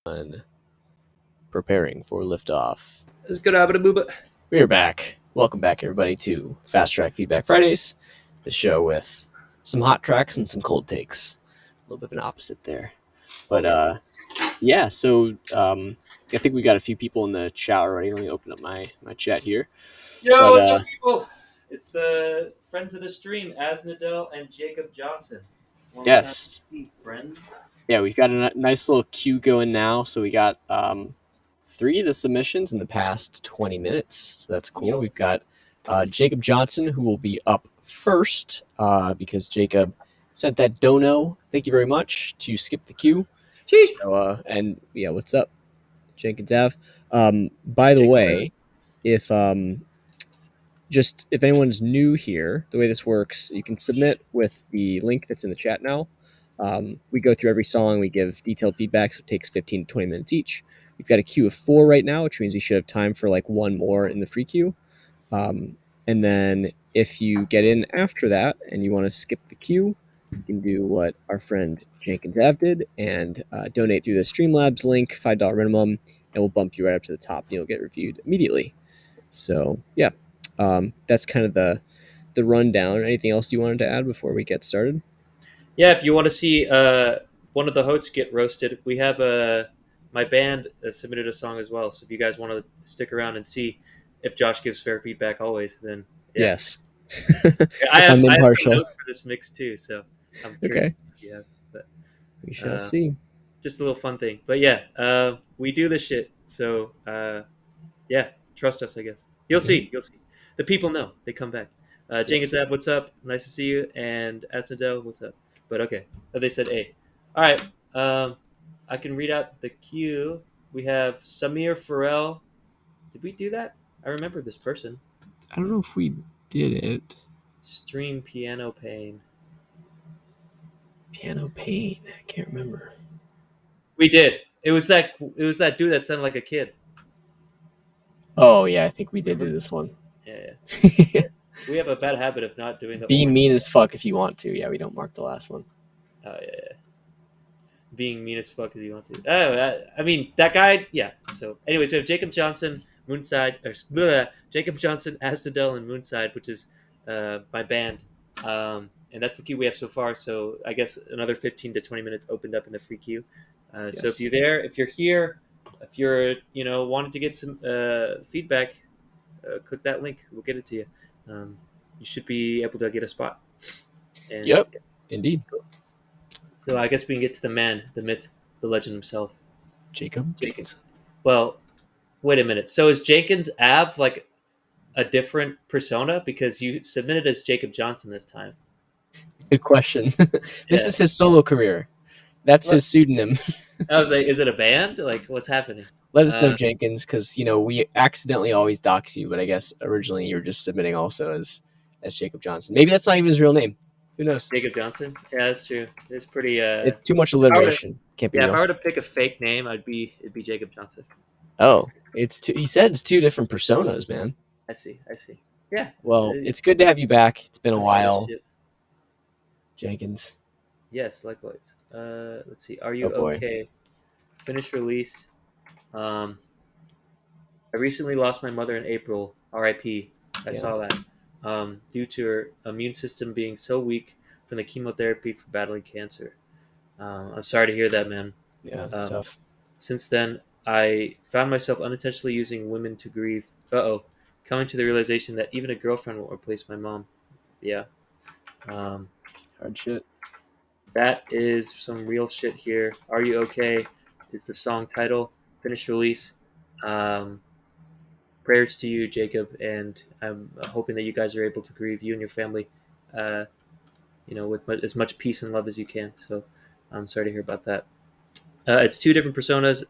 on preparing for liftoff. It's good habit of booba. We're back. Welcome back, everybody, to Fast Track Feedback Fridays, the show with some hot tracks and some cold takes. A little bit of an opposite there. But yeah, so I think we got a few people in the chat already. Let me open up my chat here. Yo, But what's up, people? It's the friends of the stream, Asnadel and Jacob Johnson. Long time yes, friends. yeah, we've got a nice little queue going now. So we got 3 of the submissions in the past 20 minutes. So that's cool. Yo. We've got Jacob Johnson, who will be up first because Jacob sent that dono. Thank you very much to skip the queue. Sheesh. So, and yeah, what's up, Jenkins Ave? By the Jacob way, if just if anyone's new here, the way this works, you can submit with the link that's in the chat now. We go through every song, we give detailed feedback, so it takes 15 to 20 minutes each. We've got a queue of 4 right now, which means we should have time for like one more in the free queue. And then if you get in after that and you want to skip the queue, you can do what our friend Jenkins Ave did and donate through the Streamlabs link, $5 minimum, and we'll bump you right up to the top and you'll get reviewed immediately. So yeah, that's kind of the rundown. Anything else you wanted to add before we get started? Yeah, if you want to see one of the hosts get roasted, we have my band submitted a song as well. So if you guys want to stick around and see if Josh gives fair feedback always, then yeah. Yes. I If have I'm some impartial. notes for this mix too, so I'm curious Okay. to see what you have. But We shall see. just a little fun thing. But yeah, we do this shit. So yeah, trust us, I guess. You'll Yeah. see. You'll see. The people know. They come back. Jenkins Yes. Ab, what's up? Nice to see you. And Asnadel, what's up? But okay. They said A. All right. I can read out the queue. We have Samir Farrell. Did we do that? I remember this person. I don't know if we did it. Stream Piano Pain. Piano Pain. I can't remember. We did. It was that dude that sounded like a kid. Oh yeah, I think we did do this one. Yeah. We have a bad habit of not doing the Be old. mean as fuck if you want to. Yeah, we don't mark the last one. Yeah. Being mean as fuck as you want to. Oh, I mean that guy. Yeah. So, anyways, we have Jacob Johnson, Moonside, Jacob Johnson, Astadel, and Moonside, which is my band, and that's the queue we have so far. So, I guess another 15 to 20 minutes opened up in the free queue. So, if Yes. you're there, if you're here, if you're wanting to get some feedback, click that link. We'll get it to you. You should be able to get a spot. And Yep. Indeed. so, I guess we can get to the man, the myth, the legend himself. Jacob Jenkins. Jenkins. Well, wait a minute. So is Jenkins Av like a different persona because you submitted as Jacob Johnson this time? Good question. This Yeah. is his solo career. That's What? his pseudonym. I was like, is it a band? Like, what's happening? Let us know, Uh, Jenkins, because we accidentally always dox you, but I guess originally you were just submitting also as Jacob Johnson. Maybe that's not even his real name. Who knows? Jacob Johnson. Yeah, that's true. It's pretty. It's too much If I were to, alliteration. Can't be yeah, if I real. were to pick a fake name, it'd be Jacob Johnson. Oh, it's two. He said it's two different personas, man. I see. I see. Yeah. Well, it's good to have you back. It's been a Some artist while, shit. Jenkins. Yes, likewise. Let's see. Are Oh you boy. okay? Finished released. Um, I recently lost my mother in April. R.I.P. I Yeah. saw that. Due to her immune system being so weak from the chemotherapy for battling cancer. I'm sorry to hear that, man. Yeah, it's Um, tough. since then, I found myself unintentionally using women to grieve. Coming to the realization that even a girlfriend won't replace my mom. Yeah. Um, Hard shit. that is some real shit here. Are You Okay? Is the song title. Finished release. Um, Prayers to you, Jacob, and I'm hoping that you guys are able to grieve, you and your family, uh, with as much peace and love as you can. So I'm sorry to hear about that. It's two different personas.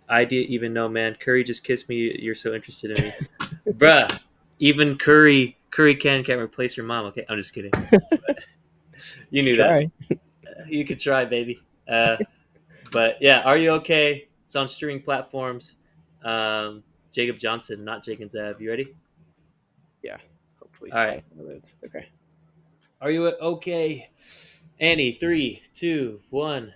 I didn't even know, man. Curry just kissed me. You're so interested in me, bruh. Even Curry can't replace your mom. Okay, I'm just kidding. You Could knew that. try. You could try, baby. But yeah, Are You Okay? It's on streaming platforms. Jacob Johnson, not Jake and Zab. You ready? Yeah. Hopefully All right. Spotify loads. Okay. Are you okay? Annie, 3, 2, 1.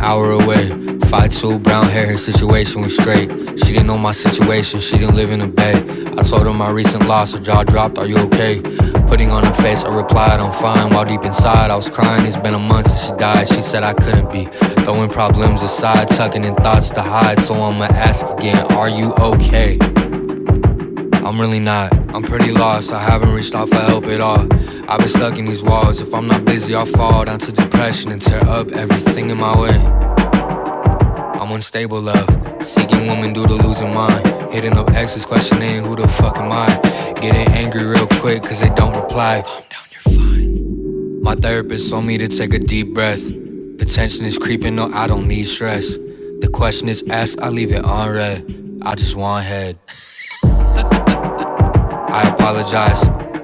hour away. 5'2", brown hair, her situation was straight. She didn't know my situation, she didn't live in a bay. I told her my recent loss, her jaw dropped, are you okay? Putting on her face, I replied, I'm fine. While deep inside, I was crying, it's been a month since she died. She said I couldn't be, throwing problems aside, tucking in thoughts to hide. So I'ma ask again, are you okay? I'm really not, I'm pretty lost, I haven't reached out for help at all. I've been stuck in these walls, if I'm not busy I'll fall down to depression and tear up everything in my way. I'm unstable, love, seeking women due to losing mine. Hitting up exes, questioning who the fuck am I. Getting angry real quick cause they don't reply. Calm down, you're fine. My therapist told me to take a deep breath. The tension is creeping, no I don't need stress. The question is asked, I leave it unread. I just want head. I apologize.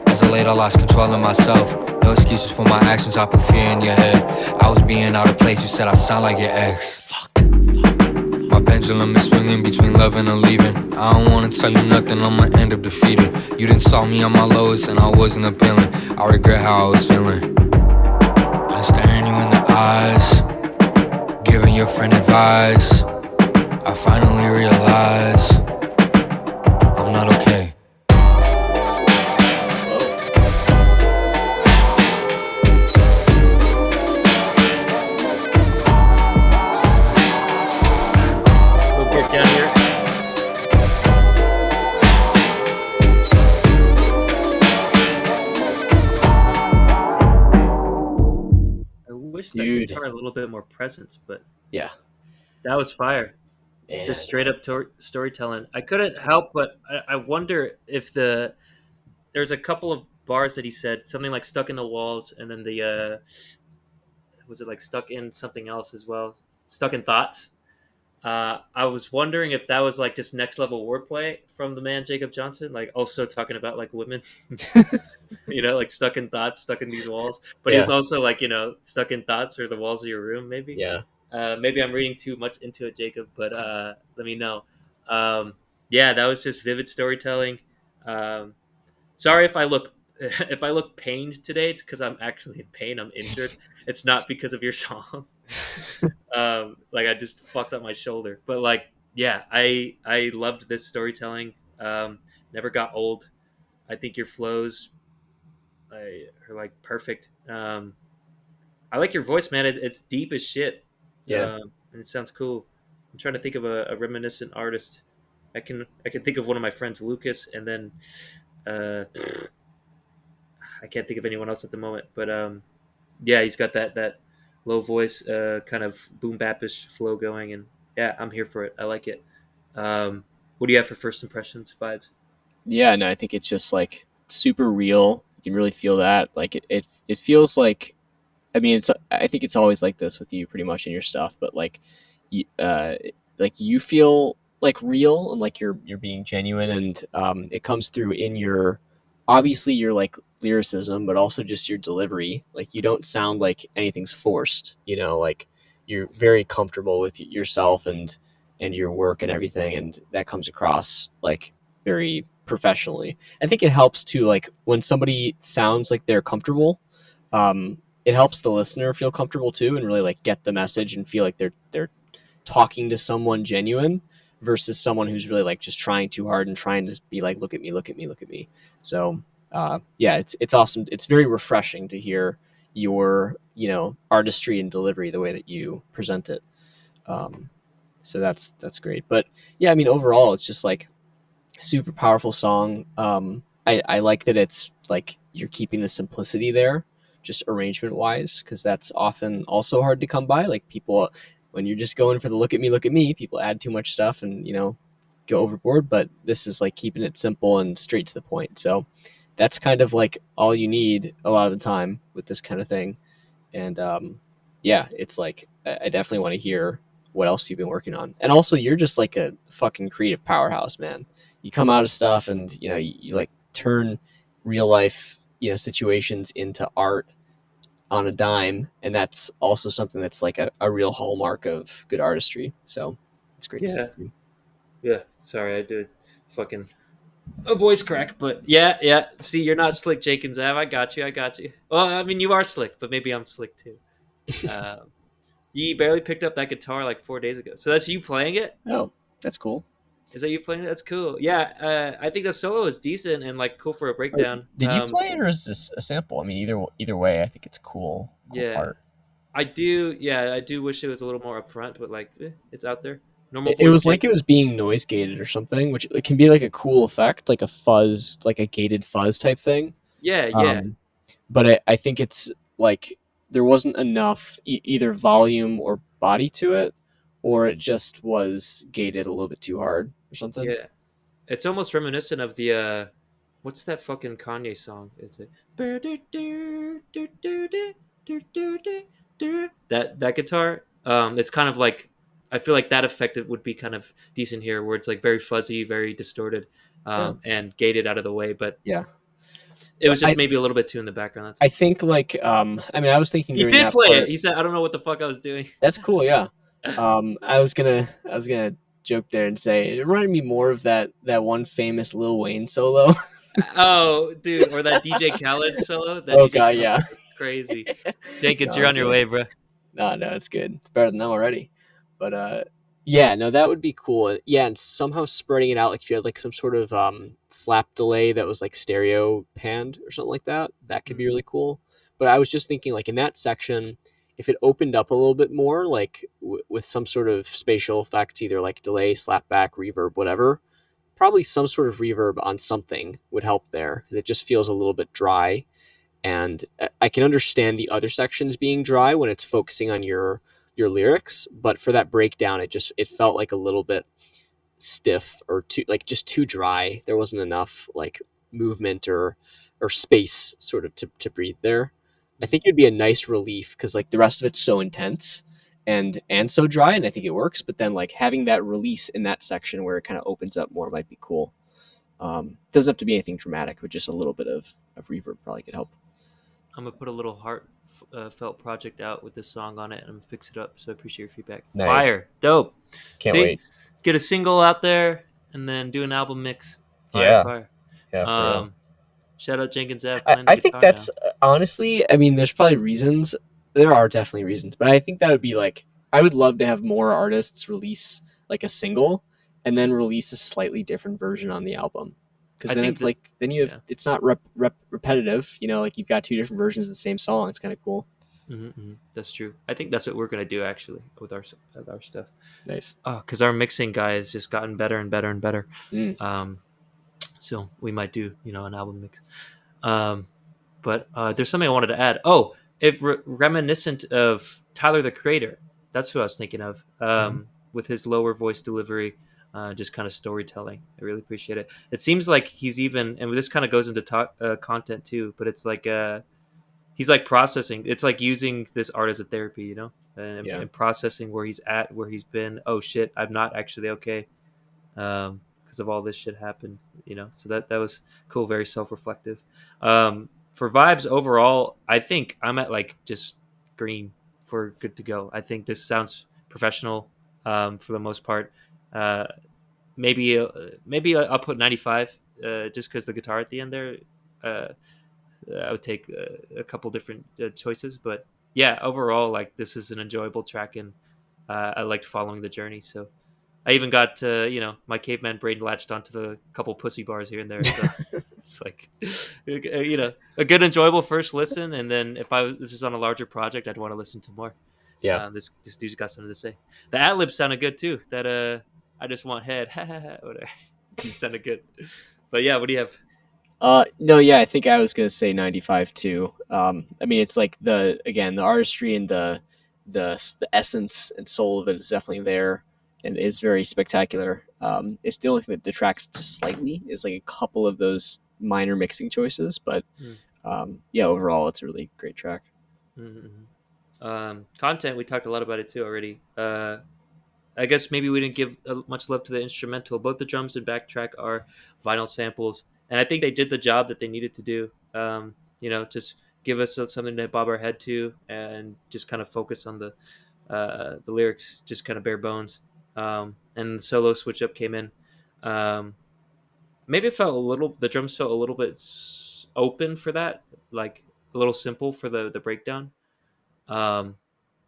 As of late, I lost control of myself. No excuses for my actions, I put fear in your head. I was being out of place, you said I sound like your ex. Fuck. My pendulum is swinging between loving and leaving. I don't wanna tell you nothing, I'ma end up defeated. You didn't saw me on my lowest and I wasn't appealing. I regret how I was feeling. I'm staring you in the eyes, giving your friend advice. I finally realize I'm not okay. We'll get down here. I wish that Dude. guitar had a little bit more presence, but Yeah. that was fire. Just Man. straight up storytelling. I couldn't help but I wonder if there's a couple of bars that he said something like stuck in the walls, and then the was it like stuck in something else as well, stuck in thoughts. I was wondering if that was like just next level wordplay from the man Jacob Johnson, like also talking about like women, like stuck in thoughts, stuck in these walls. But he was Yeah. also like, stuck in thoughts or the walls of your room, maybe. Yeah. Maybe I'm reading too much into it, Jacob, but let me know. Yeah, that was just vivid storytelling. Um, Sorry if I look if I look pained today. It's because I'm actually in pain. I'm injured. It's not because of your song. Like I just fucked up my shoulder, but like, yeah, I loved this storytelling. Never got old. I think your flows are like perfect. I like your voice, man. It's deep as shit, Yeah. and it sounds cool. I'm trying to think of a reminiscent artist. I can think of one of my friends, Lucas, and then uh, I can't think of anyone else at the moment. But yeah, he's got that low voice, kind of boom bapish flow going, and yeah, I'm here for it. I like it. What do you have for first impressions vibes? Yeah, no, I think it's just like super real. You can really feel that. Like it feels like, I mean, I think it's always like this with you pretty much in your stuff, but like you feel like real and like you're being genuine, and it comes through in your, obviously your like lyricism, but also just your delivery. Like you don't sound like anything's forced, like you're very comfortable with yourself and your work and everything, and that comes across like very professionally. I think it helps too, like when somebody sounds like they're comfortable, it helps the listener feel comfortable too and really like get the message and feel like they're talking to someone genuine versus someone who's really like just trying too hard and trying to be like, look at me, look at me, look at me. So yeah, it's awesome. It's very refreshing to hear your artistry and delivery the way that you present it. um, so that's great. But yeah, I mean, overall it's just like super powerful song. I like that it's like you're keeping the simplicity there, just arrangement wise, because that's often also hard to come by. Like people, when you're just going for the look at me, people add too much stuff and go overboard. But this is like keeping it simple and straight to the point. So that's kind of like all you need a lot of the time with this kind of thing. And yeah, it's like I definitely want to hear what else you've been working on. And also, you're just like a fucking creative powerhouse, man. You come out of stuff, and you like turn real life situations into art on a dime, and that's also something that's like a real hallmark of good artistry. So it's great to Yeah, see. yeah. Sorry, I did fucking a voice crack, but yeah, yeah. See, you're not slick, Jake and Zav. I got you. I got you. Well, I mean, you are slick, but maybe I'm slick too. Um, You barely picked up that guitar like 4 days ago. So that's you playing it? Oh, that's cool. Is that you playing it? That's cool. Yeah, I think the solo is decent and like cool for a Or breakdown. did you play it, or is this a sample? I mean, either way, I think it's cool Yeah, part. I do. Yeah, I do wish it was a little more upfront, but like, it's out there. Normal It voice was like Jake. it was being noise gated or something, which it can be like a cool effect, like a fuzz, like a gated fuzz type thing. Yeah, yeah. Um, but I think it's like there wasn't enough either volume or body to it, or it just was gated a little bit too hard or something. Yeah, it's almost reminiscent of the what's that fucking Kanye song? Is it that guitar? It's kind of like I feel like that effect it would be kind of decent here, where it's like very fuzzy, very distorted, Yeah, and gated out of the way. But yeah. it But was just maybe a little bit too in the background. That's I all. think like I mean I was thinking He during did that play it. part. He said, "I don't know what the fuck I was doing." That's cool, yeah. I was gonna joke there and say it reminded me more of that one famous Lil Wayne solo. Oh, dude, or that DJ Khaled solo. That Oh DJ god, Khaled yeah. solo was crazy. Jenkins, you're Oh on your good. way, bro. No, it's good. It's better than them already. But yeah, no, that would be cool. Yeah, and somehow spreading it out, like if you had like some sort of slap delay that was like stereo panned or something like that, that could be Mm, really cool. But I was just thinking, like in that section, if it opened up a little bit more, like with some sort of spatial effect, either like delay, slap back, reverb, whatever, probably some sort of reverb on something would help there. It just feels a little bit dry, and I can understand the other sections being dry when it's focusing on your lyrics, but for that breakdown, it felt like a little bit stiff or too like just too dry. There wasn't enough like movement or space sort of to breathe there. I mm. think it'd be a nice relief because like the rest of it's so intense and so dry, and I think it works. But then like having that release in that section where it kind of opens up more might be cool. Doesn't have to be anything dramatic, but just a little bit of reverb probably could help. I'm gonna put a little heart felt project out with this song on it, and I'm gonna fix it up. So I appreciate your feedback. Nice. Fire, dope. Can't See, wait. get a single out there, and then do an album mix. Fire, Yeah. fire. Yeah, for real. Um, Shout out Jenkins Ave I, playing the I think guitar that's now. honestly, I mean, there's probably reasons. There are definitely reasons, but I think that would be like, I would love to have more artists release like a single and then release a slightly different version on the album. Because I then think it's that like, then you have, yeah. it's not repetitive, like you've got two different versions of the same song. It's kind of cool. That's true. I think that's what we're gonna do actually with our stuff. Nice. Because our mixing guy has just gotten better and better and better. Mm, Um, so we might do an album mix. Um, but nice. there's something I wanted to add. Oh, if reminiscent of Tyler the Creator, that's who I was thinking of. Mhm. With his lower voice delivery, just kind of storytelling. I really appreciate it. It seems like he's even, and this kind of goes into content too. But it's like he's like processing. It's like using this art as a therapy, Yeah. and processing where he's at, where he's been. Oh shit, I'm not actually okay because of all this shit happened, So that was cool, very self-reflective. For vibes overall, I think I'm at like just green for good to go. I think this sounds professional for the most part. Uh, maybe I'll put 95 just because the guitar at the end there. Uh, I would take a couple different choices, but yeah, overall, like this is an enjoyable track, and I liked following the journey. So I even got my caveman brain latched onto the couple pussy bars here and there. So it's like a good enjoyable first listen, and then if this is on a larger project, I'd want to listen to more. Yeah. This dude's got something to say. The ad libs sounded good too. That I just want head, whatever. It sounded good. But yeah, what do you have? No, yeah, I think I was gonna say 95 too. I mean, it's like the artistry and the essence and soul of it is definitely there and is very spectacular. It's the only thing that detracts just slightly is like a couple of those minor mixing choices, but Mm, yeah, overall, it's a really great track. mm. Content, we talked a lot about it too already. I guess maybe we didn't give much love to the instrumental. Both the drums and backtrack are vinyl samples, and I think they did the job that they needed to do. Just give us something to bob our head to, and just kind of focus on the lyrics, just kind of bare bones. And the solo switch up came in. Um, Maybe it felt a little. The drums felt a little bit open for that, like a little simple for the breakdown. Um,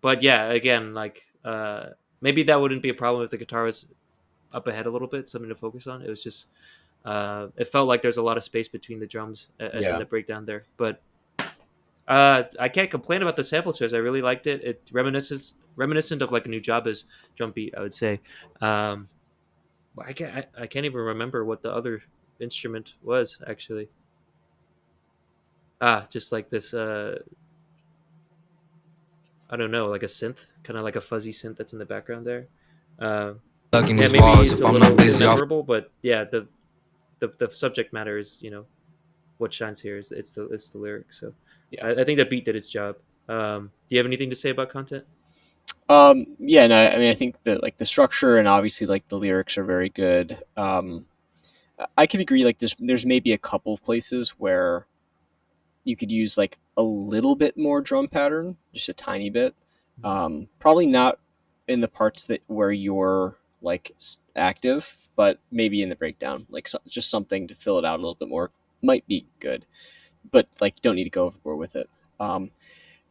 But yeah, again, like maybe that wouldn't be a problem if the guitar was up ahead a little bit, something to focus on. It was just it felt like there's a lot of space between the drums and Yeah. the breakdown there. But I can't complain about the sample choice. I really liked it. It reminiscent of like a new Jabba's drum beat, I would say. Um, I can't even remember what the other instrument was actually. Just like this. I don't know, like a synth, kind of like a fuzzy synth that's in the background there. Um, Stuck in yeah, these maybe walls. it's If a I'm not little busy, I'll immemorable, but yeah, the subject matter is what shines here is it's the lyrics. So Yeah. I think the beat did its job. Do you have anything to say about content? Yeah, no, I mean, I think that like the structure and obviously like the lyrics are very good. I can agree. Like, there's maybe a couple of places where you could use like a little bit more drum pattern, just a tiny bit. Probably not in the parts that where you're like active, but maybe in the breakdown, like just something to fill it out a little bit more might be good. But like, don't need to go overboard with it. Um,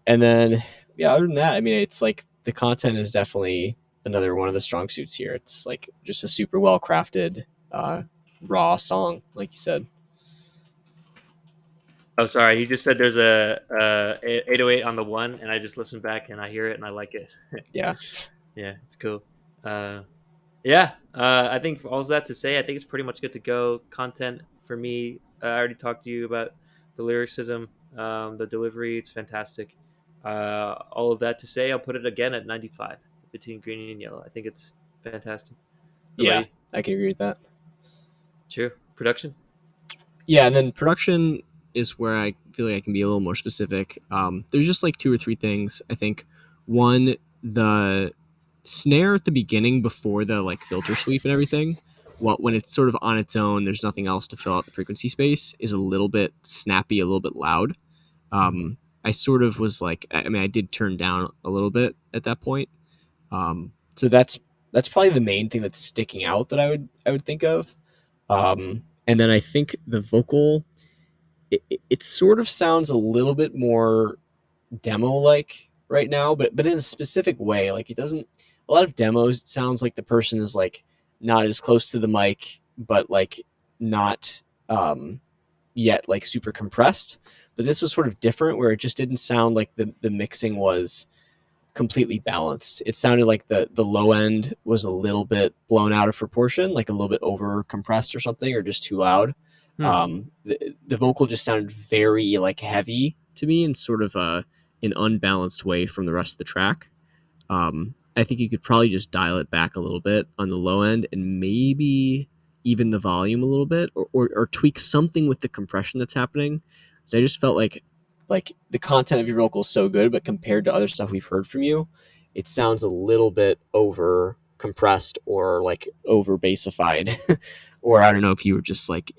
and then, yeah, other than that, I mean, it's like the content is definitely another one of the strong suits here. It's like just a super well crafted, raw song, like you said. Oh, sorry. You just said there's a 808 on the one, and I just listened back and I hear it and I like it. Yeah. Yeah, it's cool. Uh, yeah, I think for all that to say, I think it's pretty much good to go. Content for me, I already talked to you about the lyricism, the delivery. It's fantastic. All of that to say, I'll put it again at 95 between green and yellow. I think it's fantastic. What about Yeah, you? I can agree with that. True. Production? Yeah, and then production is where I feel like I can be a little more specific. There's just like two or three things. I think one, the snare at the beginning before the like filter sweep and everything, what when it's sort of on its own, there's nothing else to fill out the frequency space, is a little bit snappy, a little bit loud. I sort of was like, I mean, I did turn down a little bit at that point. So that's probably the main thing that's sticking out that I would think of. And then I think the vocal, it sort of sounds a little bit more demo like right now, but in a specific way. Like, it doesn't. A lot of demos, it sounds like the person is like not as close to the mic, but like not yet like super compressed. But this was sort of different, where it just didn't sound like the mixing was completely balanced. It sounded like the low end was a little bit blown out of proportion, like a little bit over compressed or something, or just too loud. Hmm. The vocal just sounded very like heavy to me in sort of an unbalanced way from the rest of the track. I think you could probably just dial it back a little bit on the low end and maybe even the volume a little bit, or tweak something with the compression that's happening. So I just felt like the content of your vocal is so good, but compared to other stuff we've heard from you, it sounds a little bit over compressed or like over bassified. Or I don't know if you were just like,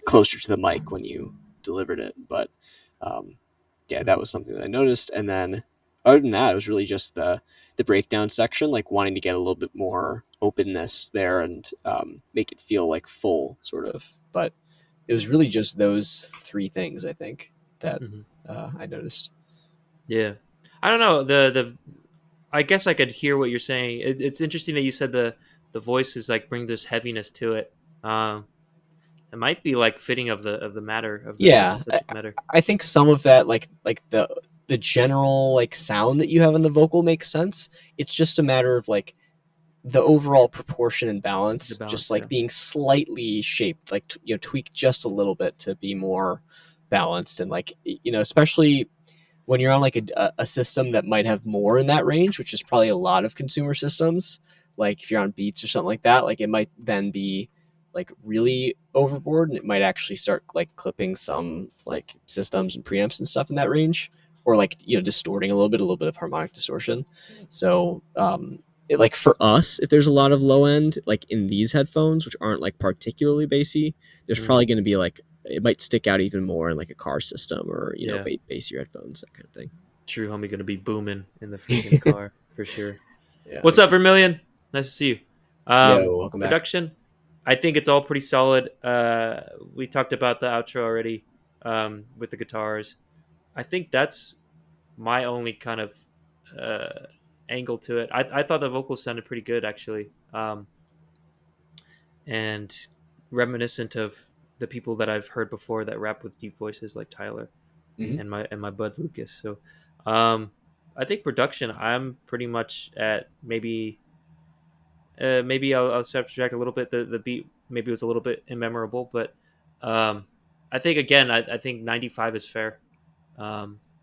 closer to the mic when you delivered it, but um, yeah, that was something that I noticed. And then other than that, it was really just the breakdown section, like wanting to get a little bit more openness there and make it feel like full, sort of. But it was really just those three things, I think, that Hmm. I noticed. Yeah. I don't know. The I guess I could hear what you're saying. It's interesting that you said the voices like bring this heaviness to it. Um, it might be like fitting of the matter of the Yeah, subject matter. I think some of that, like the general like sound that you have in the vocal makes sense. It's just a matter of like the overall proportion and The balance, just balance, like yeah. being slightly shaped, like tweaked just a little bit to be more balanced, and like especially when you're on like a system that might have more in that range, which is probably a lot of consumer systems. Like, if you're on Beats or something like that, like it might then be like really overboard, and it might actually start like clipping some like systems and preamps and stuff in that range, or like distorting a little bit of harmonic distortion. So like for us, if there's a lot of low end like in these headphones, which aren't like particularly bassy, there's Mm, probably going to be like, it might stick out even more in like a car system, or yeah. bassier headphones, that kind of thing. True homie gonna be booming in the freaking car for sure. Yeah, What's up, Vermilion? Nice to see you. yo, welcome back. Production. I think it's all pretty solid. We talked about the outro already with the guitars. I think that's my only kind of angle to it. I thought the vocals sounded pretty good actually, and reminiscent of the people that I've heard before that rap with deep voices like Tyler Hmm. and my bud Lucas. So um, I think production, I'm pretty much at maybe I'll subtract a little bit. The beat maybe was a little bit immemorable, but um, I think again I think 95 is fair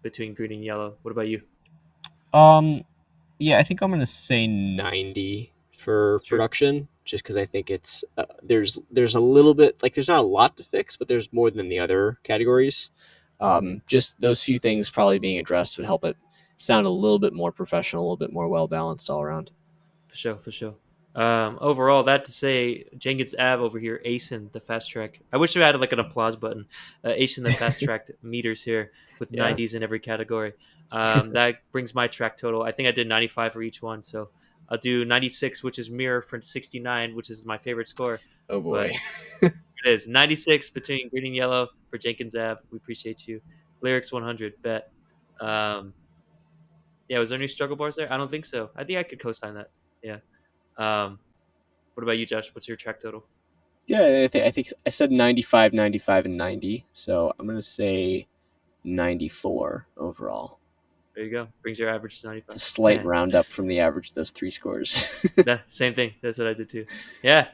between green and yellow. What about you? Um, yeah, I think I'm gonna say 90 for Sure. production, just because I think it's there's a little bit like there's not a lot to fix, but there's more than the other categories. Mm-hmm. Just those few things probably being addressed would help it sound a little bit more professional, a little bit more well balanced all around. For sure, for sure. Overall, that to say, Jenkins Ave over here, acing the fast track. I wish we had like an applause button. Acing the fast track meters here with Yeah. 90s in every category. That brings my track total. I think I did 95 for each one, so I'll do 96, which is mirror for 69, which is my favorite score. Oh But boy. it is 96 between green and yellow for Jenkins Ave. We appreciate you. Lyrics 100, bet. Um, yeah, was there any struggle bars there? I don't think so. I think I could co-sign that. Yeah. Um, what about you, Josh? What's your track total? Yeah, I think I said 95, 95, and 90. So I'm gonna say 94 overall. There you go. Brings your average to It's 95. a slight round up from the average of those three scores. That same thing. That's what I did too. Yeah.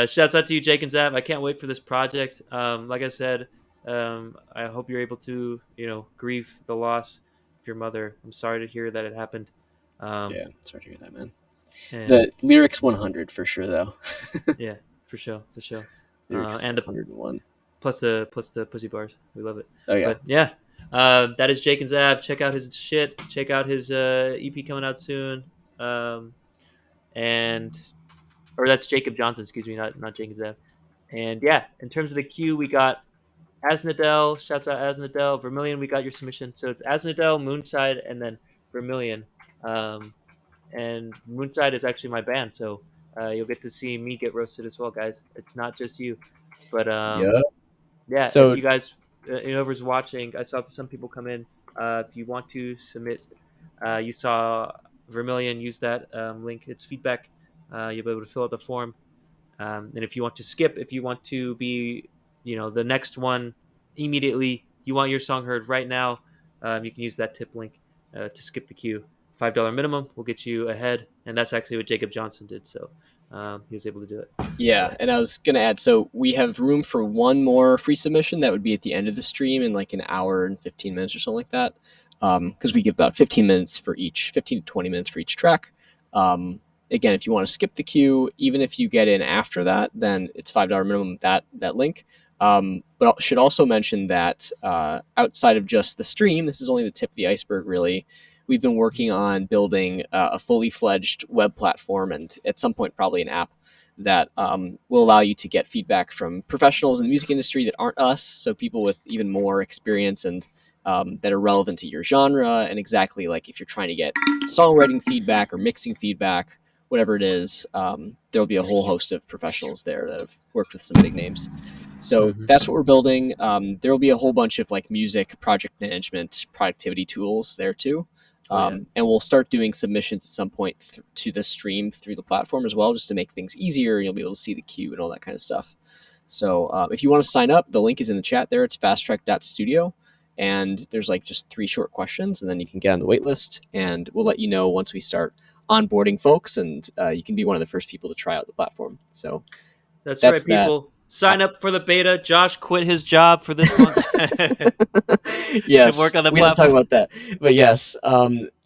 Shouts out to you, Jake and Zav. I can't wait for this project. Like I said, I hope you're able to, grieve the loss of your mother. I'm sorry to hear that it happened. Um, Yeah, sorry to hear that, man. and The lyrics 100 for sure, though. yeah, for sure, for sure. Lyrics And the 101. plus the pussy bars. We love it. Oh yeah, But yeah, that is Jake and Zav. Check out his shit. Check out his EP coming out soon. Um, and or that's Jacob Johnson, excuse me, not Jenkins F. And yeah, in terms of the queue, we got Asnadel, shouts out Asnadel, Vermilion, we got your submission. So it's Asnadel, Moonside, and then Vermilion. Um, and Moonside is actually my band, so you'll get to see me get roasted as well, guys. It's not just you. But yeah. yeah, if So you guys, whoever's watching, I saw some people come in. If you want to submit, you saw Vermilion use that link. It's feedback. You'll be able to fill out the form. And if you want to skip, if you want to be, the next one immediately, you want your song heard right now, you can use that tip link to skip the queue. $5 minimum will get you ahead, and that's actually what Jacob Johnson did. So he was able to do it. yeah, and I was gonna add. So we have room for one more free submission that would be at the end of the stream in like an hour and 15 minutes or something like that. Because we give about 15 minutes for each, 15 to 20 minutes for each track. Again, if you want to skip the queue, even if you get in after that, then it's $5 minimum that link. But I should also mention that outside of just the stream, this is only the tip of the iceberg, really. We've been working on building a fully fledged web platform and at some point probably an app that will allow you to get feedback from professionals in the music industry that aren't us. So people with even more experience and that are relevant to your genre and exactly like if you're trying to get songwriting feedback or mixing feedback, whatever it is, there'll be a whole host of professionals there that have worked with some big names. So Mm-hmm. that's what we're building. There will be a whole bunch of like music project management productivity tools there too. Oh yeah. And we'll start doing submissions at some point to the stream through the platform as well, just to make things easier. You'll be able to see the queue and all that kind of stuff. So if you want to sign up, the link is in the chat there. It's fasttrack.studio. And there's like just 3 short questions, and then you can get on the wait list. And we'll let you know once we start onboarding folks, and you can be one of the first people to try out the platform. So That's right, that's that. people. Sign up for the beta. Josh quit his job for this month to Yes, work on the we don't talk platform. about that, but yes,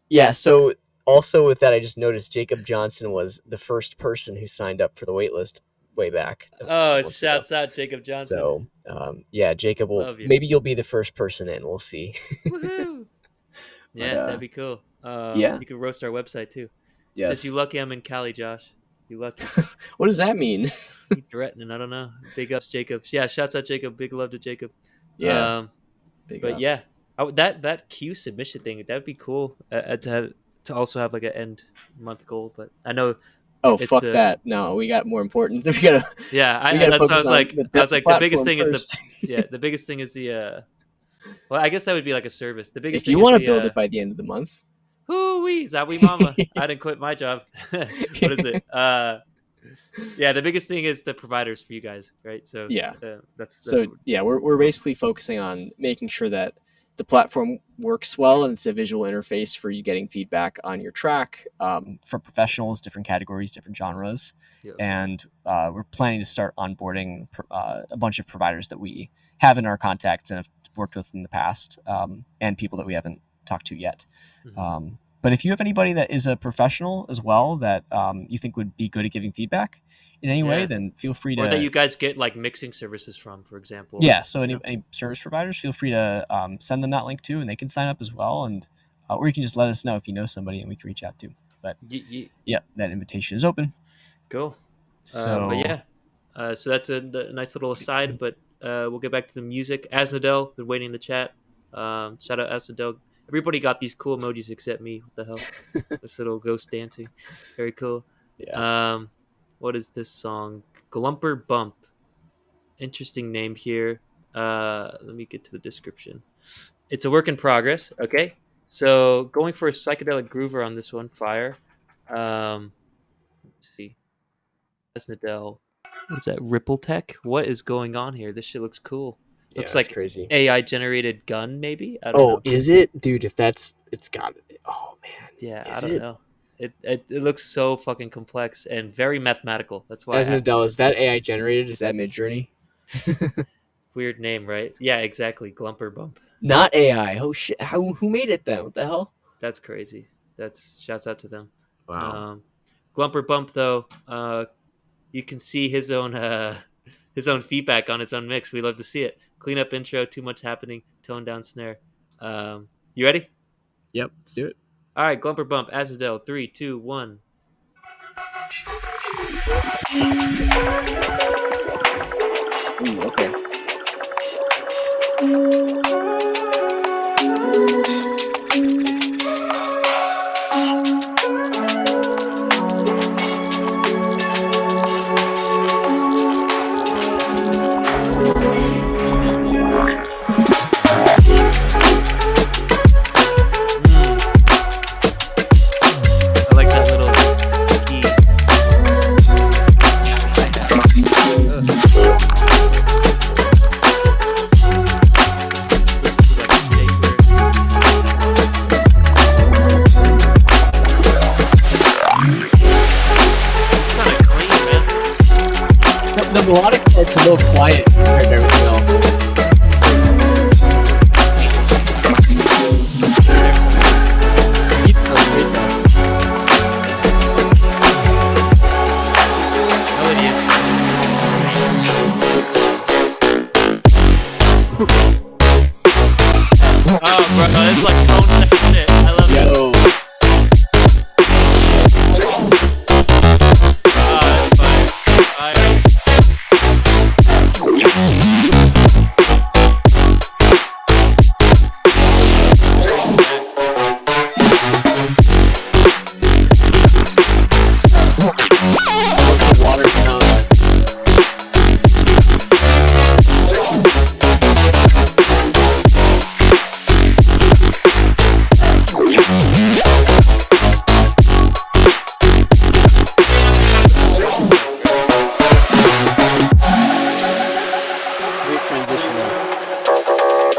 yeah. So also with that, I just noticed Jacob Johnson was the first person who signed up for the waitlist way back a couple Oh, months ago. shouts out Jacob Johnson. So yeah, Jacob will Love you. maybe you'll be the first person in. We'll see. Woohoo! But Yeah, that'd be cool. yeah, You could roast our website too. Says you yes. lucky I'm in Cali, Josh. You lucky. What does that mean? He threatening. I don't know. Big ups, Jacob. Yeah, shouts out Jacob. Big love to Jacob. Yeah, Um, big but yeah, ups. that Q submission thing, that'd be cool to also have like an end month goal. But I know Oh it's fuck the that! No, we got more important. We gotta yeah. we gotta That's what I focus was on like. the, I was the like the biggest platform thing is the first. yeah. The biggest thing is the well, I guess that would be like a service. The biggest If thing you is want to the build it by the end of the month, Hoo-wee, Zawi Mama. I didn't quit my job. What is it? Yeah, the biggest thing is the providers for you guys, right? So Yeah. that's So yeah, we're basically focusing on making sure that the platform works well and it's a visual interface for you getting feedback on your track, for professionals, different categories, different genres. yeah. And we're planning to start onboarding a bunch of providers that we have in our contacts and have worked with in the past, and people that we haven't talked to yet. Mhm. But if you have anybody that is a professional as well that you think would be good at giving feedback in any way, Yeah. then feel free Or that to. you guys get like mixing services from, for example. Yeah, so You any, know? any service providers, feel free to send them that link too, and they can sign up as well. And or you can just let us know if you know somebody, and we can reach out to. But yeah, that invitation is open. Cool. But So yeah, so that's a nice little aside. But we'll get back to the music. Asnadel, been waiting in the chat. Shout out Asnadel. Everybody got these cool emojis except me. What the hell? This little ghost dancing. Very cool. yeah, Um, what is this song? Glumper Bump. Interesting name here. Let me get to the description. It's a work in progress. Okay, so going for a psychedelic groover on this one. Fire. Let's see. Asnadel. What is that? Ripple Tech? What is going on here? This shit looks cool. yeah, Looks that's like crazy. AI generated gun, maybe. I don't Oh, know. is it, dude? If that's, it's got. Oh man, Yeah, I is don't it? know. It looks so fucking complex and very mathematical. That's why I As an had to Adele, is just that AI generated? Is that Mid Journey? weird name, right? Yeah, exactly. Glumper Bump. Not AI. Oh shit! How, who made it then? What the hell? That's crazy. That's shouts out to them. Wow. Um, Glumper Bump though, you can see his own feedback on his own mix. We love to see it. Clean up intro, too much happening, tone down snare. You ready? Yep. Let's do it. All right, Glumper Bump, Azadel, 3, 2, 1. Ooh, okay. I like that little key. Switches to like a shaker. Sounded clean, man. The melodic part's a little quiet compared to everything else. Beat sounds great though. Melody is oh, bro, it's like tone check shit. I love it. Yo, Oh, that's fire. Fire. what's the water sound like? Great transition there.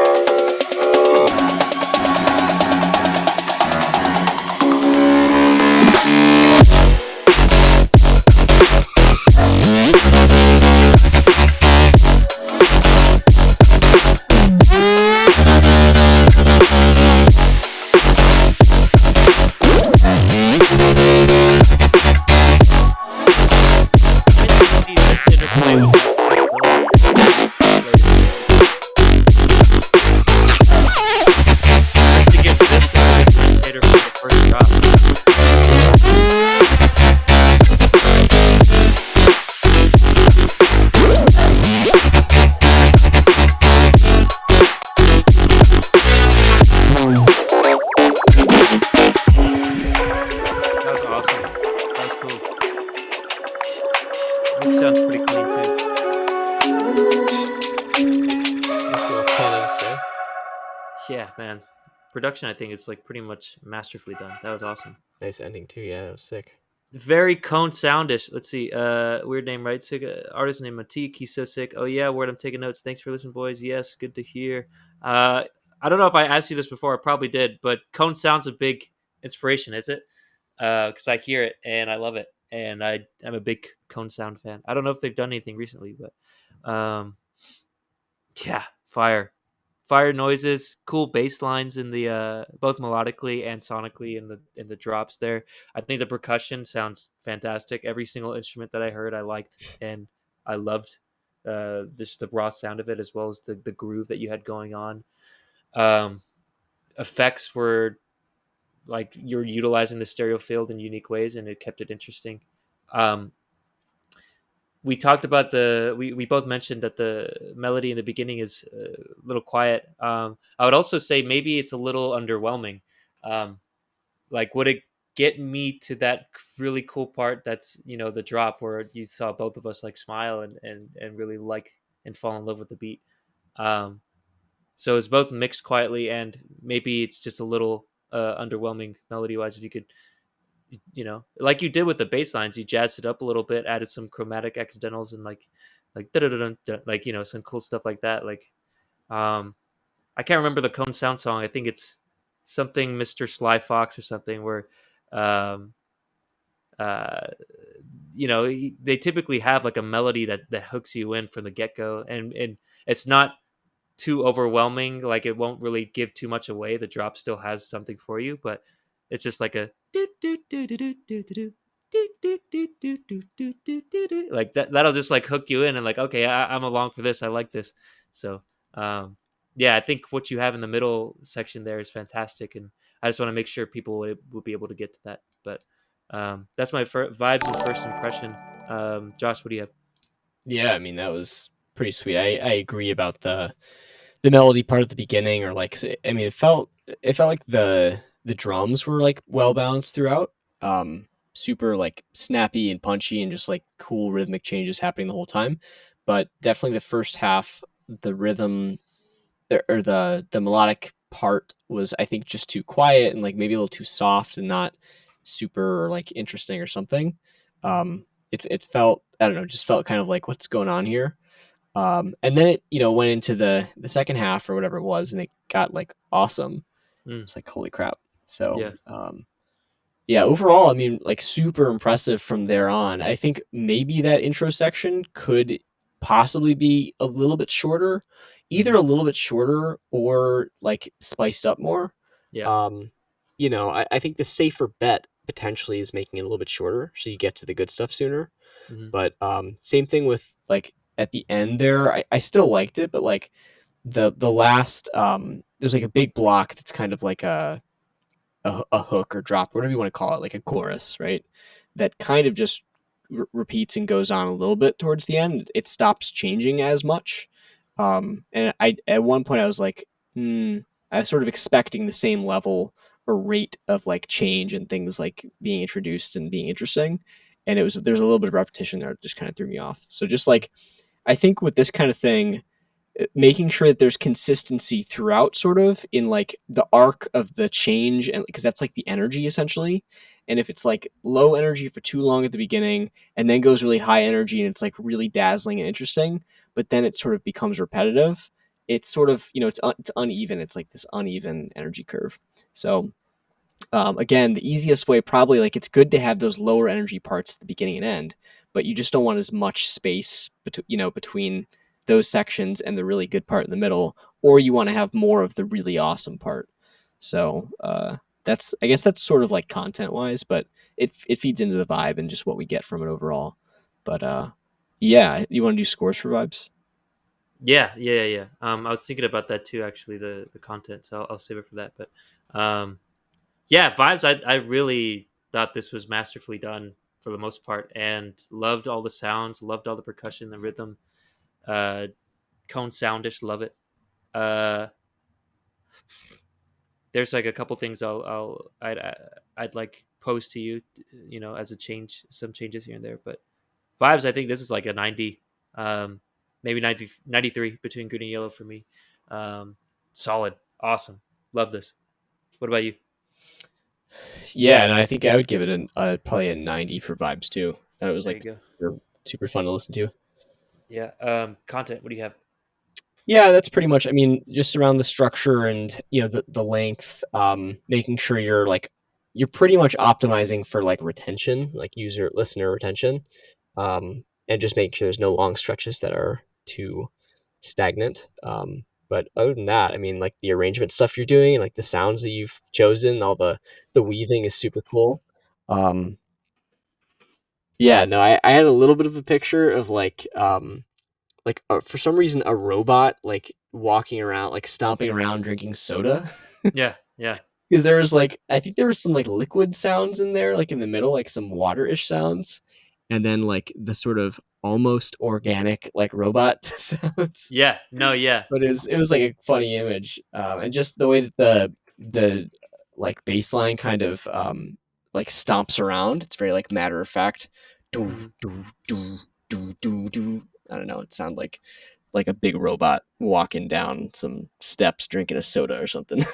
That was awesome. That was cool. Mix sounds pretty clean too. Nice little penance there. Yeah, man. production, I think, is like pretty much masterfully done. That was awesome. Nice ending too. Yeah, that was sick. Very cone soundish. Let's see. Weird name, right? Sick. Artist named Matik. He's so sick. Oh yeah, word. I'm taking notes. Thanks for listening, boys. Yes, good to hear. Uh, I don't know if I asked you this before. I probably did, but cone sound's a big inspiration, is it? Because I hear it and I love it, and I'm a big cone sound fan. I don't know if they've done anything recently, but yeah, fire noises, cool bass lines in the both melodically and sonically in the drops there. I think the percussion sounds fantastic. Every single instrument that I heard I liked, and I loved just the raw sound of it, as well as the groove that you had going on. um Effects were like you're utilizing the stereo field in unique ways, and it kept it interesting. um we talked about we both mentioned that the melody in the beginning is a little quiet. I would also say maybe it's a little underwhelming. um like, would it get me to that really cool part that's, the drop where you saw both of us like smile and really like and fall in love with the beat. um so it's both mixed quietly, and maybe it's just a little underwhelming melody wise. If you could, like you did with the bass lines, you jazzed it up a little bit, added some chromatic accidentals, and like da-da-da-dun-dun, like, some cool stuff like that. Like, um I can't remember the Cone Sound song. I think it's something Mr. Sly Fox or something, where um uh they typically have like a melody that hooks you in from the get-go, and it's not too overwhelming. Like, it won't really give too much away. The drop still has something for you, but it's just like a do do do do do do do do do do do do do do do do. Like that. That'll just like hook you in, and like, okay, I'm along for this. I like this. So, um, yeah, I think what you have in the middle section there is fantastic, and I just want to make sure people will be able to get to that. But that's my vibes and first impression. Josh, what do you have? Yeah, I mean that was pretty sweet. I agree about the melody part at the beginning, or like I mean it felt like the drums were like well balanced throughout. Super like snappy and punchy and just like cool rhythmic changes happening the whole time. But definitely the first half, the rhythm or the melodic part was, I think, just too quiet and like maybe a little too soft and not super like interesting or something. It felt, I don't know, just felt kind of like what's going on here. And then it, went into the second half or whatever it was, and it got like awesome. Mm, It's like holy crap. So yeah. yeah, overall, I mean, like super impressive from there on. I think maybe that intro section could possibly be a little bit shorter, either Hmm. a little bit shorter or like spiced up more. Yeah. Um, I think the safer bet potentially is making it a little bit shorter so you get to the good stuff sooner. Hmm. But same thing with like at the end there, I still liked it, but like the last there's like a big block that's kind of like a hook or drop, whatever you want to call it, like a chorus, right? That kind of just repeats and goes on a little bit towards the end. It stops changing as much. And I at one point I was like, I was sort of expecting the same level or rate of like change and things like being introduced and being interesting. And there's a little bit of repetition there that just kind of threw me off. So just like I think with this kind of thing, making sure that there's consistency throughout sort of in like the arc of the change, and because that's like the energy essentially. And if it's like low energy for too long at the beginning and then goes really high energy and it's like really dazzling and interesting, but then it sort of becomes repetitive, it's sort of, it's uneven. It's like this uneven energy curve. So again, the easiest way, probably, like, it's good to have those lower energy parts at the beginning and end, but you just don't want as much space between those sections and the really good part in the middle, or you want to have more of the really awesome part. So that's, I guess that's sort of like content wise, but it feeds into the vibe and just what we get from it overall. But yeah, you want to do scores for vibes? Yeah, yeah, yeah, yeah. I was thinking about that too, actually, the content. So I'll save it for that. But yeah, vibes. I really thought this was masterfully done for the most part, and loved all the sounds, loved all the percussion, the rhythm, uh, cone soundish. Love it. Uh, there's like a couple things I'd like pose to you, as a change, some changes here and there. But vibes, I think this is like a 90, um, maybe 93 between green and yellow for me. Um, Solid, awesome, love this. What about you? Yeah, and I think I would give it probably a 90 for vibes too. Thought it was There you like go. super, super fun to listen to. Yeah. Content. What do you have? Yeah, that's pretty much. I mean, just around the structure and the length, making sure you're pretty much optimizing for like retention, like user listener retention, and just making sure there's no long stretches that are too stagnant. But other than that, I mean, like the arrangement stuff you're doing, like the sounds that you've chosen, all the weaving is super cool. Um, yeah, no, I had a little bit of a picture of for some reason a robot like walking around like stomping around drinking soda Yeah. Yeah. because there was like I think there was some like liquid sounds in there like in the middle like some water-ish sounds and then like the sort of almost organic like robot sounds Yeah. No. Yeah. but it was like a funny image and just the way that the like baseline kind of like stomps around. It's very like matter of fact. Doo, Mhm. doo, doo, doo, doo, doo. I don't know, it sounds like a big robot walking down some steps drinking a soda or something.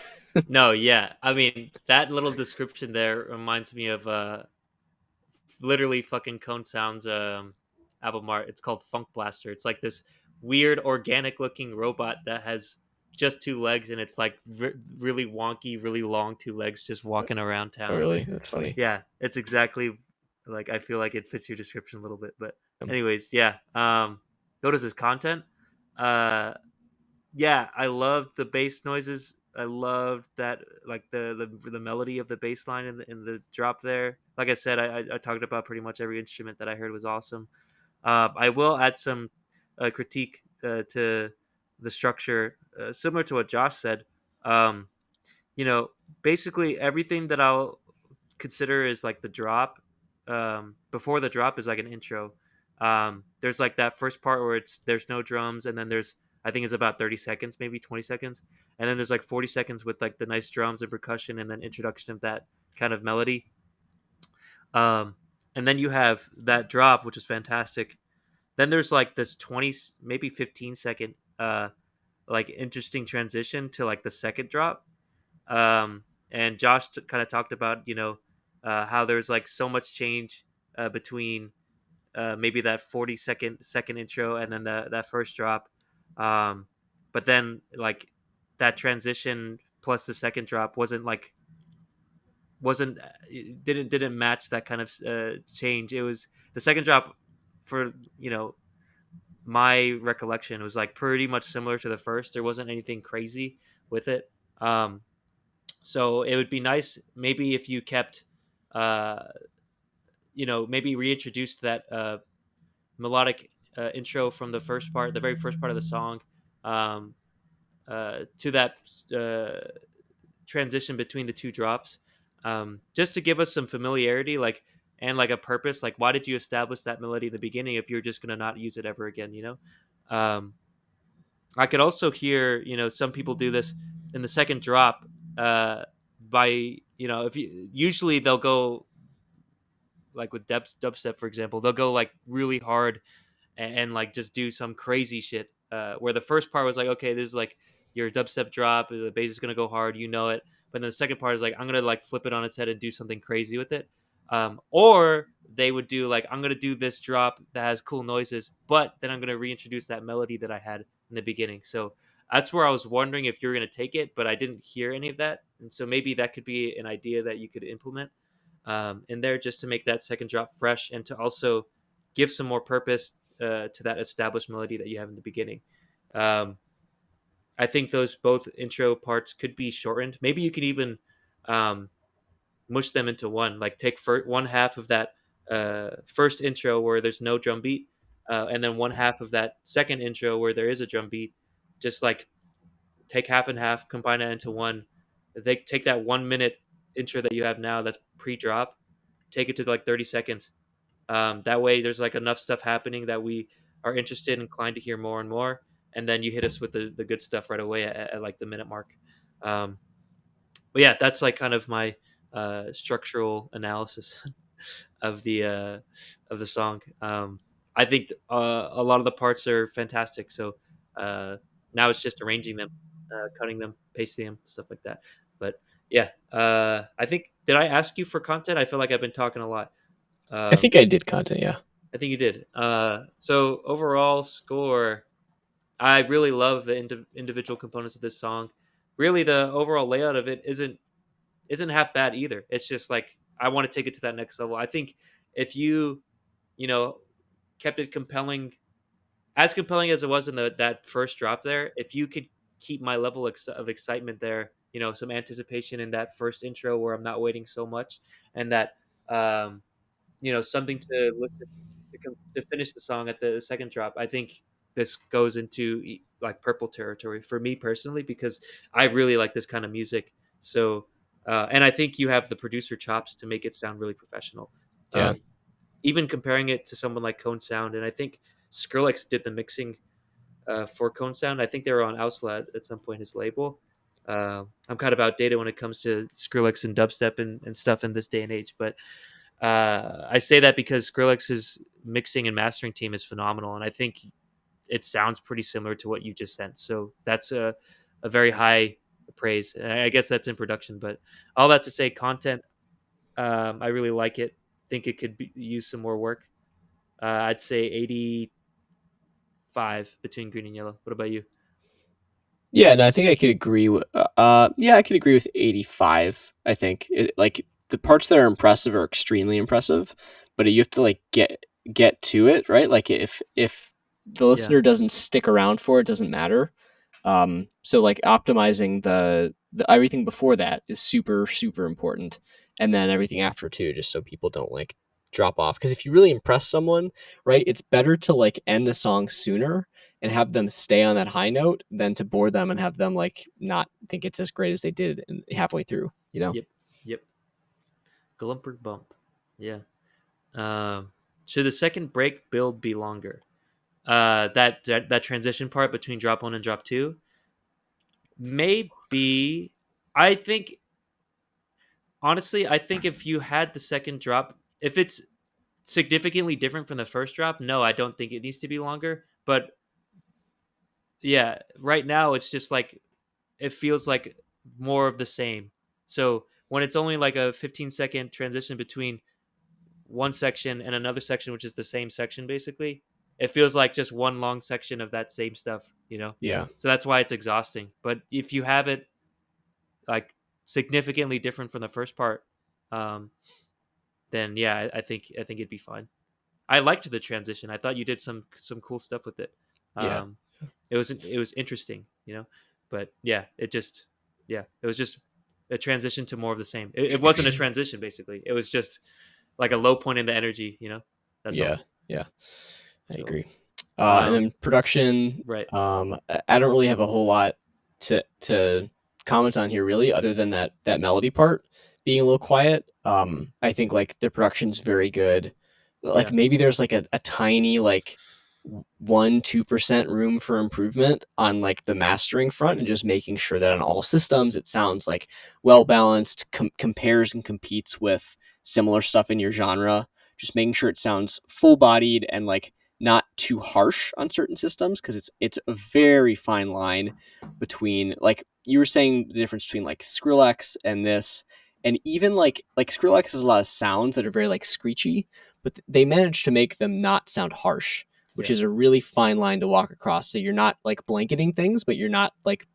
No. Yeah. I mean, that little description there reminds me of literally fucking Cone Sounds album art. It's called Funk Blaster. It's like this weird organic looking robot that has just two legs and it's like really wonky, really long two legs just walking around Oh, town. really? That's funny. Yeah, it's exactly like I feel like it fits your description a little bit. But Um, anyways, yeah. Notice his content. Uh yeah, I loved the bass noises. I loved that, like the melody of the bass line in the drop there. Like I said, I talked about pretty much every instrument that I heard was awesome. I will add some critique to the structure, similar to what Josh said. Um, you know, basically everything that I'll consider is like the drop. Before the drop is like an intro. There's like that first part where there's no drums, and then there's I think it's about 30 seconds, maybe 20 seconds, and then there's like 40 seconds with like the nice drums and percussion, and then introduction of that kind of melody. Um, and then you have that drop, which is fantastic. Then there's like this 20, maybe 15-second, like interesting transition to like the second drop. And Josh kind of talked about how there's like so much change between maybe that 40 second intro and then that first drop, um, but then like that transition plus the second drop wasn't didn't match that kind of change. It was the second drop for my recollection was like pretty much similar to the first. There wasn't anything crazy with it. Um, so it would be nice maybe if you kept, uh, maybe reintroduced that melodic intro from the first part, the very first part of the song, um, to that transition between the two drops, just to give us some familiarity, like and like a purpose. Like, why did you establish that melody in the beginning if you're just gonna not use it ever again? Um, I could also hear, some people do this in the second drop, by if you usually they'll go like with dubstep, for example, they'll go like really hard and like just do some crazy shit. Where the first part was like, okay, this is like your dubstep drop, the bass is gonna go hard, you know it. But then the second part is like, I'm gonna like flip it on its head and do something crazy with it. Or they would do like, I'm gonna do this drop that has cool noises, but then I'm gonna reintroduce that melody that I had in the beginning. So that's where I was wondering if you were gonna take it, but I didn't hear any of that, and so maybe that could be an idea that you could implement in there just to make that second drop fresh and to also give some more purpose to that established melody that you have in the beginning. Um, I think those both intro parts could be shortened. Maybe you could even um, mush them into one. Like take one half of that first intro where there's no drum beat, and then one half of that second intro where there is a drum beat. Just like take half and half, combine it into one. They take that 1 minute intro that you have now that's pre-drop, take it to like 30 seconds. That way, there's like enough stuff happening that we are interested and inclined to hear more and more. And then you hit us with the good stuff right away at like the minute mark. Um, but yeah, that's like kind of my structural analysis of the song. I think a lot of the parts are fantastic. So uh, now it's just arranging them, cutting them, pasting them, stuff like that. But Yeah. I think, did I ask you for content? I feel like I've been talking a lot. I Um, think I did content. Yeah. I think you did. So overall score, I really love the individual components of this song. Really, the overall layout of it isn't half bad either. It's just like I want to take it to that next level. I think if you, you know, kept it compelling, as compelling as it was in that first drop there, if you could keep my level of excitement there, some anticipation in that first intro where I'm not waiting so much, and that something to listen to finish the song at the second drop. I think this goes into like purple territory for me personally because I really like this kind of music. So, and I think you have the producer chops to make it sound really professional. Yeah. Even comparing it to someone like Cone Sound, and I think Skrillex did the mixing for Cone Sound. I think they were on Ausla at some point, his label. I'm kind of outdated when it comes to Skrillex and dubstep and stuff in this day and age, but I say that because Skrillex's mixing and mastering team is phenomenal, and I think it sounds pretty similar to what you just sent. So that's a very high praise. I guess that's in production, but all that to say, content. I really like it. Think it could use some more work. I'd say 85 between green and yellow. What about you? Yeah, no, I think I could agree with. Yeah, I could agree with 85. I think like the parts that are impressive are extremely impressive, but you have to like get to it, right? Like if the Yeah. listener doesn't stick around for it, doesn't matter. So like optimizing the everything before that is super super important, and then everything after too, just so people don't like drop off. Because if you really impress someone, right, it's better to like end the song sooner and have them stay on that high note than to bore them and have them like not think it's as great as they did halfway through. You know? Yep. Yep. Glumper bump. Yeah. Um, should the second break build be longer? That transition part between drop one and drop two, maybe. I think honestly, I think if you had the second drop, if it's significantly different from the first drop, no, I don't think it needs to be longer. But yeah, right now it's just like it feels like more of the same. So when it's only like a 15-second transition between one section and another section, which is the same section basically, it feels like just one long section of that same stuff. Yeah. So that's why it's exhausting. But if you have it like significantly different from the first part, um, then yeah, I think it'd be fine. I liked the transition. I thought you did some cool stuff with it. Yeah. Um, it was interesting. But yeah, it was just a transition to more of the same. It wasn't a transition basically. It was just like a low point in the energy. That's Yeah. all. Yeah. I So, agree. And um, then production. right, I don't really have a whole lot to comment on here, really, other than that melody part being a little quiet. I think like the production's very good. Like yeah, maybe there's like a tiny like 1-2% room for improvement on like the mastering front and just making sure that on all systems it sounds like well balanced, compares and competes with similar stuff in your genre. Just making sure it sounds full bodied and like not too harsh on certain systems, because it's a very fine line between, like you were saying, the difference between like Skrillex and this, and even like Skrillex has a lot of sounds that are very like screechy, but they manage to make them not sound harsh, which yeah, is a really fine line to walk across. So you're not like blanketing things, but you're not like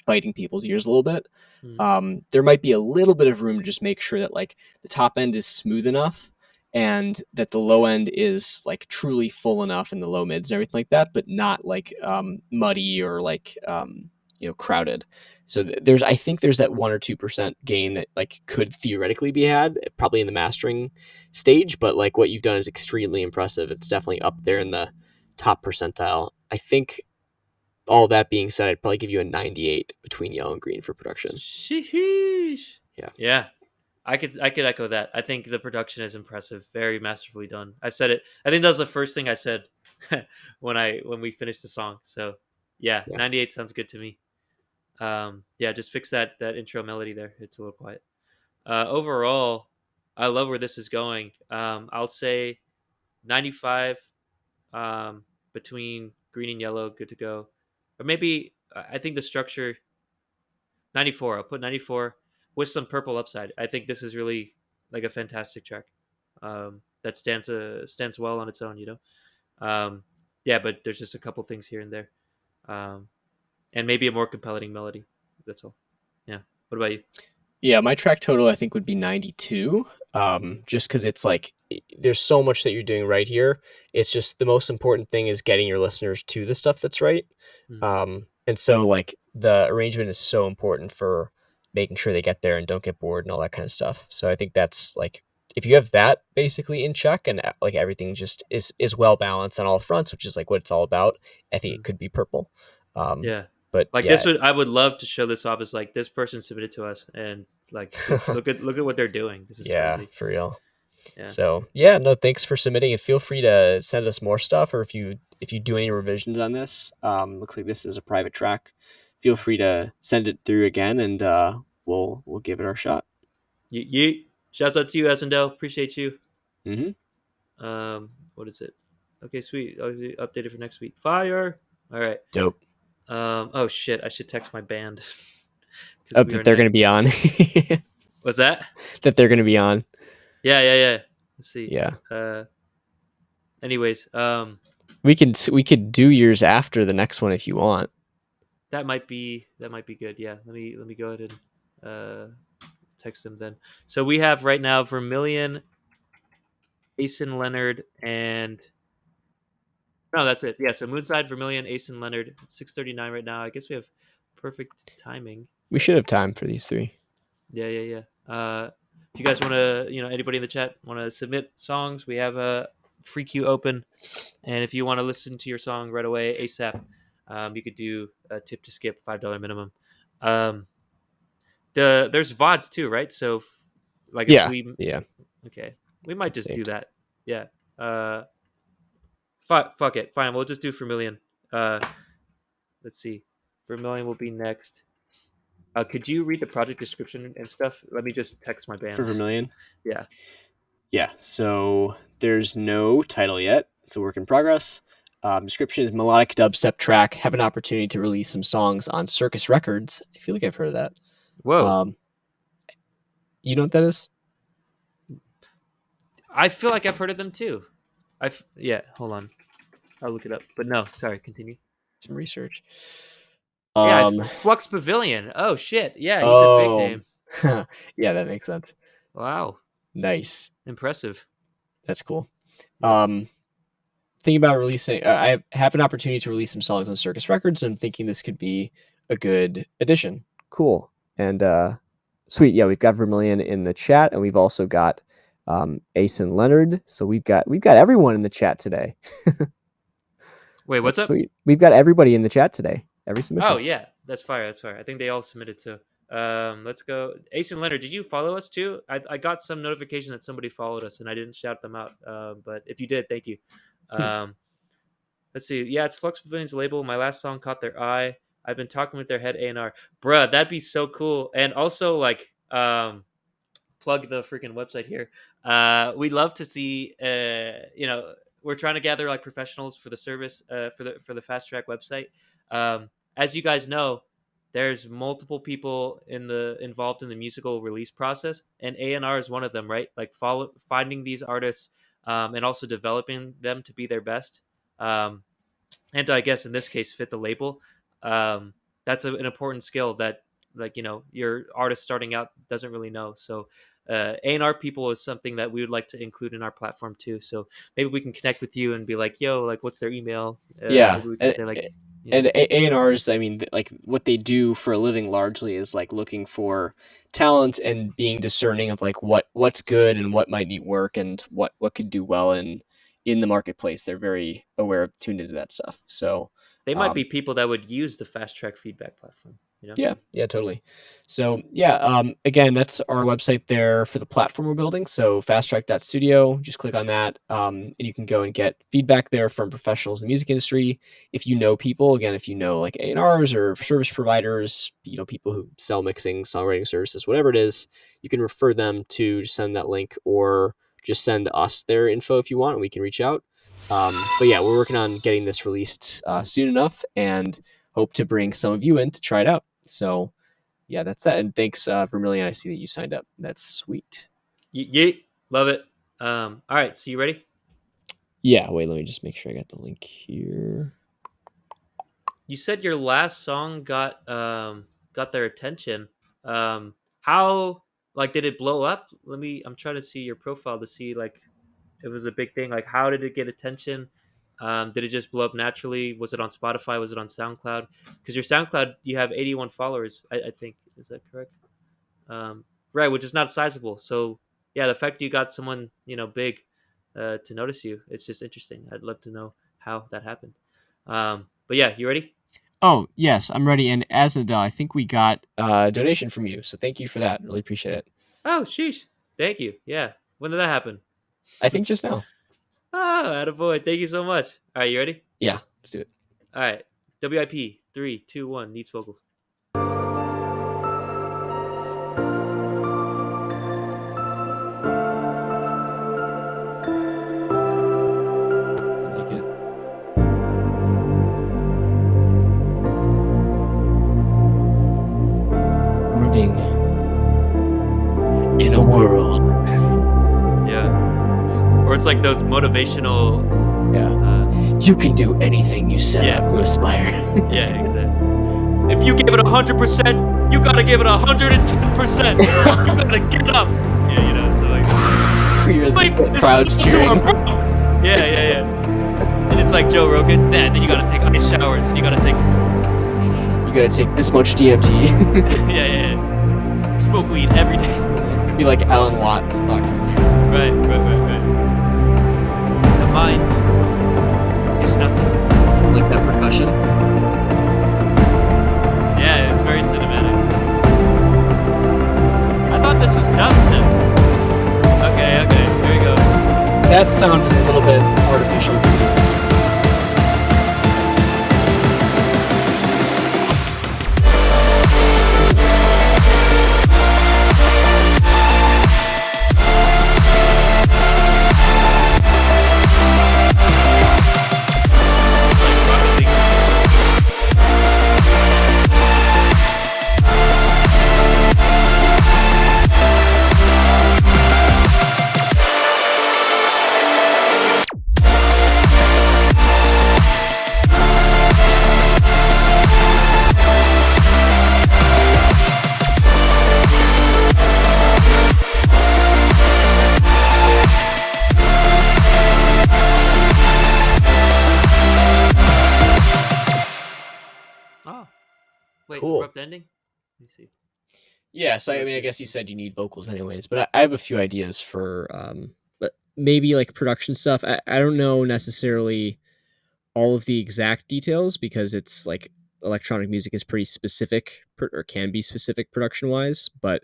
biting people's ears a little bit. mhm, There might be a little bit of room to just make sure that like the top end is smooth enough and that the low end is like truly full enough in the low mids and everything like that, but not like muddy or like crowded. So I think there's that 1 or 2% gain that like could theoretically be had, probably in the mastering stage, but like what you've done is extremely impressive. It's definitely up there in the top percentile. I think all that being said, I'd probably give you a 98 between yellow and green for production. sheesh. Yeah. Yeah, I could echo that. I think the production is impressive, very masterfully done. I've said it. I think that was the first thing I said when we finished the song. So yeah, Yeah. 98 sounds good to me. Yeah, just fix that intro melody there. It's a little quiet. Overall, I love where this is going. I'll say 95 um, between green and yellow, good to go. Or maybe I think the structure 94. I'll put 94. with some purple upside. I think this is really like a fantastic track that stands well on its own. Um, yeah, but there's just a couple things here and there, um, and maybe a more compelling melody. That's all. Yeah. What about you? Yeah, my track total I think would be 92. Just because it's like there's so much that you're doing right here. It's just the most important thing is getting your listeners to the stuff that's right. Mm. And so like the arrangement is so important for making sure they get there and don't get bored and all that kind of stuff. So I think that's like if you have that basically in check and like everything just is well balanced on all fronts, which is like what it's all about, I think it Mm. could be purple. Um, Yeah. but Like yeah, I would love to show this off as like this person submitted to us, and like look at what they're doing. This is yeah, crazy. for real. Yeah. So yeah, no, thanks for submitting and feel free to send us more stuff or if you do any revisions on this. Looks like this is a private track. Feel free to send it through again and we'll give it our shot. You shouts out to you, Esendel. Appreciate you. Mm-hmm. What is it? Okay, sweet. I'll update it for next week. Fire. All right. Dope. Oh shit, I should text my band because Oh, we are that they're gonna next. be on. What's that? That they're gonna be on. Yeah, yeah, yeah. Let's see. Yeah. Anyways, We could do yours after the next one if you want. that might be good. Yeah, let me go ahead and text them then. So we have right now Vermilion, Asen Leonard, and no, that's it. Yeah, so Moonside, Vermilion, Asen Leonard. It's 6:39 right now. I guess we have perfect timing. We should have time for these three. Yeah, yeah, yeah. If you guys want to, anybody in the chat want to submit songs, we have a free queue open, and if you want to listen to your song right away ASAP, you could do a tip to skip $5 minimum. Um, there's VODs too, right? So, like, if Yeah. we Yeah. okay, we might It's just do saved. that. Yeah. Fuck it. Fine. We'll just do Vermilion. Uh, let's see. Vermilion will be next. Could you read the project description and stuff? Let me just text my For band. Vermilion. Yeah. Yeah, so there's no title yet. It's a work in progress. Description is melodic dubstep track. Have an opportunity to release some songs on Circus Records. I feel like I've heard of that. Whoa. You know what that is? I feel like I've heard of them too. Yeah. Hold on. I'll look it up. But no, sorry. Continue. Some research. Yeah, Um, Flux Pavilion. Oh shit. Yeah, he's a big oh, name. yeah, that makes sense. Wow. Nice. Impressive. That's cool. Yeah. Thinking about releasing, I have an opportunity to release some songs on Circus Records. And I'm thinking this could be a good addition. Cool. And sweet. Yeah, we've got Vermilion in the chat, and we've also got Ace and Leonard. So we've got everyone in the chat today. Wait, what's That's up? sweet. We've got everybody in the chat today. Every submission. Oh yeah, that's fire. That's fire. I think they all submitted too. Let's go. Ace and Leonard, did you follow us too? I got some notification that somebody followed us, and I didn't shout them out. But if you did, thank you. Let's see. Yeah, it's Flux Pavilion's label. My last song caught their eye. I've been talking with their head A&R. Bruh, that'd be so cool. And also, like, plug the freaking website here. We'd love to see, we're trying to gather like professionals for the service, for the FastTrack website. As you guys know, there's multiple people involved in the musical release process, and A&R is one of them, right? Like finding these artists, and also developing them to be their best. Um, and I guess in this case fit the label. That's an important skill that like your artist starting out doesn't really know. So A&R people is something that we would like to include in our platform too. So maybe we can connect with you and be like, yo, like what's their email? Yeah. Maybe we can say like, And A&Rs, I mean, like what they do for a living largely is like looking for talent and being discerning of like what's good and what might need work and what could do well in the marketplace. They're very aware of tuned into that stuff. So they might be people that would use the FastTrack feedback platform. Yeah, totally. So yeah, again, that's our website there for the platform we're building. So fasttrack.studio, just click on that, and you can go and get feedback there from professionals in the music industry. If you know people, again, if you know like A&Rs or service providers, people who sell mixing, songwriting services, whatever it is, you can refer them to just send that link or just send us their info if you want, and we can reach out. But yeah, we're working on getting this released soon enough, and hope to bring some of you in to try it out. So Yeah, that's that. And thanks, Vermilion. I see that you signed up. That's sweet. Yeet, love it. All right, so you ready? Yeah, wait, let me just make sure I got the link here. You said your last song got their attention. How like did it blow up? I'm trying to see your profile to see like it was a big thing. Like how did it get attention? Did it just blow up naturally? Was it on Spotify? Was it on SoundCloud? Because your SoundCloud you have 81 followers. I think is that correct? Um, right, which is not sizable. So yeah, the fact you got someone big to notice you, it's just interesting. I'd love to know how that happened. But yeah, you ready? Oh, yes, I'm ready. And as Adele, I think we got a donation from you. So thank you for that. Really appreciate it. Oh, sheesh. Thank you. Yeah. When did that happen? I think just now. Oh, attaboy. Thank you so much. All right, you ready? Yeah, let's do it. All right. WIP 3, 2, 1. Needs vocals. I like it. Rooting in a world. Yeah. Or it's like those motivational. Yeah. You can do anything you set Yeah. out to aspire. Yeah, exactly. If you give it 100%, you gotta give it 110%. You gotta get up. Yeah, so like. You're Like, the crowd's cheering. Yeah. And it's like Joe Rogan. Then you gotta take ice showers, and you gotta take. You gotta take this much DMT. yeah. Smoke weed every day. Be like Alan Watts talking to you. Right. The mind is nothing. Like that percussion. Yeah, it's very cinematic. I thought this was dubstep. Okay, here we go. That sound is a little bit artificial to me. Oh, wait, Cool. abrupt ending. Let me see. Yeah, so I mean, I guess you said you need vocals anyways, but I have a few ideas for, but maybe like production stuff. I don't know necessarily all of the exact details because it's like electronic music is pretty specific or can be specific production wise, but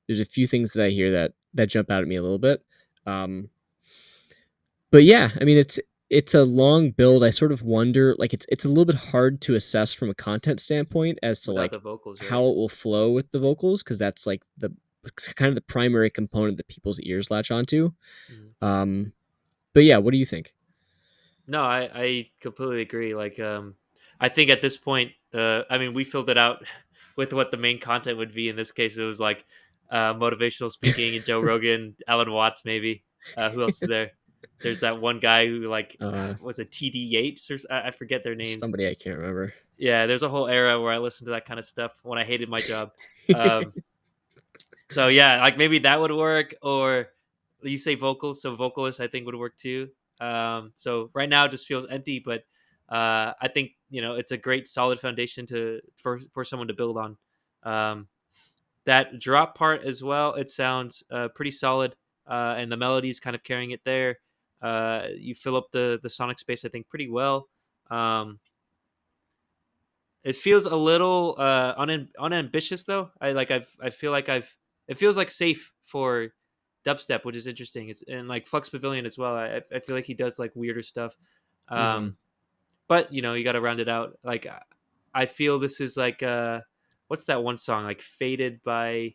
there's a few things that I hear that jump out at me a little bit. But yeah, I mean it's a long build. I sort of wonder like it's a little bit hard to assess from a content standpoint as to Without like the vocals, right? how it will flow with the vocals because that's like the kind of the primary component that people's ears latch onto. Um, but yeah, what do you think? No, I completely agree. Like, I think at this point, I mean, we filled it out with what the main content would be. In this case, it was like motivational speaking and Joe Rogan, Alan Watts, maybe. Who else is there? There's that one guy who like was a TD Yates or I forget their names. Somebody I can't remember. Yeah, there's a whole era where I listened to that kind of stuff when I hated my job. Um, so yeah, like maybe that would work, or you say vocals, so vocalist I think would work too. So right now it just feels empty, but I think it's a great solid foundation for someone to build on. That drop part as well, it sounds pretty solid, and the melody's kind of carrying it there. You fill up the sonic space, I think, pretty well. Um, it feels a little unambitious though. I feel like it feels like safe for dubstep, which is interesting. It's and like Flux Pavilion as well. I feel like he does like weirder stuff. Mm-hmm. But you got to round it out. Like I feel this is like what's that one song like Faded by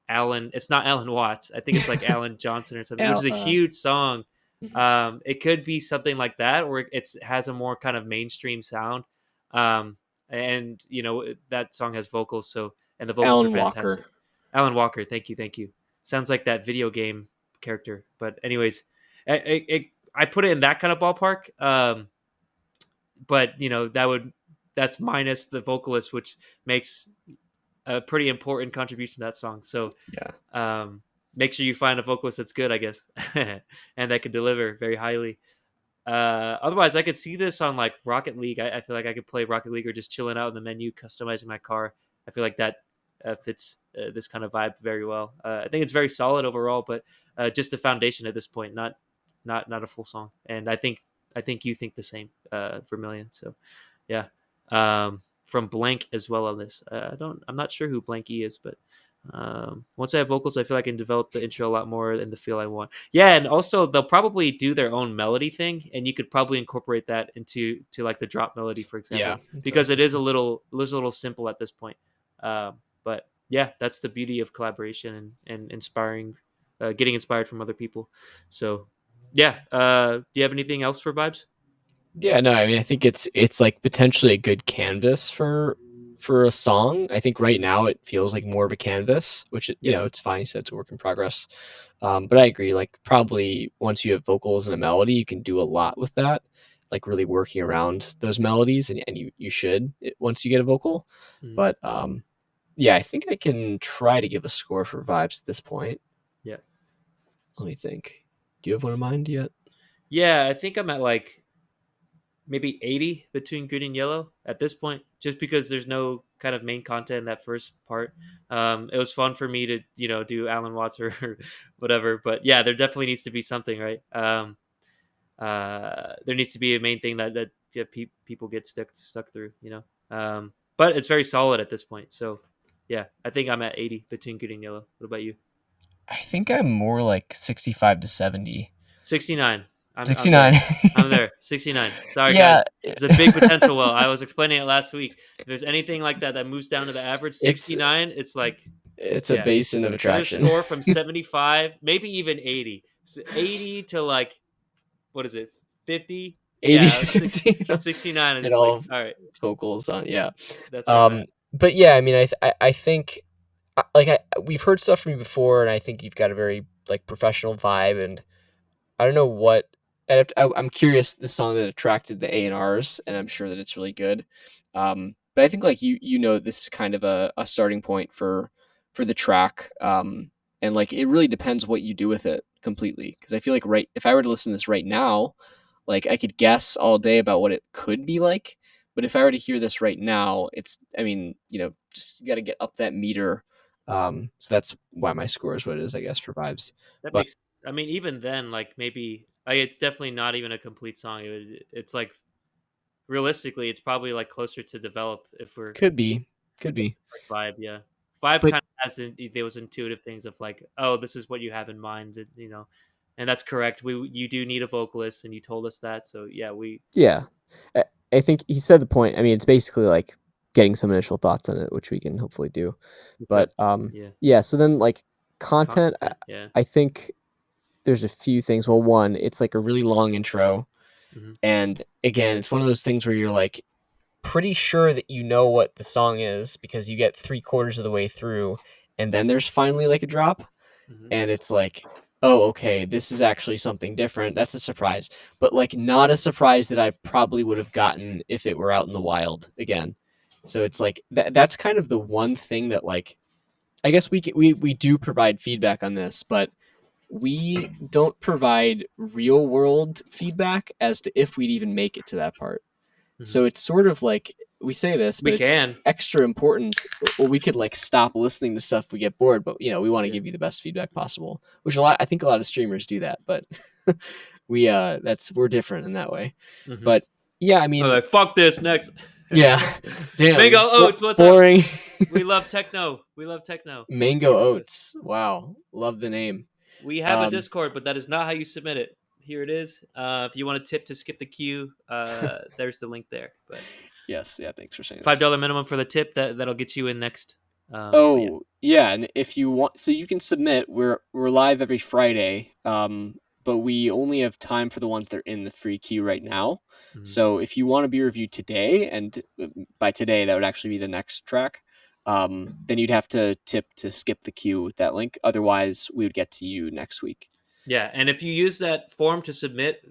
Alan? It's not Alan Watts. I think it's like Alan Johnson or something, which is a huge song. It could be something like that, or it has a more kind of mainstream sound. And that song has vocals, so and the vocals are Alan Walker. fantastic. Alan Walker, thank you. Sounds like that video game character. But anyways, I put it in that kind of ballpark. But that's minus the vocalist, which makes a pretty important contribution to that song. So Yeah. make sure you find a vocalist that's good, I guess, and that can deliver very highly. Otherwise, I could see this on like Rocket League. I feel like I could play Rocket League or just chilling out in the menu, customizing my car. I feel like that fits this kind of vibe very well. I think it's very solid overall, but just the foundation at this point, not a full song. And I think you think the same, Vermilion. So yeah, from Blank as well on this. I'm not sure who Blank E is, but once I have vocals, I feel I can develop the intro a lot more and the feel I want. Yeah, and also they'll probably do their own melody thing, and you could probably incorporate that into like the drop melody, for Yeah. example, because it is a little simple at this point. But yeah, that's the beauty of collaboration and inspiring, getting inspired from other people. So yeah, do you have anything else for vibes? Yeah, no, I mean, I think it's like potentially a good canvas for a song. I think right now it feels like more of a canvas, which Yeah. it's fine. You said it's a work in progress. But I agree. Like probably once you have vocals and a melody, you can do a lot with that. Like really working around those melodies, and you should once you get a vocal. Mhm. But yeah, I think I can try to give a score for vibes at this point. Yeah. Let me think. Do you have one in mind yet? Yeah, I think I'm at like maybe 80 between green and yellow at this point, just because there's no kind of main content in that first part. It was fun for me to do Alan Watts or whatever, but yeah, there definitely needs to be something, right? There needs to be a main thing that yeah, people get stuck through, but it's very solid at this point. So yeah, I think I'm at 80 between green and yellow. What about you? I think I'm more like 65 to 70. 69. I'm there. 69. I'm there. 69. Sorry, guys. Yeah. There's a big potential well. I was explaining it last week. If there's anything like that that moves down to the average, It's 69, it's like, it's a yeah. basin of There's a attraction. score from 75, maybe even 80. 80 to like, what is it, 50? 80 Yeah, 50, 69 is and just like, all all right, vocals on, yeah. that's where I'm at. But yeah, I mean, I think we've heard stuff from you before, and I think you've got a very like professional vibe, and I don't know what. I'm curious the song that attracted the A&Rs, and I'm sure that it's really good. But I think like this is kind of a starting point for the track, and like it really depends what you do with it completely. Because I feel like if I were to listen to this right now, like I could guess all day about what it could be like. But if I were to hear this right now, I mean, just you got to get up that meter. So that's why my score is what it is, I guess, for vibes. That But makes I mean, even then, like maybe it's definitely not even a complete song. It's like realistically, it's probably like closer to develop if we're could be, could be. like vibe. Yeah, vibe But kind of has those intuitive things of like, oh, this is what you have in mind, and that's correct. You do need a vocalist, and you told us that. So yeah, we yeah, I, I think he said the point. I mean, it's basically like getting some initial thoughts on it, which we can hopefully do. But yeah, yeah. So then, like content, content, yeah, I think there's a few things. Well, one, it's like a really long intro, hmm and again, it's one of those things where you're like pretty sure that you know what the song is because you get 3/4 of the way through, and then there's finally like a drop, hmm and it's like, oh, okay, this is actually something different. That's a surprise, but like not a surprise that I probably would have gotten if it were out in the wild again. So it's like that's kind of the one thing that like I guess we do provide feedback on this, but we don't provide real world feedback as to if we'd even make it to that part. hmm So it's sort of like we say this, we but it's can, extra important. Or we could like stop listening to stuff if we get bored, but we want to yeah, give you the best feedback possible. Which I think a lot of streamers do that, but we're different in that way. hmm But yeah, I I'm mean, like, fuck this next. yeah, Mango damn, Oats, what's up? boring. We love techno. We love techno. Mango Oats. Wow, love the name. We have a Um, Discord, but that is not how you submit it. Here it is. If you want a tip to skip the queue, there's the link there. But yes, yeah. Thanks for saying this. $5 minimum for the tip that'll get you in next. But yeah. Oh, yeah, and if you want, so you can submit. We're live every Friday, but we only have time for the ones that are in the free queue right now. Mhm. So if you want to be reviewed today, and by today that would actually be the next track, then you'd have to tip to skip the queue with that link. Otherwise, we would get to you next week. Yeah, and if you use that form to submit,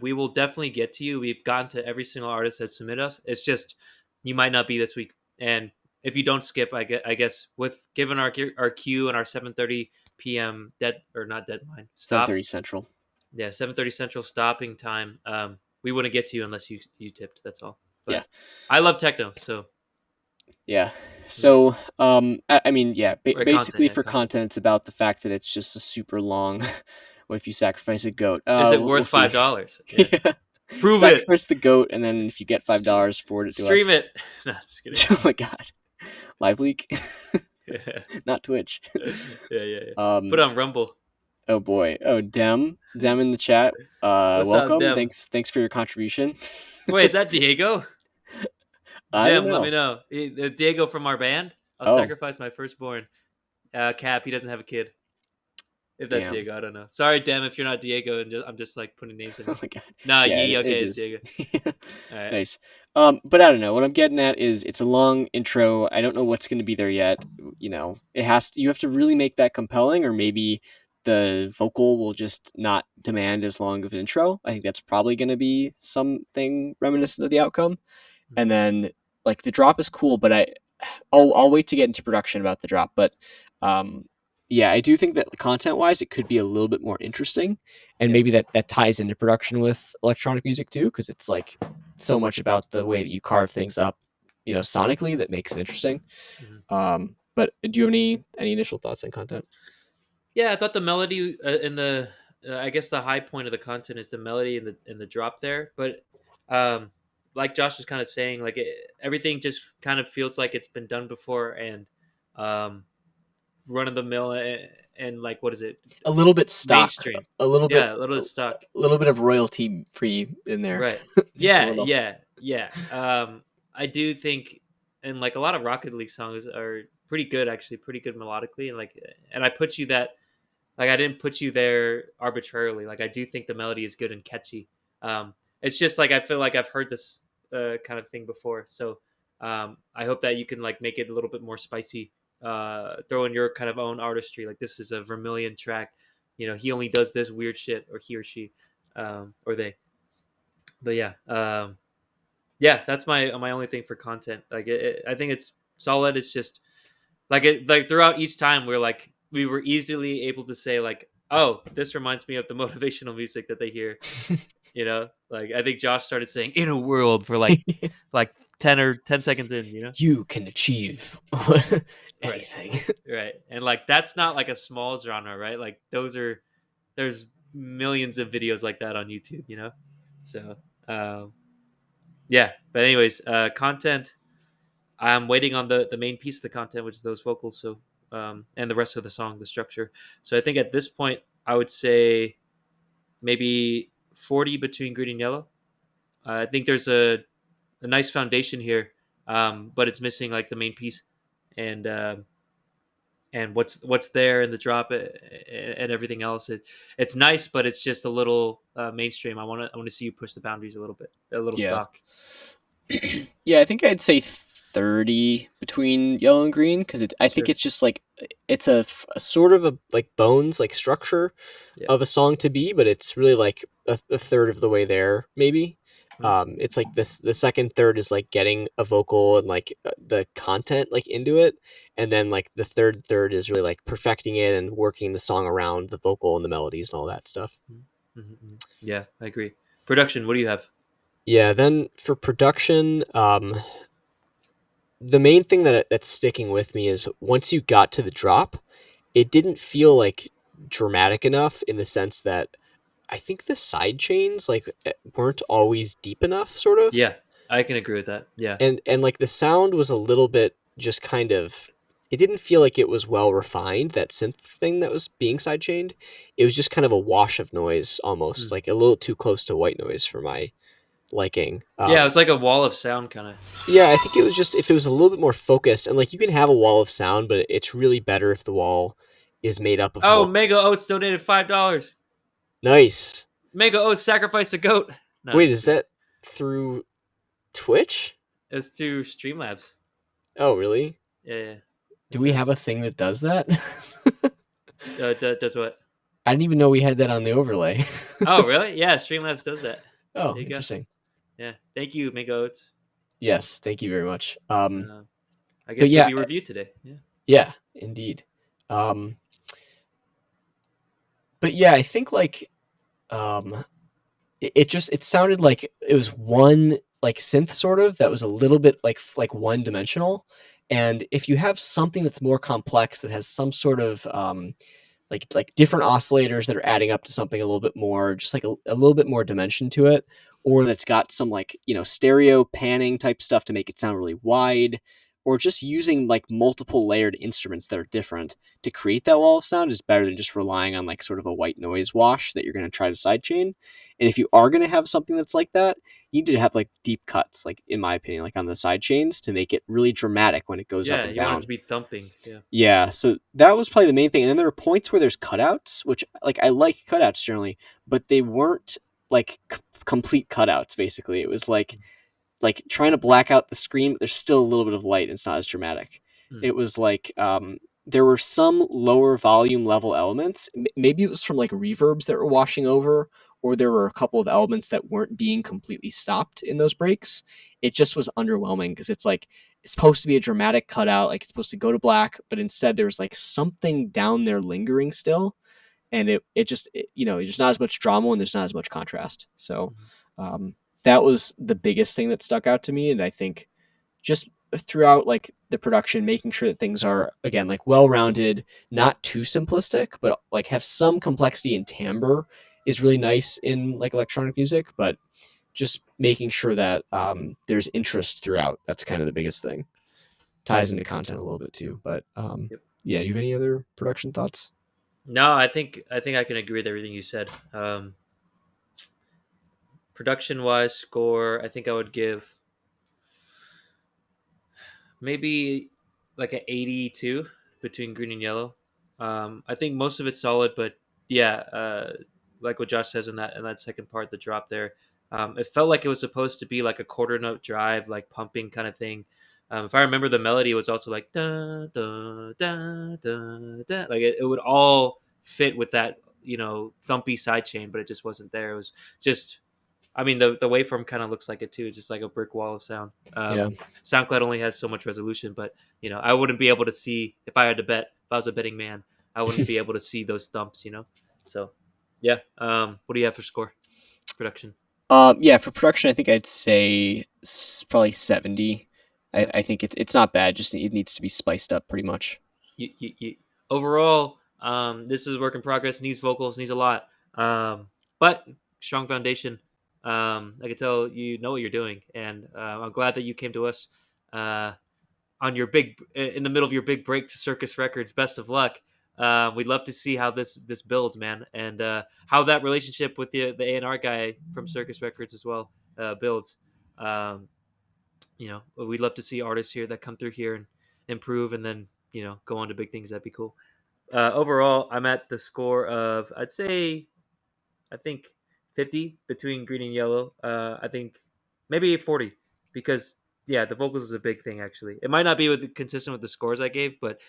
we will definitely get to you. We've gotten to every single artist that submit us. It's just you might not be this week, and if you don't skip, I guess with given our queue and our 7:30 p.m. not deadline stop. 7:30 Central. Yeah, 7:30 Central stopping time. We wouldn't get to you unless you tipped. That's all. But Yeah. I love techno, so yeah. So, I mean, yeah, basically for content. content, it's about the fact that it's just a super long. What if you sacrifice a goat? Is it We'll worth see. $5? Yeah. Yeah. Prove it. Sacrifice the goat, and then if you get $5, forward it to us. Stream it. No, just kidding. Oh my god, live leak. Yeah. Not Twitch. Yeah. Put on Rumble. Oh boy. Oh, Dem in the chat. What's up, Welcome. Dem? Thanks for your contribution. Wait, is that Diego? I don't Dem, let know. me know. Diego from our band. I'll sacrifice my firstborn. Cap, he doesn't have a kid. If that's Damn. Diego, I don't know. Sorry, Dem, if you're not Diego, and I'm just like putting names in. Oh my god. Nah, Yeah, okay, it it's is. Diego. All right. Nice. But I don't know. What I'm getting at is it's a long intro. I don't know what's going to be there yet. You know, you have to really make that compelling, or maybe the vocal will just not demand as long of an intro. I think that's probably going to be something reminiscent of the outcome. And then like the drop is cool, but I'll wait to get into production about the drop. But yeah, I do think that content wise, it could be a little bit more interesting, and maybe that ties into production with electronic music too, because it's like so much about the way that you carve things up, you know, sonically, that makes it interesting. But do you have any initial thoughts on content? Yeah, I thought the melody in the I guess the high point of the content is the melody in the drop there, but like Josh was kind of saying, like everything just kind of feels like it's been done before, and run of the mill, and like what is it? A little bit stock, Mainstream. a little bit, Yeah, a little bit stuck. a little bit of royalty free in there, Right. Just a little. Yeah. I do think, and like a lot of Rocket League songs are pretty good, actually, pretty good melodically, and I put you that. Like I didn't put you there arbitrarily. Like I do think the melody is good and catchy. It's just like I feel like I've heard this kind of thing before. So I hope that you can like make it a little bit more spicy. Throw in your kind of own artistry. Like this is a Vermilion track. You know, he only does this weird shit, or he or she, or they. But yeah, that's my only thing for content. Like I think it's solid. It's just like throughout each time we were easily able to say like, oh, this reminds me of the motivational music that they hear. You know, like I think Josh started saying "in a world" for like 10 seconds in. You know, you can achieve anything. right? And like that's not like a small genre, right? Like there's millions of videos like that on YouTube. You know, so yeah. But anyways, content. I'm waiting on the main piece of the content, which is those vocals. So and the rest of the song, the structure. So I think at this point, I would say maybe 40 between green and yellow. I think there's a nice foundation here, but it's missing like the main piece, and what's there in the drop and everything else. It's nice, but it's just a little mainstream. I want to see you push the boundaries a little bit, a little stock. Yeah, I think I'd say 30 between yellow and green, because I think it's just like it's a sort of a like bones like structure of a song to be, but it's really like a third of the way there maybe. It's like the second third is like getting a vocal and like the content like into it, and then like the third is really like perfecting it and working the song around the vocal and the melodies and all that stuff. Yeah, I agree. Production, what do you have? Yeah, then for production, the main thing that's sticking with me is once you got to the drop, it didn't feel like dramatic enough, in the sense that I think the side chains like weren't always deep enough, sort of. Yeah, I can agree with that. Yeah. And like the sound was a little bit just kind of, it didn't feel like it was well refined, that synth thing that was being sidechained. It was just kind of a wash of noise, almost like a little too close to white noise for my liking. Yeah, it was like a wall of sound kind of. Yeah, I think it was just if it was a little bit more focused, and like you can have a wall of sound, but it's really better if the wall is made up of more. Mega Oats donated $5. Nice. Mega Oats sacrificed a goat. No, wait, is that through Twitch? It's to Streamlabs. Oh, really? Yeah, yeah. Do That's we it. have a thing that does that? Does what? I didn't even know we had that on the overlay. Oh, really? Yeah, Streamlabs does that. Oh, There you go. interesting. Yeah. Thank you, Mango Oats. Yes, thank you very much. Uh, I But guess you'll yeah, be reviewed today. Yeah. yeah, indeed. Um, but yeah, I think like um, it sounded like it was one like synth sort of that was a little bit like one dimensional. And if you have something that's more complex that has some sort of like different oscillators that are adding up to something a little bit more, just like a little bit more dimension to it, or that's got some like stereo panning type stuff to make it sound really wide, or just using like multiple layered instruments that are different to create that wall of sound is better than just relying on like sort of a white noise wash that you're going to try to sidechain. And if you are going to have something that's like that, you need to have like deep cuts, like in my opinion, like on the side chains to make it really dramatic when it goes up Yeah, and you want it down. to be thumping. Yeah. Yeah, so that was probably the main thing. And then there were points where there's cutouts, which like I like cutouts generally, but they weren't like complete cutouts. Basically, it was like trying to black out the screen, but there's still a little bit of light. And it's not as dramatic. Mm. It was like there were some lower volume level elements. Maybe it was from like reverbs that were washing over, or there were a couple of elements that weren't being completely stopped in those breaks. It just was underwhelming because it's like it's supposed to be a dramatic cutout, like it's supposed to go to black, but instead there's like something down there lingering still, and there's not as much drama and there's not as much contrast. So Mhm. um, that was the biggest thing that stuck out to me, and I think just throughout like the production, making sure that things are again like well rounded, not too simplistic, but like have some complexity and timbre is really nice in like electronic music, but just making sure that there's interest throughout. That's kind of the biggest thing. Ties into content a little bit too, but Yep. yeah. Do you have any other production thoughts? No, I think I can agree with everything you said. Production wise, score, I think I would give maybe like an 82 between green and yellow. I think most of it's solid, but yeah, like what Josh says in that second part, the drop there, it felt like it was supposed to be like a quarter note drive, like pumping kind of thing. If I remember, the melody was also like da da da da da, like it would all fit with that thumpy side chain, but it just wasn't there. It was just, I mean, the waveform kind of looks like it too. It's just like a brick wall of sound. Yeah, SoundCloud only has so much resolution, but I wouldn't be able to see if I had to bet. If I was a betting man, I wouldn't be able to see those thumps. So yeah. What do you have for score production? yeah. For production, I think I'd say probably 70. I, Yeah. I think it's not bad. Just it needs to be spiced up pretty much. Overall, this is a work in progress. Needs vocals, needs a lot, but strong foundation. I can tell you know what you're doing, and I'm glad that you came to us uh, on your in the middle of your big break to Circus Records. Best of luck. We'd love to see how this builds, man, and how that relationship with the A&R guy from Circus Records as well builds. Um, we'd love to see artists here that come through here and improve, and then go on to big things. That'd be cool. Overall, I'm at the score of, I'd say, I think 50 between green and yellow. I think maybe 40 because yeah, the vocals is a big thing actually. It might not be consistent with the scores I gave, but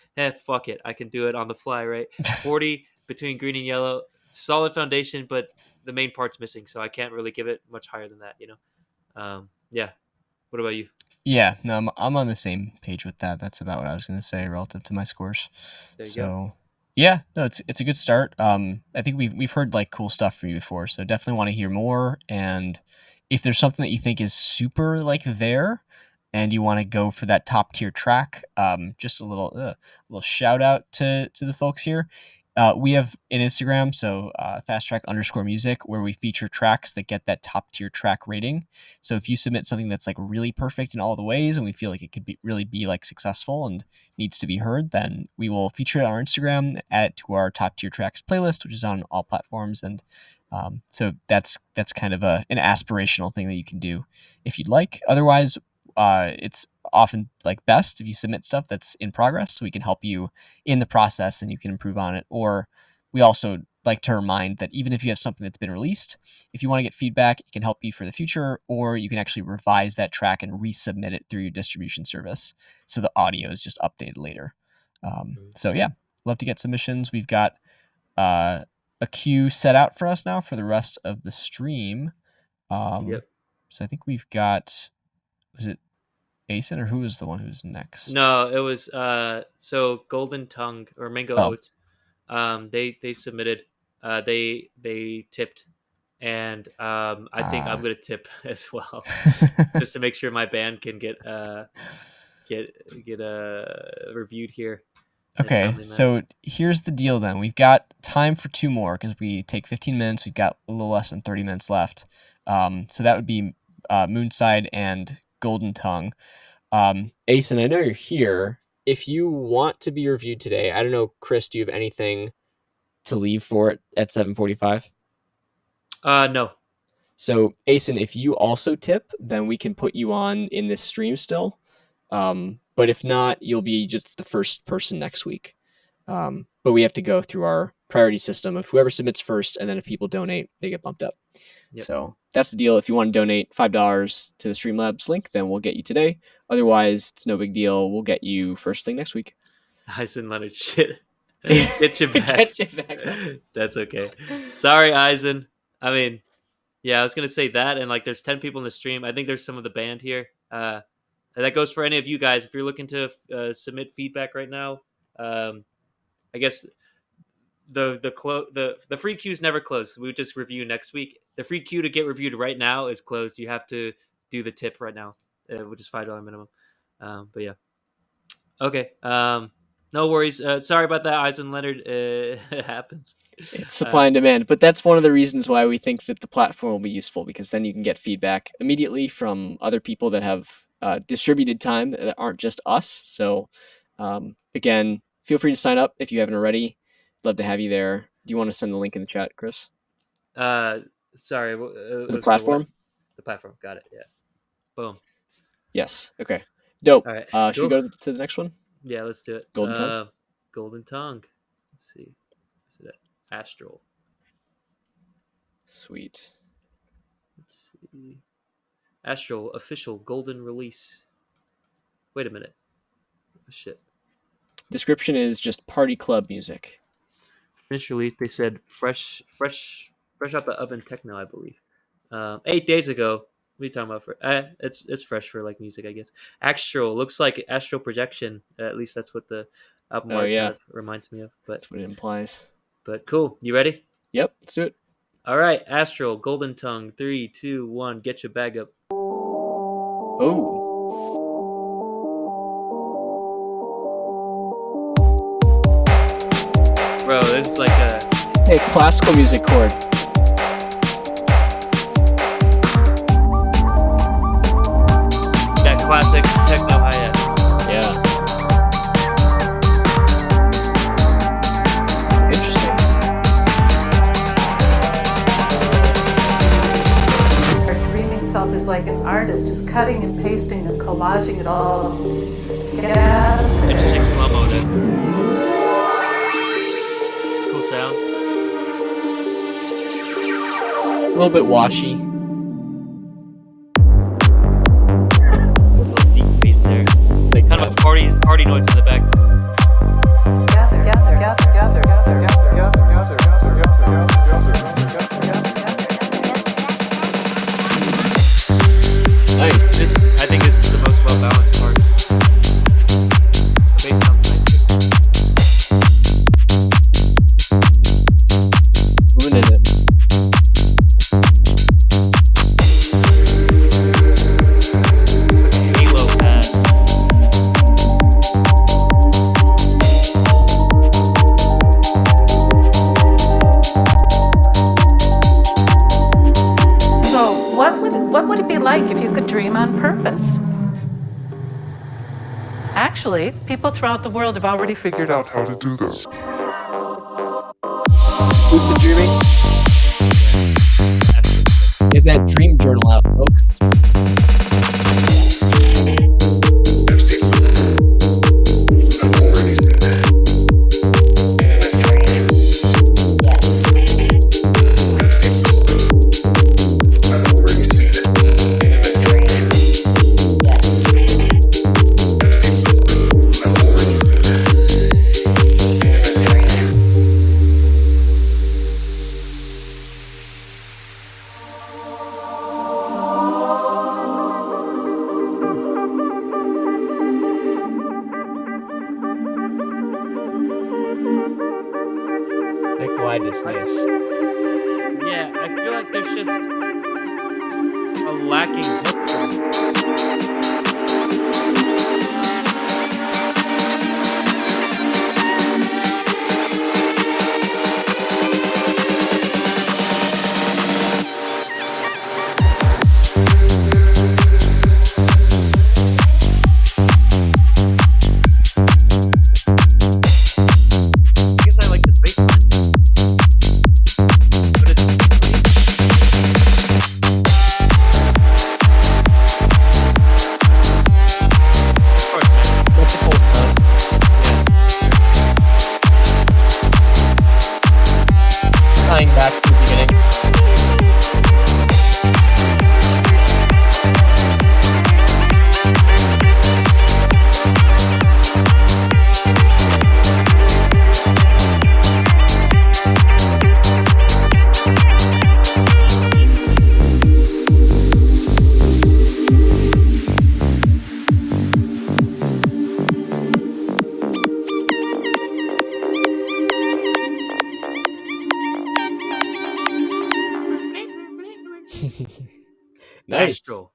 fuck it, I can do it on the fly, right? 40 between green and yellow, solid foundation, but the main part's missing, so I can't really give it much higher than that. Yeah. What about you? Yeah, no, I'm on the same page with that. That's about what I was going to say relative to my scores. There you go. So, yeah, no, it's a good start. I think we've heard like cool stuff from you before, so definitely want to hear more. And if there's something that you think is super like there, and you want to go for that top tier track, just a little shout out to the folks here. We have an Instagram, so FastTrack_music, where we feature tracks that get that top tier track rating. So if you submit something that's like really perfect in all the ways, and we feel like it could really be like successful and needs to be heard, then we will feature it on our Instagram, add it to our top tier tracks playlist, which is on all platforms. And so that's kind of an aspirational thing that you can do if you'd like. Otherwise, it's often like best if you submit stuff that's in progress, so we can help you in the process and you can improve on it. Or we also like to remind that even if you have something that's been released, if you want to get feedback, it can help you for the future, or you can actually revise that track and resubmit it through your distribution service. So the audio is just updated later. So yeah, love to get submissions. We've got a queue set out for us now for the rest of the stream. Yep. So I think we've got, was it Asen or who was the one who's next? No, it was so Golden Tongue or Mango Oh. Oats. They submitted. They tipped, and I think I'm gonna tip as well, just to make sure my band can get reviewed here. Okay, so here's the deal then. We've got time for 2 more because we take 15 minutes. We've got a little less than 30 minutes left. So that would be Moonside and Golden Tongue. Asen, I know you're here. If you want to be reviewed today, I don't know, Chris, do you have anything to leave for it at 7:45? No. So, Asen, if you also tip, then we can put you on in this stream still. But if not, you'll be just the first person next week. But we have to go through our priority system of whoever submits first, and then if people donate, they get bumped up. Yep. So that's the deal. If you want to donate $5 to the Streamlabs link, then we'll get you today. Otherwise, it's no big deal. We'll get you first thing next week. Eisen Leonard, shit. Get you back. Get you back. That's okay. Sorry, Eisen. I mean, yeah, I was gonna say that, and like, there's 10 people in the stream. I think there's some of the band here. That goes for any of you guys. If you're looking to submit feedback right now, I guess the free queue's never closed. We would just review next week. The free queue to get reviewed right now is closed. You have to do the tip right now, which is $5 minimum. But yeah, okay. No worries. Sorry about that, Eisen Leonard. It happens. It's supply and demand, but that's one of the reasons why we think that the platform will be useful, because then you can get feedback immediately from other people that have distributed time that aren't just us. So again, feel free to sign up if you haven't already. Love to have you there. Do you want to send the link in the chat, Chris? Sorry. The platform? The platform. Got it. Yeah. Boom. Yes. Okay. Dope. All right. Should we go to the next one? Yeah, let's do it. Golden Tongue? Golden Tongue. Let's see. Is it Astral? Sweet. Let's see. Astral official golden release. Wait a minute. Oh, shit. Description is just party club music. Finished release. They said fresh out the oven techno, I believe. 8 days ago. What are you talking about? It's fresh for like music, I guess. Astral looks like astral projection. At least that's what the album art kind of reminds me of. But that's what it implies. But cool. You ready? Yep. Let's do it. All right. Astral Golden Tongue. 3, 2, 1. Get your bag up. Oh. Bro, this is like a classical music chord. That classic techno hi-hat. Yeah. It's interesting. Our dreaming self is like an artist, just cutting and pasting and collaging it all. Yeah. Interesting slow mo. Sound. A little bit washy. A little deep bass there. Like kind of a party noise in the back. Nice. I think this is the most well balanced part. The bass sounds nice. Moving in it. Halo pad. So what would it be like if you could dream on purpose? Actually, people throughout the world have already figured out how to do this. Lucid dreaming. Get that dream journal out, folks. vibe is nice. Yeah, I feel like there's just a lacking hook for me. I guess I like this bass line, but it's pretty. Of course, man. That's a cool cut. Tying back to the beginning. Nice. Astral.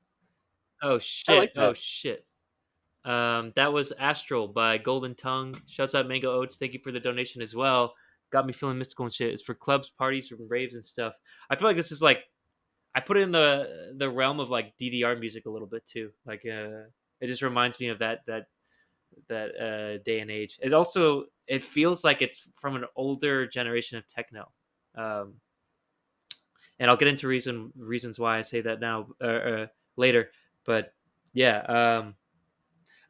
Oh I shit. like Oh that. shit. That was Astral by Golden Tongue. Shouts out Mango Oats. Thank you for the donation as well. Got me feeling mystical and shit. It's for clubs, parties, and raves and stuff. I feel like this is like I put it in the realm of like DDR music a little bit too. Like it just reminds me of that day and age. It also it feels like it's from an older generation of techno. Um, and I'll get into reasons why I say that now later. But yeah,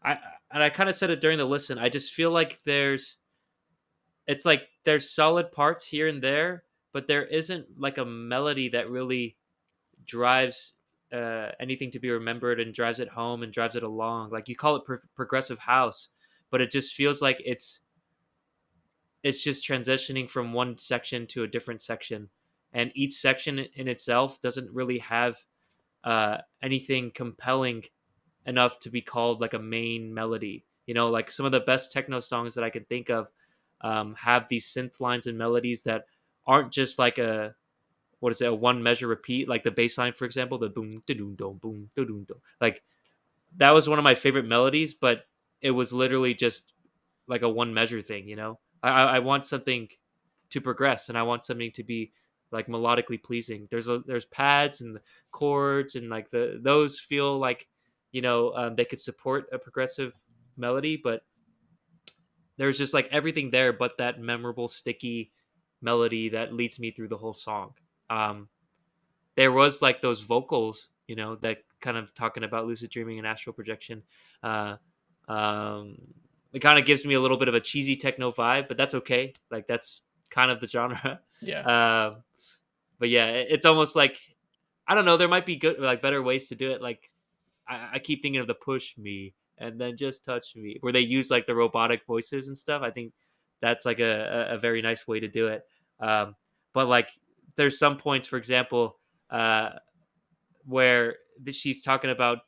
I and I kind of said it during the listen. I just feel like it's like there's solid parts here and there, but there isn't like a melody that really drives anything to be remembered and drives it home and drives it along. Like you call it progressive house, but it just feels like it's just transitioning from one section to a different section, and each section in itself doesn't really have anything compelling enough to be called like a main melody. You know, like some of the best techno songs that I can think of have these synth lines and melodies that aren't just like a what is it, a one measure repeat, like the bass line, for example, the boom da doom dom boom da doom dom. Like that was one of my favorite melodies, but it was literally just like a one measure thing. You know, I want something to progress, and I want something to be like melodically pleasing. There's pads and chords, and like those feel like they could support a progressive melody, but there's just like everything there, but that memorable sticky melody that leads me through the whole song. Um, there was like those vocals, that kind of talking about lucid dreaming and astral projection. Uh, um, it kind of gives me a little bit of a cheesy techno vibe, but that's okay. Like that's kind of the genre. Yeah. Um, but yeah, it's almost like I don't know. There might be good, like better ways to do it. Like I keep thinking of the push me and then just touch me, where they use like the robotic voices and stuff. I think that's like a very nice way to do it. Um, but like there's some points, for example, uh, where she's talking about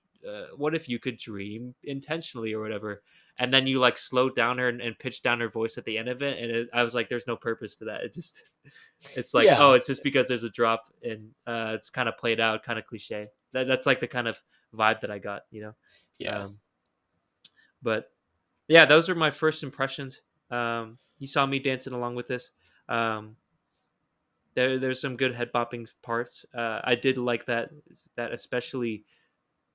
what if you could dream intentionally or whatever, and then you like slow down her and pitch down her voice at the end of it, and I was like, there's no purpose to that. It just it's like, Yeah. oh, it's just because there's a drop and it's kind of played out, kind of cliche. That's like the kind of vibe that I got, Yeah. um, but yeah, those are my first impressions. You saw me dancing along with this. um, there's some good head bopping parts. I did like that especially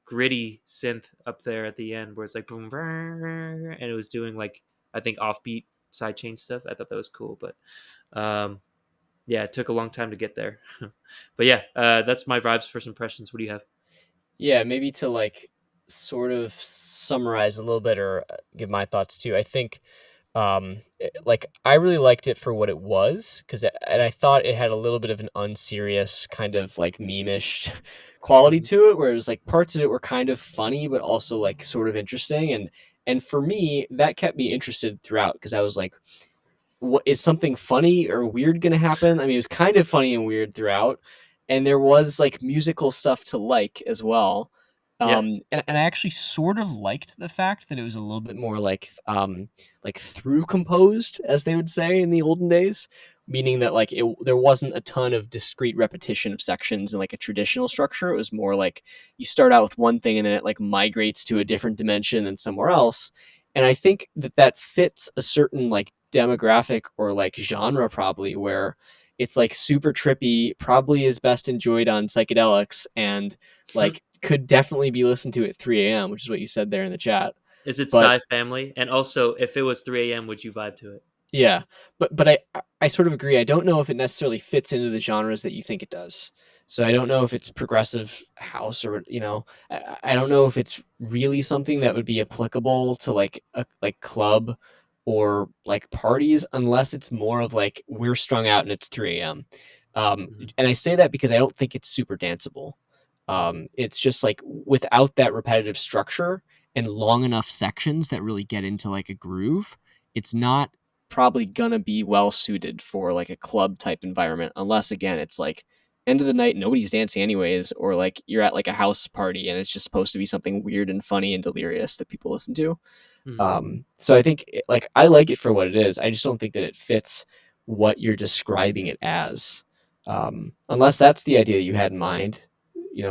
gritty synth up there at the end where it's like boom, and it was doing like I think offbeat sidechain stuff. I thought that was cool, but yeah, it took a long time to get there. But yeah, that's my vibes, first impressions. What do you have? Yeah, maybe to like sort of summarize a little bit or give my thoughts too. I think like I really liked it for what it was and I thought it had a little bit of an unserious kind Yeah. of like meme-ish quality Mhm. to it where it was like parts of it were kind of funny but also like sort of interesting and for me that kept me interested throughout because I was like what is something funny or weird going to happen? I mean, it was kind of funny and weird throughout, and there was like musical stuff to like as well. Yeah. And I actually sort of liked the fact that it was a little bit more like through composed, as they would say in the olden days, meaning that like there wasn't a ton of discrete repetition of sections in like a traditional structure. It was more like you start out with one thing and then it like migrates to a different dimension than somewhere else. And I think that that fits a certain like demographic or like genre probably, where it's like super trippy, probably is best enjoyed on psychedelics, and like could definitely be listened to at 3 a.m., which is what you said there in the chat. Is it But Sci Family? And also, if it was 3 a.m., would you vibe to it? yeah, but I sort of agree. I don't know if it necessarily fits into the genres that you think it does. So I don't know if it's progressive house, or I don't know if it's really something that would be applicable to like a like club or like parties, unless it's more of like we're strung out and it's 3 a.m. Mhm. And I say that because I don't think it's super danceable. It's just like without that repetitive structure and long enough sections that really get into like a groove, it's not probably gonna be well suited for like a club type environment, unless again it's like end of the night, nobody's dancing anyways, or like you're at like a house party and it's just supposed to be something weird and funny and delirious that people listen to. Mhm. So I think like I like it for what it is. I just don't think that it fits what you're describing it as, unless that's the idea that you had in mind,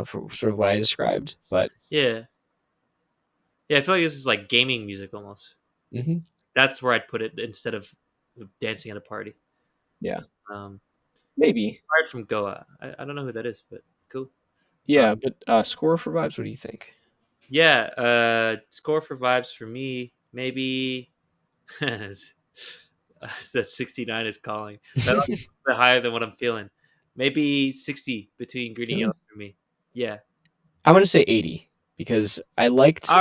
for sort of what I described. But Yeah. Yeah, I feel like this is like gaming music almost. mhm, That's where I'd put it instead of dancing at a party. yeah, Um, maybe, Apart from Goa, I don't know who that is, but cool. yeah. Um, But score for vibes. What do you think? yeah, score for vibes for me, maybe that 69 is calling. That might be a bit higher than what I'm feeling. Maybe 60 between green and yellow Really? for me. Yeah. I'm gonna say 80 because All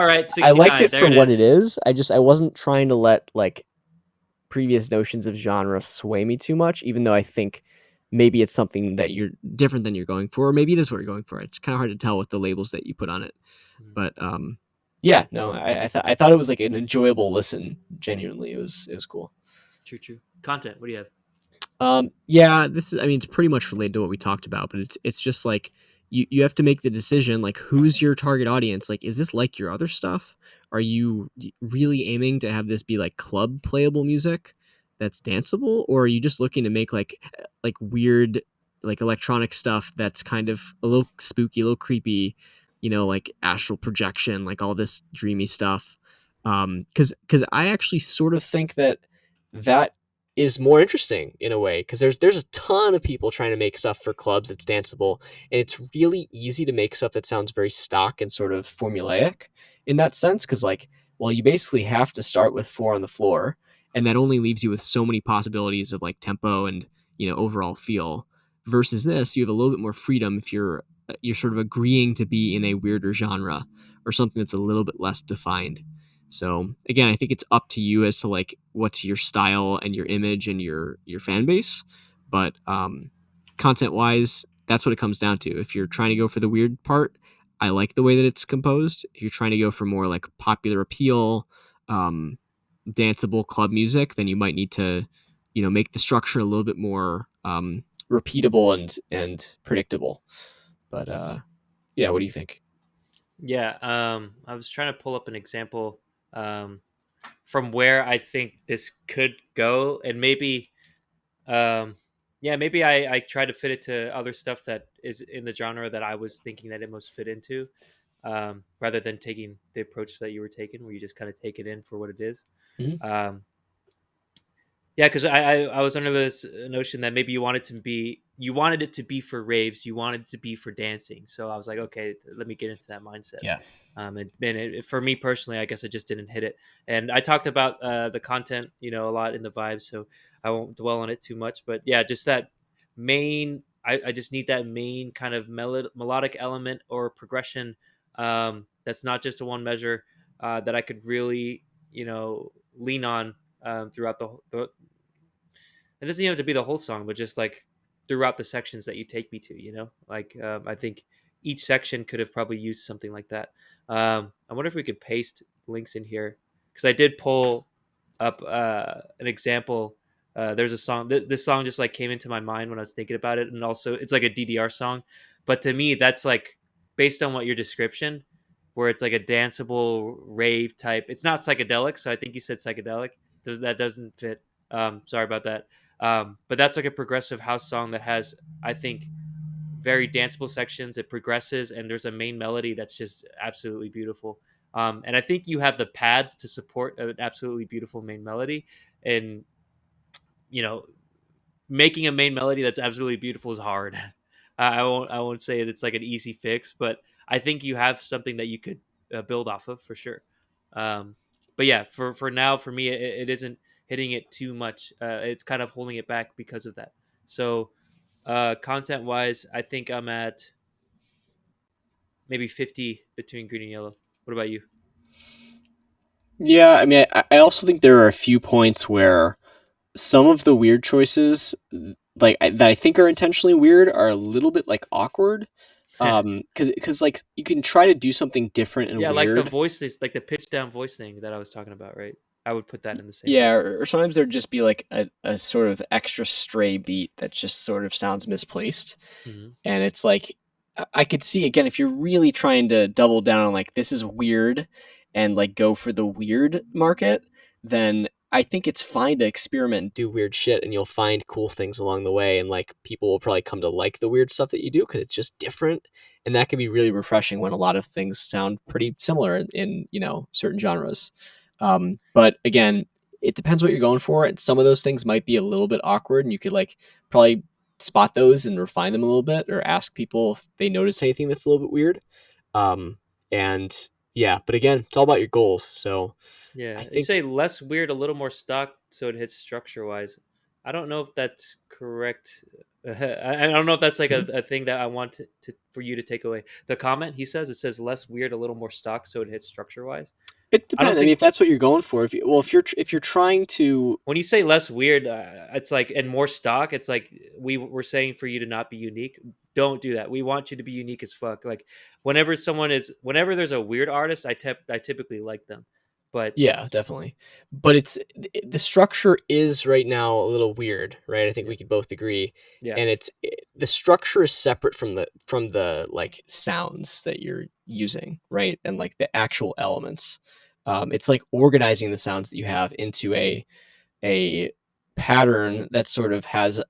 right, I liked 69. it There for it what it is. is. I wasn't trying to let like previous notions of genre sway me too much, even though I think maybe it's something that you're different than you're going for, or maybe it is what you're going for. It's kind of hard to tell with the labels that you put on it. Mhm. But yeah, no, I thought it was like an enjoyable listen. Genuinely, it was cool. True, true. Content. What do you have? Yeah, this is. I mean, it's pretty much related to what we talked about, but it's just like you have to make the decision. Like, who's your target audience? Like, is this like your other stuff? Are you really aiming to have this be like club playable music that's danceable, or are you just looking to make like weird like electronic stuff that's kind of a little spooky, a little creepy, like astral projection, like all this dreamy stuff? Because I actually sort of think that that is more interesting in a way, because there's a ton of people trying to make stuff for clubs that's danceable, and it's really easy to make stuff that sounds very stock and sort of formulaic in that sense, because like, well, you basically have to start with four on the floor, and that only leaves you with so many possibilities of like tempo and overall feel. Versus this, you have a little bit more freedom if you're sort of agreeing to be in a weirder genre or something that's a little bit less defined. So again, I think it's up to you as to like what's your style and your image and your fan base. But content wise, that's what it comes down to. If you're trying to go for the weird part, I like the way that it's composed. If you're trying to go for more like popular appeal, um, danceable club music, then you might need to, make the structure a little bit more repeatable and predictable. But yeah, what do you think? Yeah. I was trying to pull up an example um, from where I think this could go, and maybe yeah, maybe I try to fit it to other stuff that is in the genre that I was thinking that it most fit into, rather than taking the approach that you were taking, where you just kind of take it in for what it is. Mhm. Um, yeah, because I was under this notion that maybe you wanted it to be for raves, you wanted it to be for dancing. So I was like, okay, let me get into that mindset. Yeah. For me personally, I guess I just didn't hit it. And I talked about the content, a lot in the vibes, so I won't dwell on it too much. But yeah, just that main. I just need that main kind of melodic element or progression, that's not just a one measure, that I could really, lean on throughout the it doesn't even have to be the whole song, but just like throughout the sections that you take me to, like I think each section could have probably used something like that. I wonder if we could paste links in here, because I did pull up an example. There's a song. This song just like came into my mind when I was thinking about it, and also it's like a DDR song, but to me that's like based on what your description, where it's like a danceable rave type. It's not psychedelic, so I think you said psychedelic. That doesn't fit. Sorry about that. But that's like a progressive house song that has, I think, very danceable sections. It progresses, and there's a main melody that's just absolutely beautiful. And I think you have the pads to support an absolutely beautiful main melody. And you know, making a main melody that's absolutely beautiful is hard. I won't say it's like an easy fix, but I think you have something that you could build off of for sure. Um, but yeah, for now, for me, it isn't hitting it too much. It's kind of holding it back because of that. So content wise, I think I'm at maybe 50 between green and yellow. What about you? Yeah, I mean, I also think there are a few points where some of the weird choices, that I think are intentionally weird, are a little bit like awkward. Because like you can try to do something different and Yeah, like the weird. voices, like the pitch down voice thing that I was talking about, right? I would put that in the same Yeah, boat. or sometimes there'd just be like a sort of extra stray beat that just sort of sounds misplaced. Hmm. And it's like I could see again if you're really trying to double down on like this is weird and like go for the weird market, then I think it's fine to experiment and do weird shit and you'll find cool things along the way and like people will probably come to like the weird stuff that you do because it's just different and that can be really refreshing when a lot of things sound pretty similar in certain genres. But again, it depends what you're going for and some of those things might be a little bit awkward and you could like probably spot those and refine them a little bit or ask people if they notice anything that's a little bit weird. Um, and yeah, but again, it's all about your goals. So I Yeah, you think say less weird, a little more stock, so it hits structure wise. I don't know if that's correct. I don't know if that's like hmm, a thing that I want for you to take away. The comment he says, it says less weird, a little more stock, so it hits structure wise. it I don't depends. I mean, think if that's what you're going for, if you're trying to, when you say less weird, it's like and more stock. It's like we're saying for you to not be unique. Don't do that. We want you to be unique as fuck. Like whenever there's a weird artist, I typically like them, but yeah, definitely. But the structure is right now a little weird, right? I think yeah, we could both agree. yeah. And the structure is separate from the like sounds that you're using, right? And like the actual elements. It's like organizing the sounds that you have into a pattern that sort of has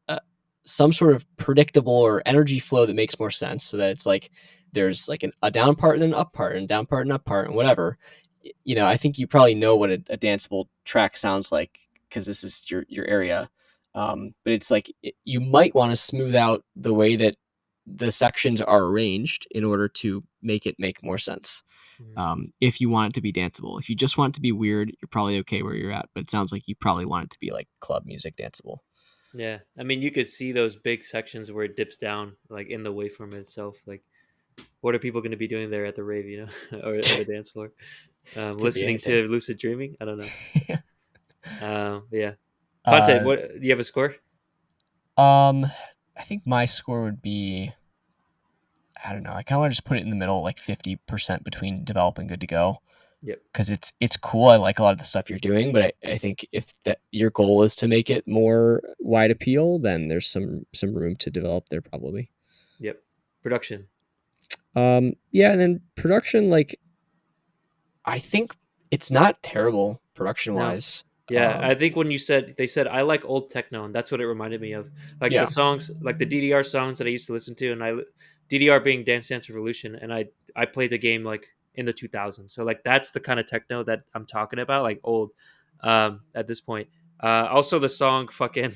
some sort of predictable or energy flow that makes more sense so that it's like there's like a down part and an up part and a down part and up part and whatever. I think you probably know what a danceable track sounds like because this is your area. But it's like you might want to smooth out the way that the sections are arranged in order to make it make more sense. Mhm. If you want it to be danceable. If you just want it to be weird, you're probably okay where you're at. But it sounds like you probably want it to be like club music danceable. Yeah, I mean, you could see those big sections where it dips down, like in the waveform itself. Like, what are people going to be doing there at the rave, or the dance floor? Could be Listening anything. to lucid dreaming. I don't know. Yeah. Content. uh, What do you have a score? um, I think my score would be, I don't know. I kind of want to just put it in the middle, like 50% between develop and good to go, Yep. because it's cool. I like a lot of the stuff you're doing, but I think if that your goal is to make it more wide appeal, then there's some room to develop there probably. Yep. Production. Yeah, and then production, like I think it's not terrible production No. wise. Yeah, I think when they said I like old techno, and that's what it reminded me of. Like the Yeah, songs, like the DDR songs that I used to listen to, and DDR being Dance Dance Revolution, and I played the game like in the 2000s. So like that's the kind of techno that I'm talking about, like old. At this point, also the song fucking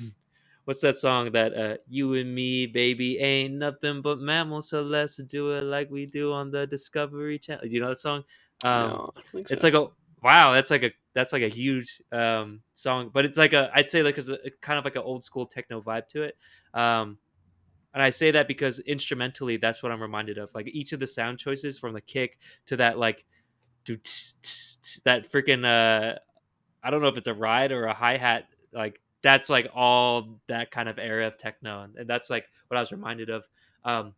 what's that song that you and me, baby, ain't nothing but mammals, so let's do it like we do on the Discovery Channel. Do you know that song? Um, no, I don't think it's so. like a wow, that's like a huge song, but it's like I'd say like a kind of like an old school techno vibe to it. Um, and I say that because instrumentally, that's what I'm reminded of. Like each of the sound choices, from the kick to that like that freaking I don't know if it's a ride or a hi hat. Like that's like all that kind of era of techno, and that's like what I was reminded of. Um,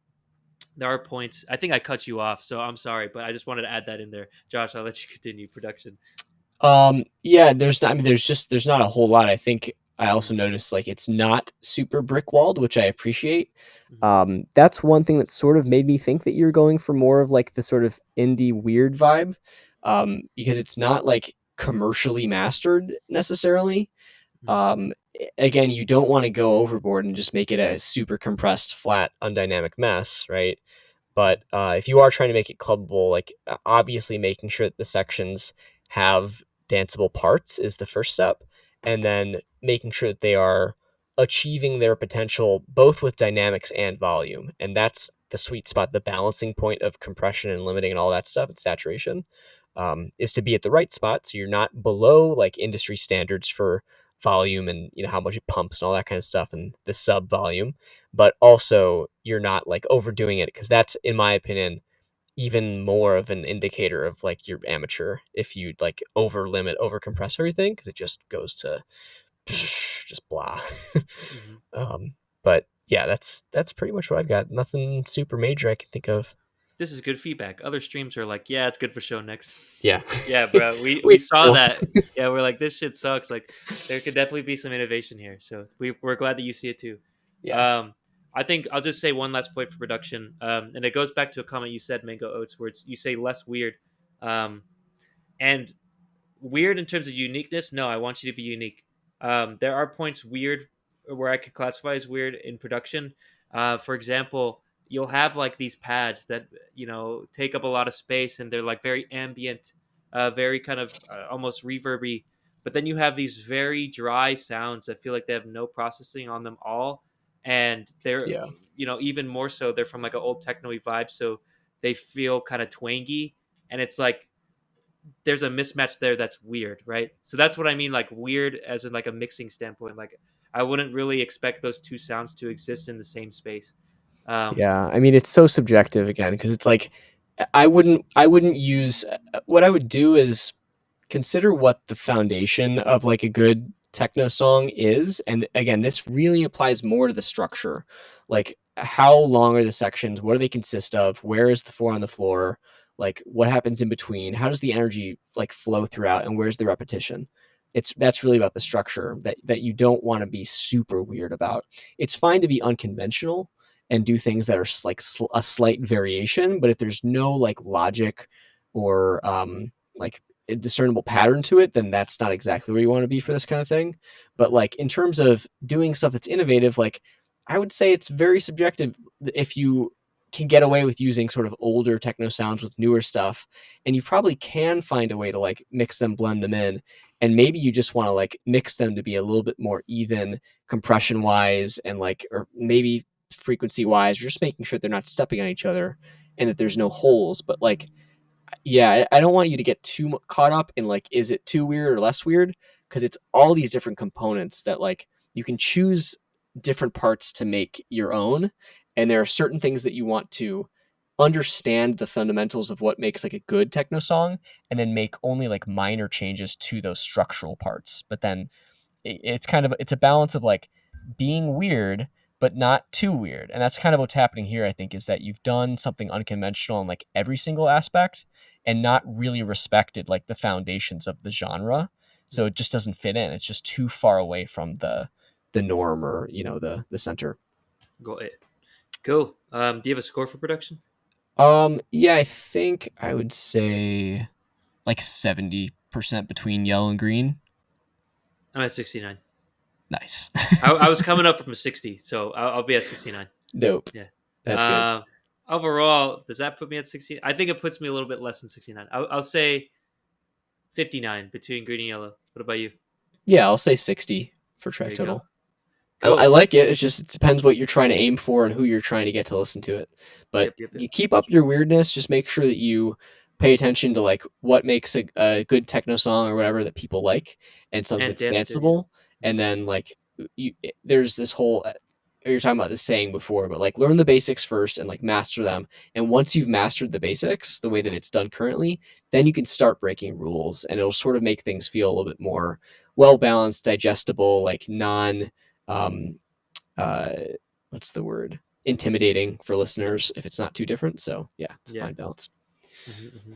there are points. I think I cut you off, so I'm sorry, but I just wanted to add that in there. Josh, I'll let you continue production. Yeah, I mean, there's not a whole lot. I think I also Mhm, noticed like it's not super brick walled, which I appreciate. mhm, That's one thing that sort of made me think that you're going for more of like the sort of indie weird vibe, because it's not like commercially mastered necessarily. Again, you don't want to go overboard and just make it a super compressed, flat, undynamic mess, right? But if you are trying to make it clubbable, like obviously making sure that the sections have danceable parts is the first step, and then making sure that they are achieving their potential both with dynamics and volume, and that's the sweet spot, the balancing point of compression and limiting and all that stuff and saturation, is to be at the right spot so you're not below like industry standards for volume and how much it pumps and all that kind of stuff and the sub volume, but also you're not like overdoing it, because that's, in my opinion, even more of an indicator of like you're amateur if you like over compress everything, because it just goes to just blah. Mm-hmm. But yeah, that's pretty much what I've got. Nothing super major I can think of. This is good feedback. Other streams are like, yeah, it's good for show next. Yeah. Yeah, bro. We We saw know. that. Yeah, we're like, this shit sucks. Like, there could definitely be some innovation here. So we're glad that you see it too. Yeah. Um, I think I'll just say one last point for production. And it goes back to a comment you said, Mango Oats, where you say less weird. Um, and weird in terms of uniqueness. No, I want you to be unique. There are points weird where I could classify as weird in production. For example, you'll have like these pads that take up a lot of space and they're like very ambient, very kind of almost reverby. But then you have these very dry sounds that feel like they have no processing on them all, and they're Yeah. even more so they're from like an old techno-y vibe, so they feel kind of twangy, and it's like there's a mismatch there that's weird, right? So that's what I mean, like weird as in like a mixing standpoint. Like I wouldn't really expect those two sounds to exist in the same space. Um, Yeah, I mean it's so subjective again, because it's like I wouldn't use what I would do is consider what the foundation of like a good techno song is, and again this really applies more to the structure, like how long are the sections, what do they consist of, where is the four on the floor, like what happens in between, how does the energy like flow throughout, and where's the repetition. That's really about the structure that you don't want to be super weird about. It's fine to be unconventional and do things that are like a slight variation, but if there's no like logic or like a discernible pattern to it, then that's not exactly where you want to be for this kind of thing. But like in terms of doing stuff that's innovative, like I would say it's very subjective if you can get away with using sort of older techno sounds with newer stuff, and you probably can find a way to like mix them, blend them in, and maybe you just want to like mix them to be a little bit more even compression wise, and like, or maybe frequency wise, you're just making sure they're not stepping on each other and that there's no holes. But like, yeah, I don't want you to get too caught up in like, is it too weird or less weird? Because it's all these different components that like you can choose different parts to make your own. And there are certain things that you want to understand the fundamentals of what makes like a good techno song, and then make only like minor changes to those structural parts. But then it's kind of, it's a balance of like being weird but not too weird, and that's kind of what's happening here. I think is that you've done something unconventional in like every single aspect and not really respected like the foundations of the genre, so it just doesn't fit in. It's just too far away from the norm, or the center. go it. Cool. Do you have a score for production? Yeah, I think I would say like 70% between yellow and green. I'm at 69. Nice. I was coming up from a 60, so I'll be at 69. Nope. Yeah. That's good. Uh, Overall, does that put me at 60? I think it puts me a little bit less than 69. I'll say 59 between green and yellow. What about you? Yeah, I'll say 60 for There track you go. total. I Cool. like it. It's just, it depends what you're trying to aim for and who you're trying to get to listen to it. But Yep, yep, yep. you keep up your weirdness. Just make sure that you pay attention to like what makes a good techno song or whatever that people like, and something And that's dance to, yeah. danceable. And then like there's this whole, you're talking about this saying before, but like learn the basics first and like master them. And once you've mastered the basics the way that it's done currently, then you can start breaking rules, and it'll sort of make things feel a little bit more well balanced, digestible, like non um, uh, what's the word? Intimidating for listeners if it's not too different. So yeah, it's a Yeah. fine balance. Mm-hmm.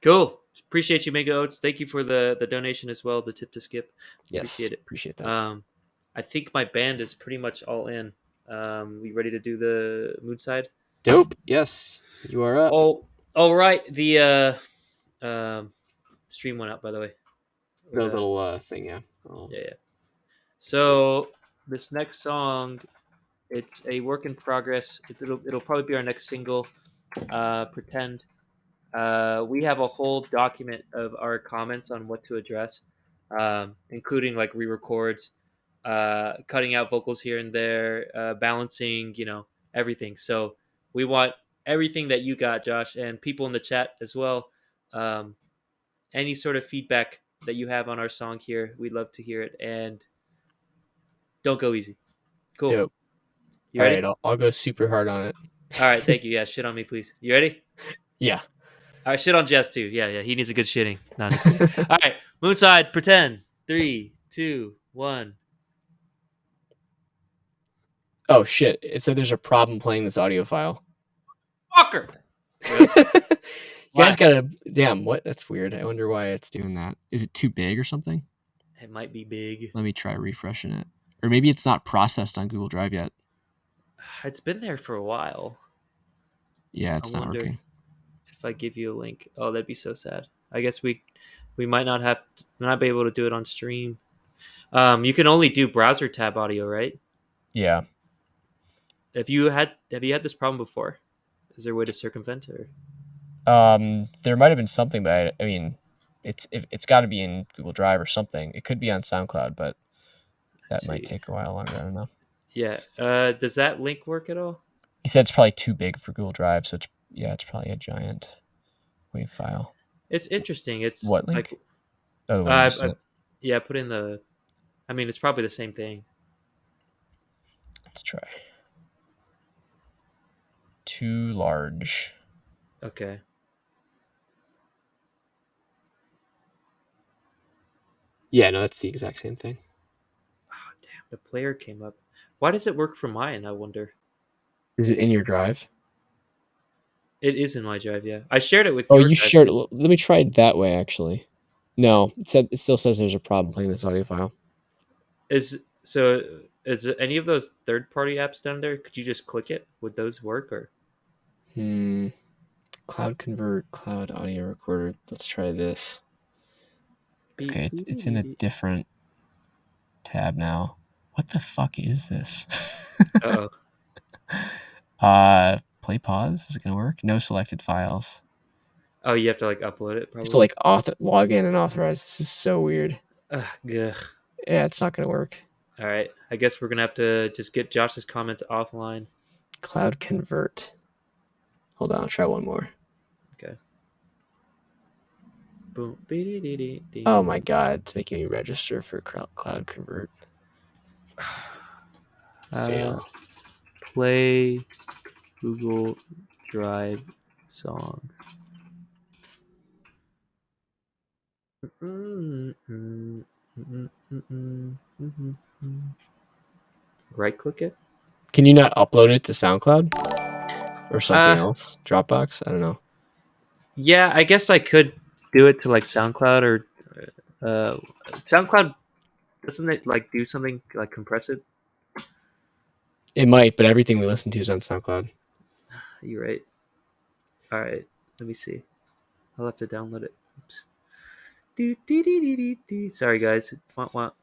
Cool. Appreciate you, Mega Oats. Thank you for the donation as well, the tip to Skip. Yes, Appreciate it. appreciate that. I think my band is pretty much all in. We ready to do the Moonside? Dope. Yes, you are up. Oh, all right. The stream went out, by the way. The Uh, little thing, yeah. yeah, yeah. So this next song, it's a work in progress. It'll probably be our next single. Pretend. We have a whole document of our comments on what to address, including like re-records, cutting out vocals here and there, balancing, everything. So we want everything that you got, Josh, and people in the chat as well. Um, any sort of feedback that you have on our song here, we'd love to hear it. And don't go easy. Cool. Dope. You All ready? right, I'll go super hard on it. All right. Thank you. Yeah. Shit on me, please. You ready? Yeah. All right. Shit on Jess too. Yeah. Yeah. He needs a good shitting. No, I'm just kidding. All right. Moonside. Pretend. 3, 2, 1. Oh shit! It said there's a problem playing this audio file. Fucker. You guys Why? gotta. Damn, what? That's weird. I wonder why it's doing that. Is it too big or something? It might be big. Let me try refreshing it. Or maybe it's not processed on Google Drive yet. It's been there for a while. Yeah, I it's not wonder working. if I give you a link. Oh, that'd be so sad. I guess we might not be able to do it on stream. You can only do browser tab audio, right? Yeah. Have you had this problem before? Is there a way to circumvent it? There might have been something, but I mean, it's got to be in Google Drive or something. It could be on SoundCloud, but that Let's might see. take a while longer. I don't know. Yeah. Does that link work at all? He said it's probably too big for Google Drive, so it's probably a giant WAV file. It's interesting. It's What link? like, Oh, the one you just sent. yeah, put in the. I mean, it's probably the same thing. Let's try. Too large. Okay. Yeah, no, that's the exact same thing. Oh, damn, the player came up. Why does it work for mine? I wonder. Is it in your drive? It is in my drive. Yeah, I shared it with Oh, your you drive. shared it. Let me try it that way, actually. No, it still says there's a problem playing this audio file. Is any of those third-party apps down there? Could you just click it? Would those work or? Cloud Convert, Cloud Audio Recorder. Let's try this. Okay, it's in a different tab now. What the fuck is this? Uh Play pause. Is it gonna work? No selected files. oh. You have to like upload it You have to probably. like log in and authorize. This is so weird. Ugh. Yeah, it's not gonna work. All right. I guess we're gonna have to just get Josh's comments offline. Cloud Convert. Hold on, I'll try one more. Okay. Boom. Oh my god, it's making me register for Cloud Convert. Fail. Play Google Drive songs. Right click it. Can you not upload it to SoundCloud or something else? Dropbox? I don't know. Yeah, I guess I could do it to like SoundCloud or SoundCloud. Doesn't it like do something like compress it? It might, but everything we listen to is on SoundCloud. You're right. All right, let me see. I'll have to download it. Oops. Sorry, guys. Want.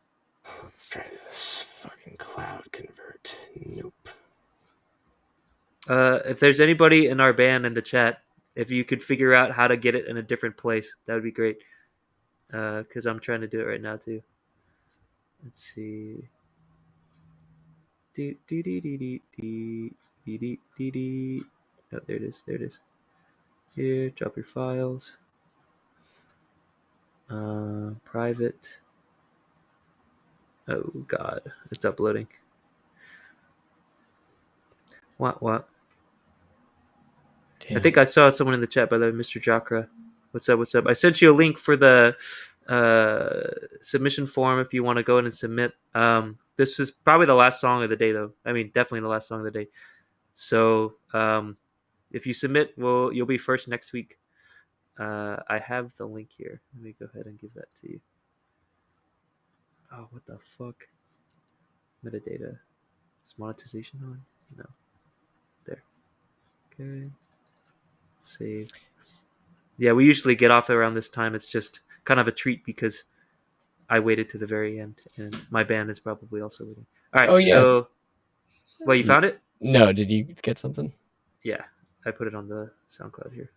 Let's try this. Fucking Cloud Convert. Nope. If there's anybody in our band in the chat, if you could figure out how to get it in a different place, that would be great. Because I'm trying to do it right now too. Let's see. Oh, there it is. There it is. Here, drop your files. Private. Oh God, it's uploading. What? Damn I think it. I saw someone in the chat, by the way, Mr. Jakra. What's up? I sent you a link for the submission form if you want to go in and submit. This is probably the last song of the day, though. I mean, definitely the last song of the day. So if you submit, you'll be first next week. I have the link here. Let me go ahead and give that to you. Oh, what the fuck? Metadata. Is monetization on? No. There. Okay. Save. Yeah, we usually get off around this time. It's just kind of a treat because I waited to the very end, and my band is probably also waiting. All right, Oh, yeah. so well, you found it? No, did you get something? Yeah, I put it on the SoundCloud here.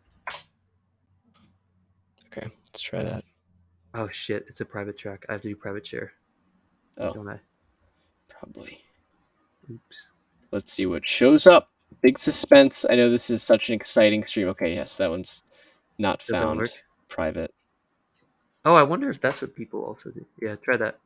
Okay, let's try that. Oh shit, it's a private track. I have to do private share, Oh, don't I? probably. Oops. Let's see what shows up. Big suspense. I know this is such an exciting stream. Okay, yes, that one's not Doesn't found. work. Private. Oh, I wonder if that's what people also do. Yeah, try that.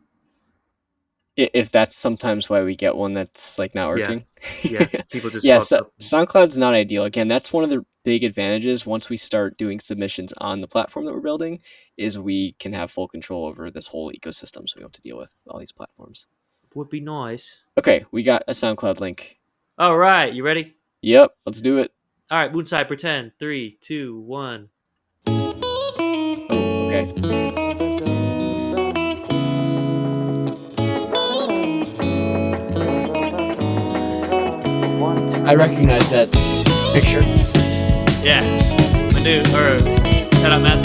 If that's sometimes why we get one that's like not Yeah. working. Yeah, people just Yeah, fucked up. SoundCloud's not ideal. Again, that's one of the big advantages once we start doing submissions on the platform that we're building, is we can have full control over this whole ecosystem, so we don't have to deal with all these platforms. Would be nice. Okay, we got a SoundCloud link. All right, you ready? Yep, let's do it. All right, Moonside, pretend. 3, 2, 1. Oh, okay. I recognize that picture. Yeah, I do. Or shut up, man.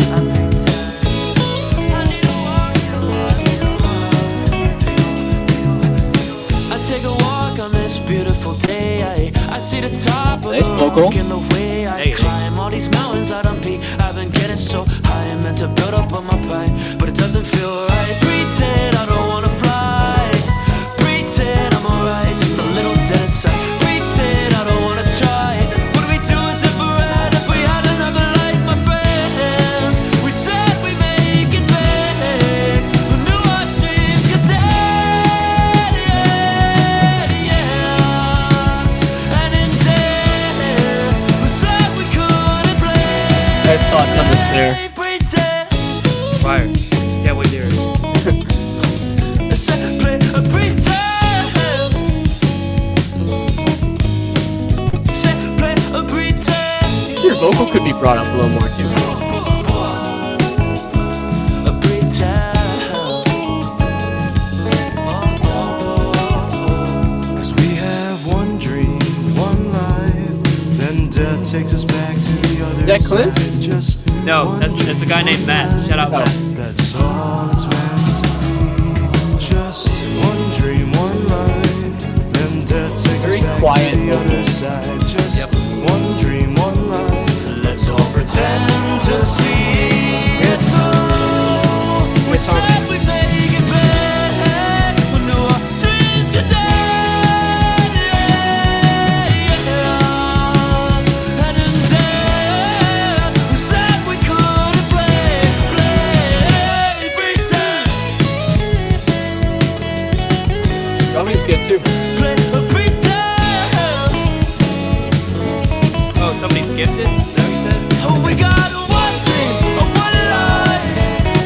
I take a walk on this beautiful day. I see the top of Nice the vocal. rock in the way I Hey. climb all these mountains I don't peak. I've been getting so high, I'm meant to build up on my pride, but it doesn't feel right. Pretend I don't wanna fly. Pretend I'm alright, just a little dead inside. Pretend I don't wanna try. What are we doing different if we had another life, my friends? We said we make it big. Who knew our dreams could dead? Yeah. And in death, who said we couldn't play? I have thoughts on the snare. Pretend. Fire. Can't wait to hear it. Your vocal could be brought up a little more too. Cause we have one dream, one life, then death takes us back to the other Is that Clint? side. Just No, one that's a guy named Matt. dream, Shout out, Oh. Matt. that's all it's meant to be. Just one dream, one life, then death takes Very us back quiet to the vocal. other side. Just Yep. one dream, one life. Let's all pretend to see it through. We Nice song. said we'd make it back. We knew our dreams could die. And in death, we said we couldn't play pretend. Drumming's good too. Play pretend. Oh, somebody's gifted? Is that what you said? Oh, we got one dream, one life.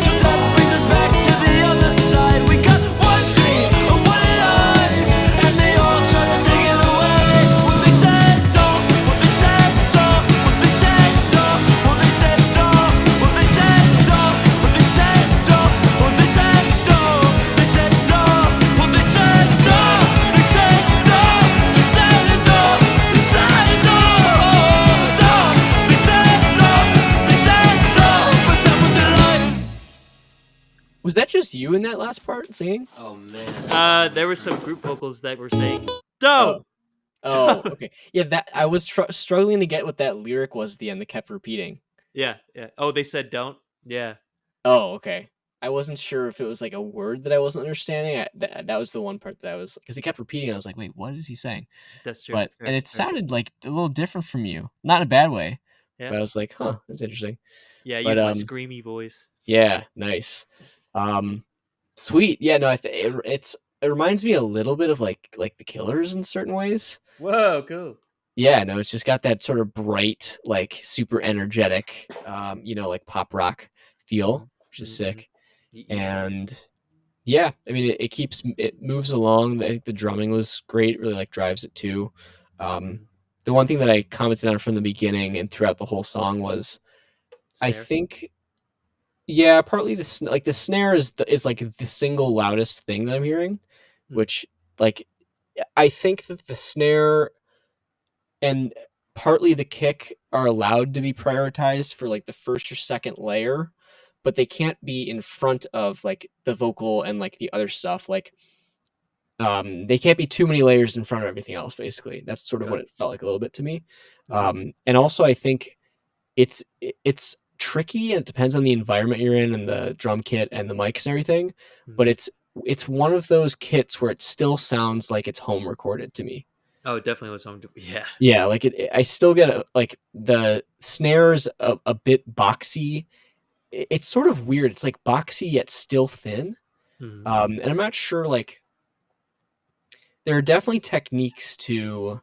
Till death brings us back to the other side. We got one dream, one life, and they all try to take it away. What they said, don't. What they said, don't. What they said, don't. What they said, don't. What they said, don't. What they said, don't. What they said, don't. They said, don't. What they said, don't. They said, don't. They said, don't. They said, don't. Don't. They said, don't. They said, don't. Pretend with your life. Was that just you in that last part singing? Oh man. There were some group vocals that were saying, "Don't." Oh, okay. Yeah, that I was struggling to get what that lyric was at the end that kept repeating. Yeah, yeah. Oh, they said don't. Yeah. Oh, okay. I wasn't sure if it was like a word that I wasn't understanding. That was the one part that I was, because he kept repeating. I was like, wait, what is he saying? That's true. But Fair, and it fair. sounded like a little different from you, not in a bad way. Yeah. But I was like, huh, that's interesting. Yeah, but, use my screamy voice. Yeah, nice. Sweet. Yeah, no, it reminds me a little bit of like the Killers in certain ways. Whoa, cool. Yeah, no, it's just got that sort of bright, like super energetic, like pop rock feel, which is sick. And yeah, I mean, it moves along. I think the drumming was great. Really like drives it too. The one thing that I commented on from the beginning and throughout the whole song was, I Snare. think, yeah, partly the snare is like the single loudest thing that I'm hearing, which like I think that the snare and partly the kick are allowed to be prioritized for like the first or second layer, but they can't be in front of like the vocal and like the other stuff. Like they can't be too many layers in front of everything else. Basically, that's sort of Got what it. it felt like a little bit to me. Mm-hmm. And also, I think it's tricky and it depends on the environment you're in and the drum kit and the mics and everything. But Mm-hmm. it's one of those kits where it still sounds like it's home recorded to me. Oh, it definitely was home to. Yeah. Yeah, like I still get like the snares a bit boxy. It's sort of weird. It's like boxy yet still thin. Mm-hmm. And I'm not sure. Like there are definitely techniques to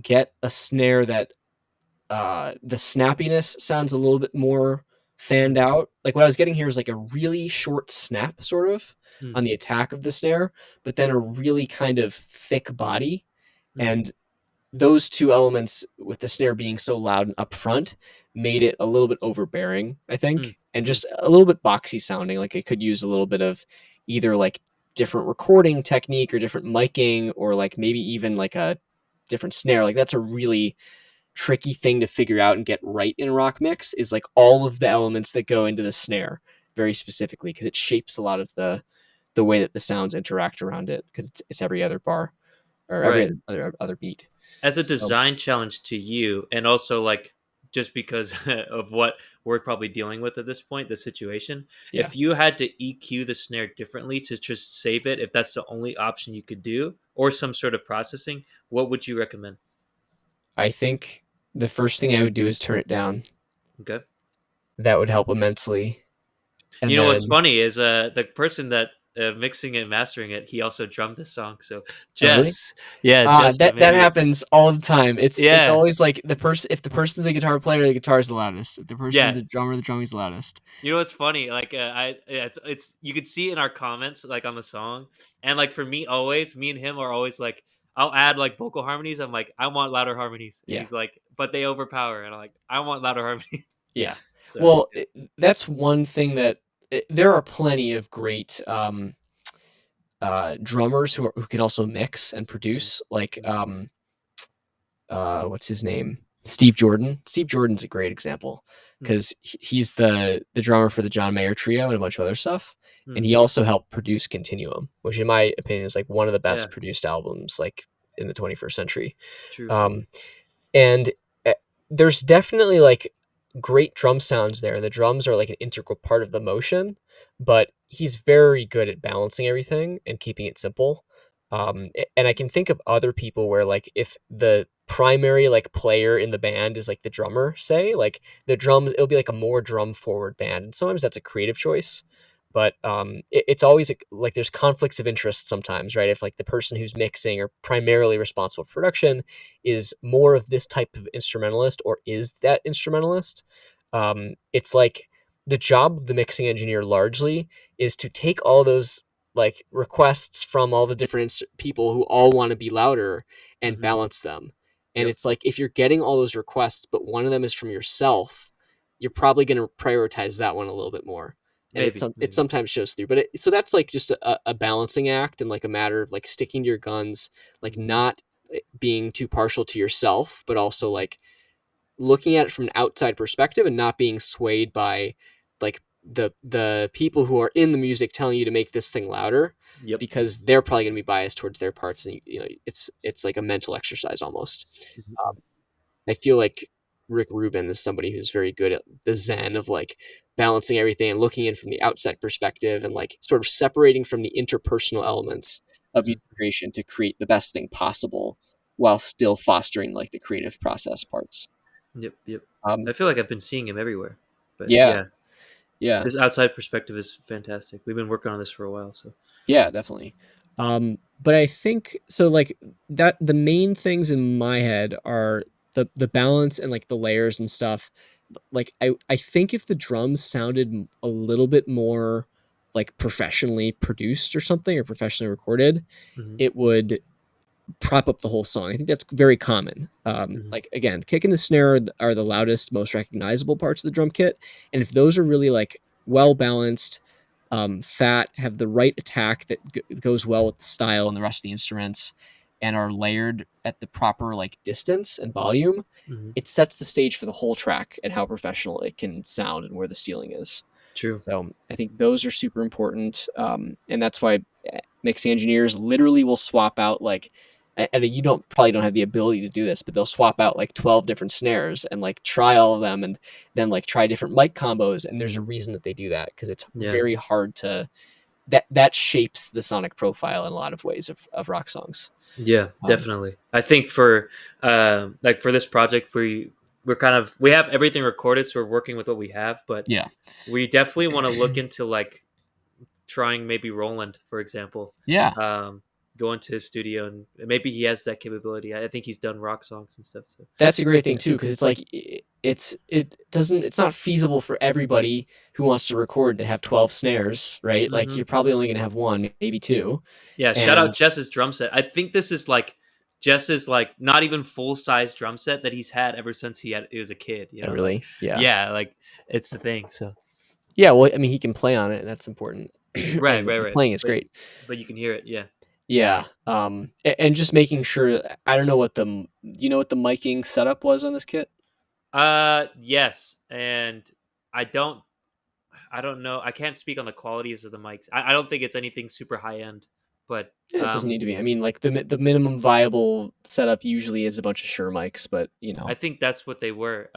get a snare that the snappiness sounds a little bit more fanned out. Like what I was getting here is like a really short snap, sort of, on the attack of the snare, but then a really kind of thick body. Mm-hmm. And those two elements, with the snare being so loud and upfront, made it a little bit overbearing, I think, and Mm-hmm. just a little bit boxy sounding. Like it could use a little bit of either like different recording technique or different miking, or like maybe even like a different snare. Like that's a really tricky thing to figure out and get right in a rock mix, is like all of the elements that go into the snare very specifically, because it shapes a lot of the way that the sounds interact around it, because it's every other bar or every Right. other beat. As a So design challenge to you, and also like just because of what we're probably dealing with at this point, the situation, yeah, if you had to EQ the snare differently to just save it, if that's the only option you could do, or some sort of processing, what would you recommend? I think the first thing I would do is turn it down. Okay. That would help immensely. You And know what's then, funny is the person that mixing it, mastering it, he also drummed this song. So oh really? Jess, yeah, Jess, That maybe, happens all the time. It's yeah, always like the person, if the person's a guitar player, the guitar is the loudest. If the yeah. person's a drummer, the drumming's the loudest. You know what's funny? Like, it's you could see in our comments, like on the song, and like for me, always, me and him are always like, I'll add like vocal harmonies. I'm like, I want louder harmonies, and Yeah. he's like, but they overpower, and I'm like, I want louder harmonies. Yeah. So Well, that's one thing that there are plenty of great drummers who can also mix and mhm, produce. Like mhm, what's his name? Steve Jordan. Steve Jordan's a great example mhm, because he's the drummer for the John Mayer Trio and a bunch of other stuff. And mhm. he also helped produce Continuum, which in my opinion is like one of the Yeah, best produced albums like in the 21st century. true. Um, and eh, there's definitely like great drum sounds there. The drums are like an integral part of the motion, but he's very good at balancing everything and keeping it simple. And I can think of other people where like if the primary like player in the band is like the drummer, say, like the drums, it'll be like a more drum forward band, and sometimes that's a creative choice. But it's always like there's conflicts of interest sometimes, right? If like the person who's mixing or primarily responsible for production is more of this type of instrumentalist or is that instrumentalist, it's like the job of the mixing engineer largely is to take all those like requests from all the different people who all want to be louder and Hmm. balance them. And Yep, it's like if you're getting all those requests but one of them is from yourself, you're probably going to prioritize that one a little bit more. And maybe, it maybe. sometimes shows through, but so that's like just a balancing act and like a matter of like sticking to your guns, like Hmm. not being too partial to yourself, but also like looking at it from an outside perspective and not being swayed by like the people who are in the music telling you to make this thing louder, Yep. because they're probably going to be biased towards their parts, and you know it's like a mental exercise almost. Mhm. I feel like Rick Rubin is somebody who's very good at the zen of like balancing everything and looking in from the outside perspective and like sort of separating from the interpersonal elements of Mhm. music creation to create the best thing possible while still fostering like the creative process parts. Yep, yep. I Um, feel like I've been seeing him everywhere, but yeah, yeah, yeah, this outside perspective is fantastic. We've been working on this for a while, so. yeah, definitely. But I think so. Like that, the main things in my head are the balance and like the layers and stuff. Like I think if the drums sounded a little bit more like professionally produced or something, or professionally recorded, Hmm. it would prop up the whole song. I think that's very common. Hmm. Like again, kick and the snare are the loudest, most recognizable parts of the drum kit, and if those are really like well balanced, fat, have the right attack that goes well with the style and the rest of the instruments, and are layered at the proper like distance and volume, Hmm. it sets the stage for the whole track and how professional it can sound and where the ceiling is. True. So I think those are super important, and that's why mixing engineers literally will swap out like, and you don't have the ability to do this, but they'll swap out like 12 different snares and like try all of them, and then like try different mic combos. And there's a reason that they do that, because it's Yeah. very hard to that shapes the sonic profile in a lot of ways of rock songs. Yeah, Um, definitely. I think for like for this project, we have everything recorded, so we're working with what we have, but yeah, we definitely want to look into like trying maybe Roland, for example. yeah, Um, go into his studio and maybe he has that capability. I think he's done rock songs and stuff. So that's a great thing too, because it's like it's not feasible for everybody who wants to record to have 12 snares, right? Like hmm you're probably only gonna have one, maybe two, yeah, shout out and Jess's drum set. I think this is like Jess's like not even full size drum set that he's had ever since he was a kid. You know, like really, yeah. yeah, like it's the thing. So Yeah, well, I mean, he can play on it, and that's important. right, And right, the right. playing is great. But you can hear it. Yeah. Yeah, and just making sure. I don't know what you know what the miking setup was on this kit. Yes, and I don't I don't know. I can't speak on the qualities of the mics. I don't think it's anything super high end, but It doesn't need to be. I mean, like the minimum viable setup usually is a bunch of Shure mics, but I think that's what they were.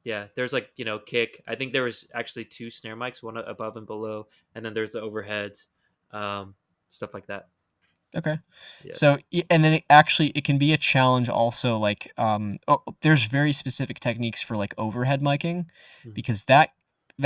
Yeah, there's like kick. I think there was actually two snare mics, one above and below, and then there's the overheads, um, stuff like that. okay. Yeah. So, and then it can be a challenge also, like, there's very specific techniques for like overhead miking, Mhm. because that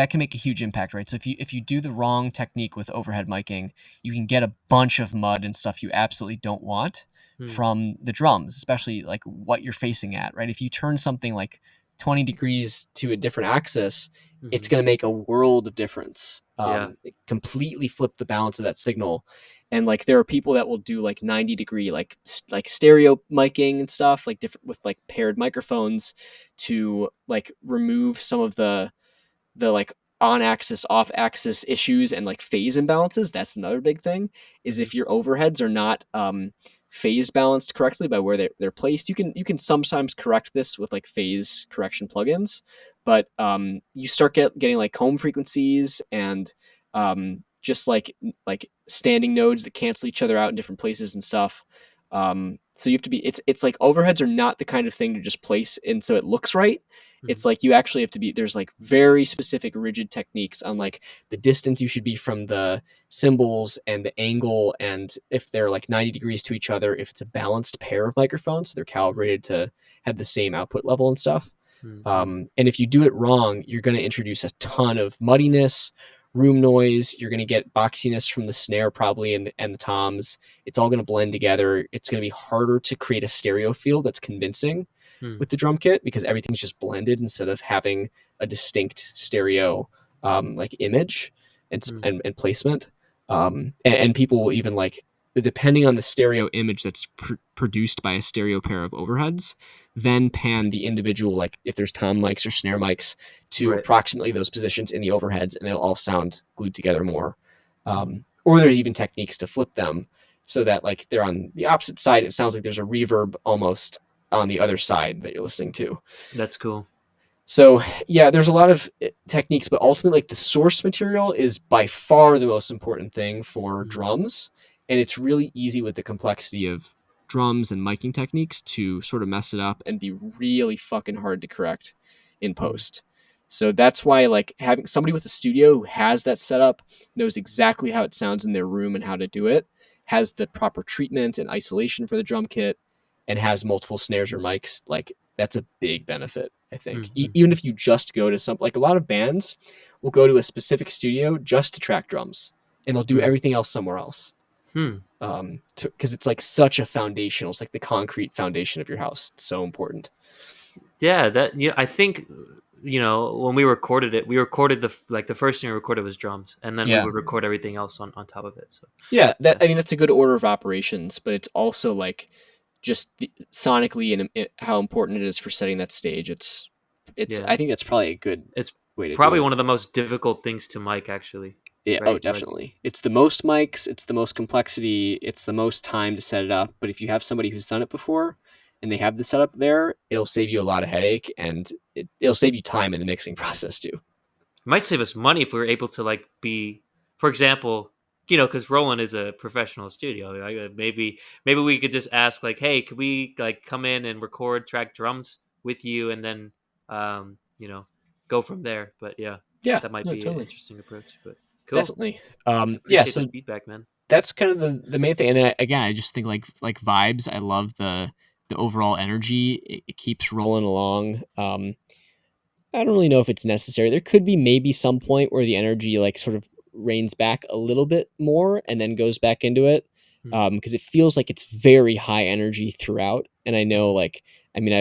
can make a huge impact, right? So if you do the wrong technique with overhead miking, you can get a bunch of mud and stuff you absolutely don't want Hmm. from the drums, especially like what you're facing at, right? If you turn something like 20 degrees to a different axis, it's Mhm. going to make a world of difference. Yeah. It completely flip the balance of that signal. And like there are people that will do like 90-degree like stereo miking and stuff, like different with like paired microphones, to like remove some of the like on axis off axis issues and like phase imbalances. That's another big thing, is Mhm. if your overheads are not phase balanced correctly by where they're placed. You can sometimes correct this with like phase correction plugins, but you start getting like comb frequencies and just like standing nodes that cancel each other out in different places and stuff. So you have to be, it's like overheads are not the kind of thing to just place in so it looks right. Mhm. It's like you actually have to be, there's like very specific rigid techniques on like the distance you should be from the cymbals and the angle, and if they're like 90 degrees to each other, if it's a balanced pair of microphones, so they're Mhm. calibrated to have the same output level and stuff. Mhm. And if you do it wrong, you're going to introduce a ton of muddiness, room noise. You're going to get boxiness from the snare probably, and the toms. It's all going to blend together. It's going to be harder to create a stereo field that's convincing Mhm. with the drum kit, because everything's just blended instead of having a distinct stereo like image Mhm. and placement. And people will even like, depending on the stereo image that's produced by a stereo pair of overheads, then pan the individual, like if there's tom mics or snare mics, to Right. approximately those positions in the overheads, and it'll all sound glued together more. Mhm. Or there's even techniques to flip them so that like they're on the opposite side. It sounds like there's a reverb almost on the other side that you're listening to. That's cool. So yeah, there's a lot of techniques, but ultimately, like the source material is by far the most important thing for Mhm. drums, and it's really easy with the complexity of drums and miking techniques to sort of mess it up and be really fucking hard to correct in Mhm. post. So that's why like having somebody with a studio who has that setup, knows exactly how it sounds in their room and how to do it, has the proper treatment and isolation for the drum kit, and has multiple snares or mics, like that's a big benefit, I think. Mhm. Even if you just go to some, like a lot of bands will go to a specific studio just to track drums, and they'll do Mhm. everything else somewhere else. Hmm. Because it's like such a foundational, it's like the concrete foundation of your house. It's so important. Yeah, that I think when we recorded it, we recorded the first thing we recorded was drums, and then we Yeah. would record everything else on top of it. So Yeah, that yeah, I mean that's a good order of operations, but it's also like just sonically and how important it is for setting that stage. It's yeah, I think that's probably a good it's way to do probably it. one of the most difficult things to mic, actually. Yeah, oh, Right? Like, definitely. It's the most mics, it's the most complexity, it's the most time to set it up. But if you have somebody who's done it before and they have the setup there, it'll save you a lot of headache, and it'll save you time in the mixing process too. might save us money if we were able to like be, for example, because Roland is a professional studio. Like, maybe we could just ask like, hey, could we like come in and record track drums with you, and then um, you know, go from there. But yeah, Yeah, that might no, be an totally, interesting approach. But cool, definitely. Yeah, appreciate the so feedback, man. that's kind of the main thing. And then again, I just think like vibes. I love the overall energy. It keeps rolling along. I don't really know if it's necessary. There could be maybe some point where the energy like sort of reins back a little bit more and then goes back into it, Mm, because it feels like it's very high energy throughout. And I know mhm. like I mean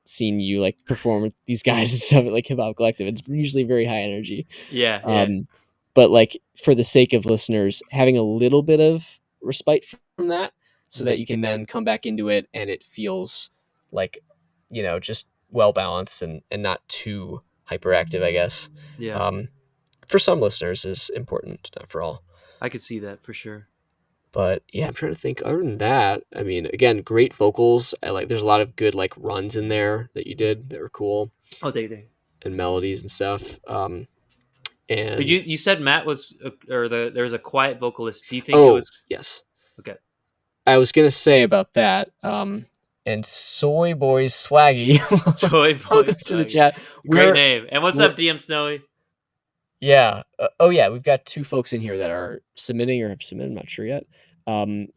seen you like perform with these guys and stuff at like Hip Hop Collective. It's usually very high energy. Yeah, yeah, Um, but like for the sake of listeners, having a little bit of respite from that, so mm, that you can then come back into it and it feels like just well balanced and not too hyperactive, I guess. yeah. Um, for some listeners is important, not for all. I could see that for sure. But yeah, I'm trying to think. Other than that, I mean, again, great vocals. I like. There's a lot of good like runs in there that you did that were cool, Oh, they. and melodies and stuff. But And you said Matt was there was a quiet vocalist. Do you think it oh was yes, okay? I was gonna say about that. And Soy Boy Swaggy, Soy welcome Boys to the Swaggy. chat. Great name. And what's We're up, DM Snowy? Yeah. Oh, yeah. We've got two folks in here that are submitting or have submitted. I'm not sure yet.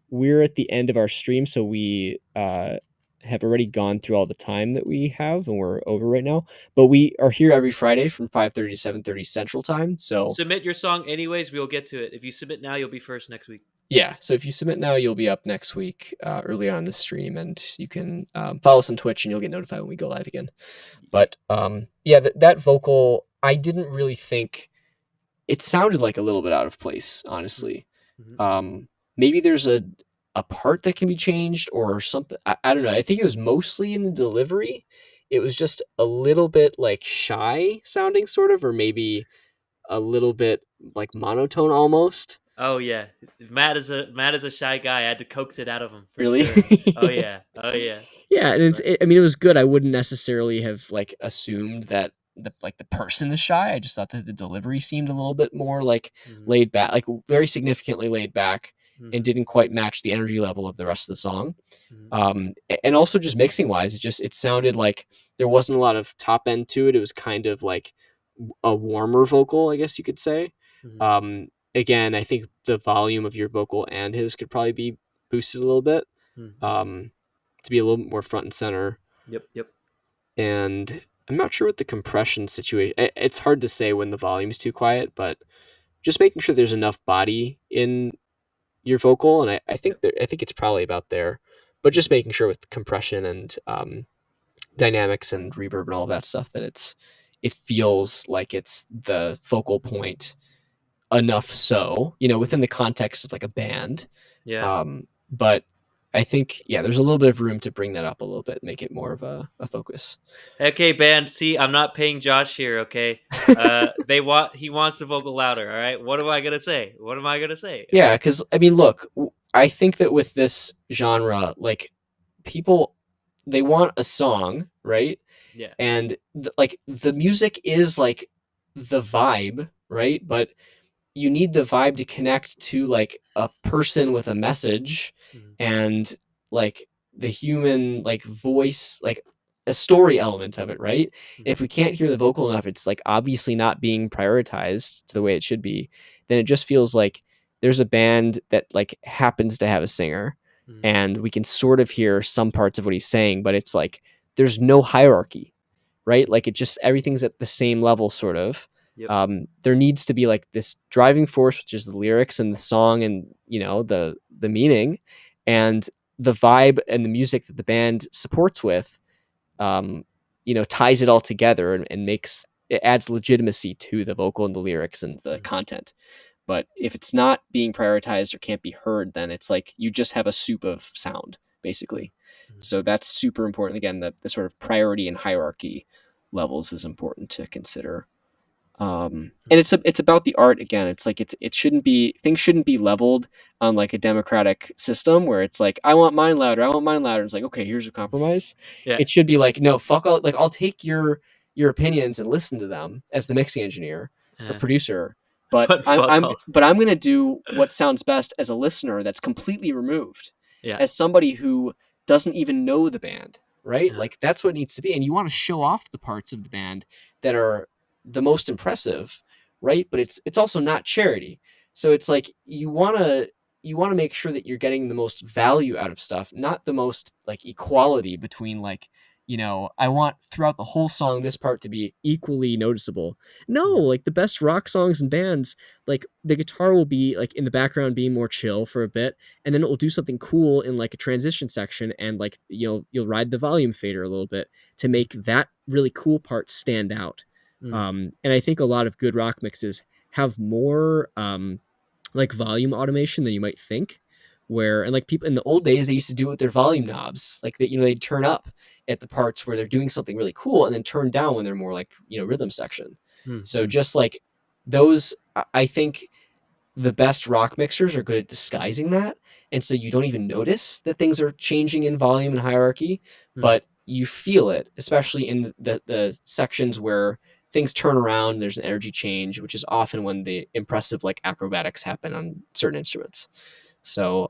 We're at the end of our stream, so we have already gone through all the time that we have, and we're over right now. But we are here every Friday from 5:30 to 7:30 Central Time. So Submit your song anyways. We'll get to it. If you submit now, you'll be first next week. yeah. So if you submit now, you'll be up next week early on the stream, and you can follow us on Twitch, and you'll get notified when we go live again. But yeah, that vocal, I didn't really think it sounded like a little bit out of place, honestly. Mm-hmm. Maybe there's a part that can be changed or something. I don't know. I think it was mostly in the delivery. It was just a little bit like shy sounding, sort of, or maybe a little bit like monotone almost. Oh yeah, Matt is a shy guy. I had to coax it out of him for Really? sure. Oh yeah, oh yeah. Yeah, and But I mean, it was good. I wouldn't necessarily have like assumed that the person is shy. I just thought that the delivery seemed a little bit more like mm-hmm, laid back, like very significantly laid back, and mm-hmm, didn't quite match the energy level of the rest of the song. mm-hmm, And also just mixing wise, it sounded like there wasn't a lot of top end to it. It was kind of like a warmer vocal, I guess you could say. mm-hmm, Again, I think the volume of your vocal and his could probably be boosted a little bit. mm-hmm. Um, to be a little more front and center. Yep, yep. And I'm not sure what the compression situation. It's hard to say when the volume's too quiet, but just making sure there's enough body in your vocal, and Yep. I think it's probably about there, but just Mm-hmm, making sure with compression and dynamics and reverb and all that stuff that it feels like it's the focal point enough, so within the context of like a band. yeah. But I think, yeah, there's a little bit of room to bring that up a little bit, make it more of a focus. Okay, band. See, I'm not paying Josh here. Okay. He wants the vocal louder. All right. What am I gonna say? What am I gonna say? All Yeah, right. because I mean, look, I think that with this genre, like people, they want a song, right? Yeah. And like the music is like the vibe, right? But you need the vibe to connect to like a person with a message Mm-hmm, and like the human like voice, like a story element of it, right? mm-hmm, If we can't hear the vocal enough, it's like obviously not being prioritized to the way it should be. Then it just feels like there's a band that like happens to have a singer, mm-hmm. and we can sort of hear some parts of what he's saying, but it's like there's no hierarchy, right? Like it just everything's at the same level, sort of. Yep. There needs to be like this driving force, which is the lyrics and the song, and the meaning, and the vibe and the music that the band supports with, ties it all together and makes it adds legitimacy to the vocal and the lyrics and the Mm-hmm, content. But if it's not being prioritized or can't be heard, then it's like you just have a soup of sound, basically. mm-hmm. So that's super important. Again, the sort of priority and hierarchy levels is important to consider. And it's about the art again. It's like it shouldn't be things shouldn't be leveled on like a democratic system where it's like I want mine louder, I want mine louder. It's like okay, here's a compromise. Yeah. It should be like no, fuck all. Like I'll take your your opinions and listen to them as the mixing engineer or Yeah. producer. But fuck I'm off. going to do what sounds best as a listener that's completely removed, Yeah. as somebody who doesn't even know the band, right? Yeah. Like that's what it needs to be. And you want to show off the parts of the band that are the most impressive, right? But it's also not charity. So it's like you want to make sure that you're getting the most value out of stuff, not the most like equality between like, I want throughout the whole song this part to be equally noticeable. No, Yeah. like the best rock songs and bands, like the guitar will be like in the background being more chill for a bit, and then it will do something cool in like a transition section, and like you'll ride the volume fader a little bit to make that really cool part stand out. Mm. And I think a lot of good rock mixes have more like volume automation than you might think. Where and like people in the old days, they used to do it with their volume knobs, like that. They'd turn up at the parts where they're doing something really cool, and then turn down when they're more like rhythm section. Mm. So Mm. just like those, I think the best rock mixers are good at disguising that, and so you don't even notice that things are changing in volume and hierarchy, Mm. but you feel it, especially in the sections where things turn around. There's an energy change, which is often when the impressive like acrobatics happen on certain instruments. So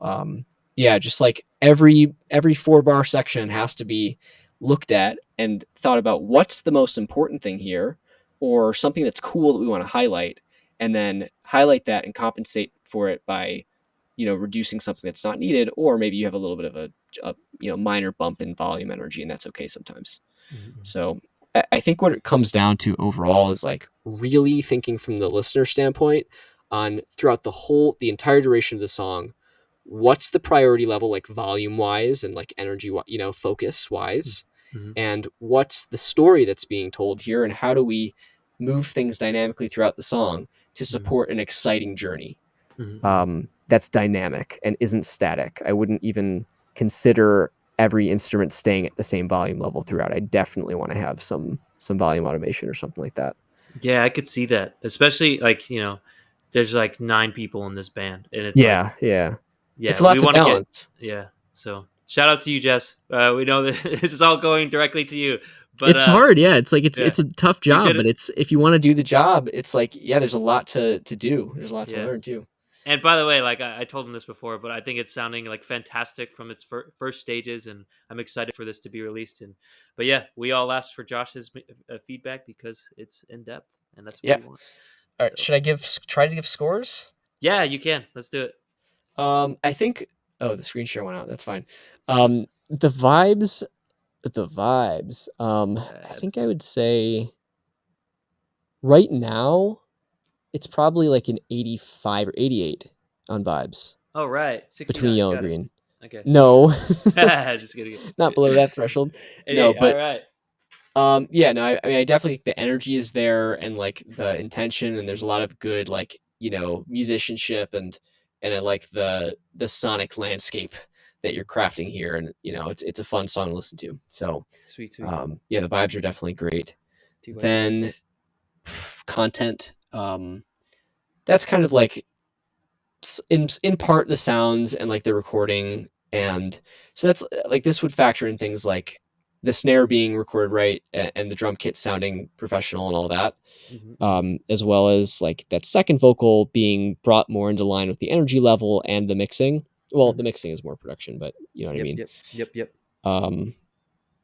yeah, just like every 4-bar section has to be looked at and thought about what's the most important thing here, or something that's cool that we want to highlight, and then highlight that and compensate for it by reducing something that's not needed, or maybe you have a little bit of a minor bump in volume energy, and that's okay sometimes. Mm. So I think what it comes down to overall is like really thinking from the listener standpoint on throughout the entire duration of the song, what's the priority level, like volume wise and like energy, focus Mm. wise, Mm. and what's the story that's being told here, and how do we move things dynamically throughout the song to Mm. support an exciting journey Mm. that's dynamic and isn't static. I wouldn't even consider every instrument staying at the same volume level throughout. I definitely want to have some volume automation or something like that. Yeah, I could see that, especially like there's like 9 people in this band, and it's like, Yeah, yeah. yeah, It's a lot we to want to get, balance. yeah. So shout out to you, Jess. We know that this is all going directly to you, but It's hard, yeah. It's like yeah, it's a tough you job, did but it. it's if you want to do the job, it's like yeah, there's a lot to do. There's a lot to Yeah. learn too. And by the way, like I told him this before, but I think it's sounding like fantastic from its first stages, and I'm excited for this to be released. And but yeah, we all asked for Josh's feedback because it's in depth, and that's what Yeah. we want. All right. So Should I try to give scores? yeah, you can. Let's do it. I think. Oh, the screen share went out. That's fine. The vibes. The vibes. I Bad. think I would say right now it's probably like an 85 or 88 on vibes All right, between 69. yellow and Got it. green. Okay. No, Just kidding. not below that threshold. No, 88. All but right. yeah, no, I mean, I definitely think the energy is there and like the intention, and there's a lot of good like musicianship, and I like the sonic landscape that you're crafting here, and it's a fun song to listen to. So Sweet, sweet. yeah, the vibes are definitely great. TYT. Then content, that's kind of like in part the sounds and like the recording, and so that's like this would factor in things like the snare being recorded right, and the drum kit sounding professional and all that, Mm-hmm. as well as like that second vocal being brought more into line with the energy level and the mixing. Well, the Mm-hmm. mixing is more production, but you know what I Yep, mean. yep, yep, yep. um,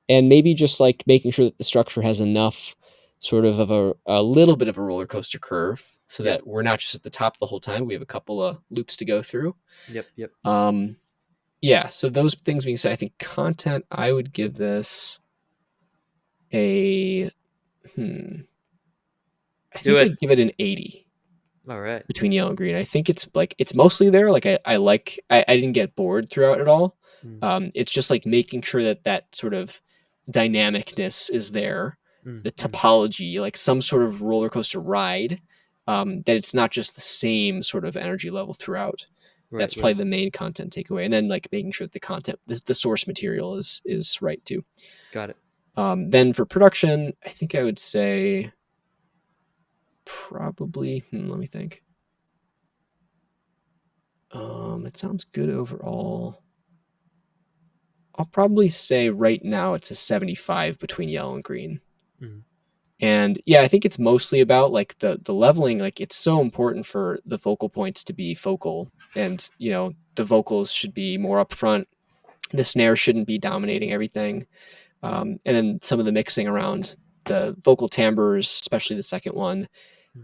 and maybe just like making sure that the structure has enough sort of a little bit of a roller coaster curve, so Yep, that we're not just at the top the whole time. We have a couple of loops to go through. yep, yep. Yeah, so those things being said, I think content, I would give this a I Do think it. I'd give it an 80 All right. between yellow and green. I think it's like it's mostly there. Like I didn't get bored throughout it all. Mm, It's just like making sure that that sort of dynamicness is there, mm, the mm. topology, like some sort of roller coaster ride. That it's not just the same sort of energy level throughout. Right, That's probably right. the main content takeaway, and then like making sure that the content, the source material is right too. Got it. Then for production, I think I would say probably. Let me think. It sounds good overall. I'll probably say right now it's a 75 between yellow and green. Mm. And yeah, I think it's mostly about like the leveling. Like it's so important for the focal points to be focal, and the vocals should be more upfront. The snare shouldn't be dominating everything, and then some of the mixing around the vocal timbres, especially the second one,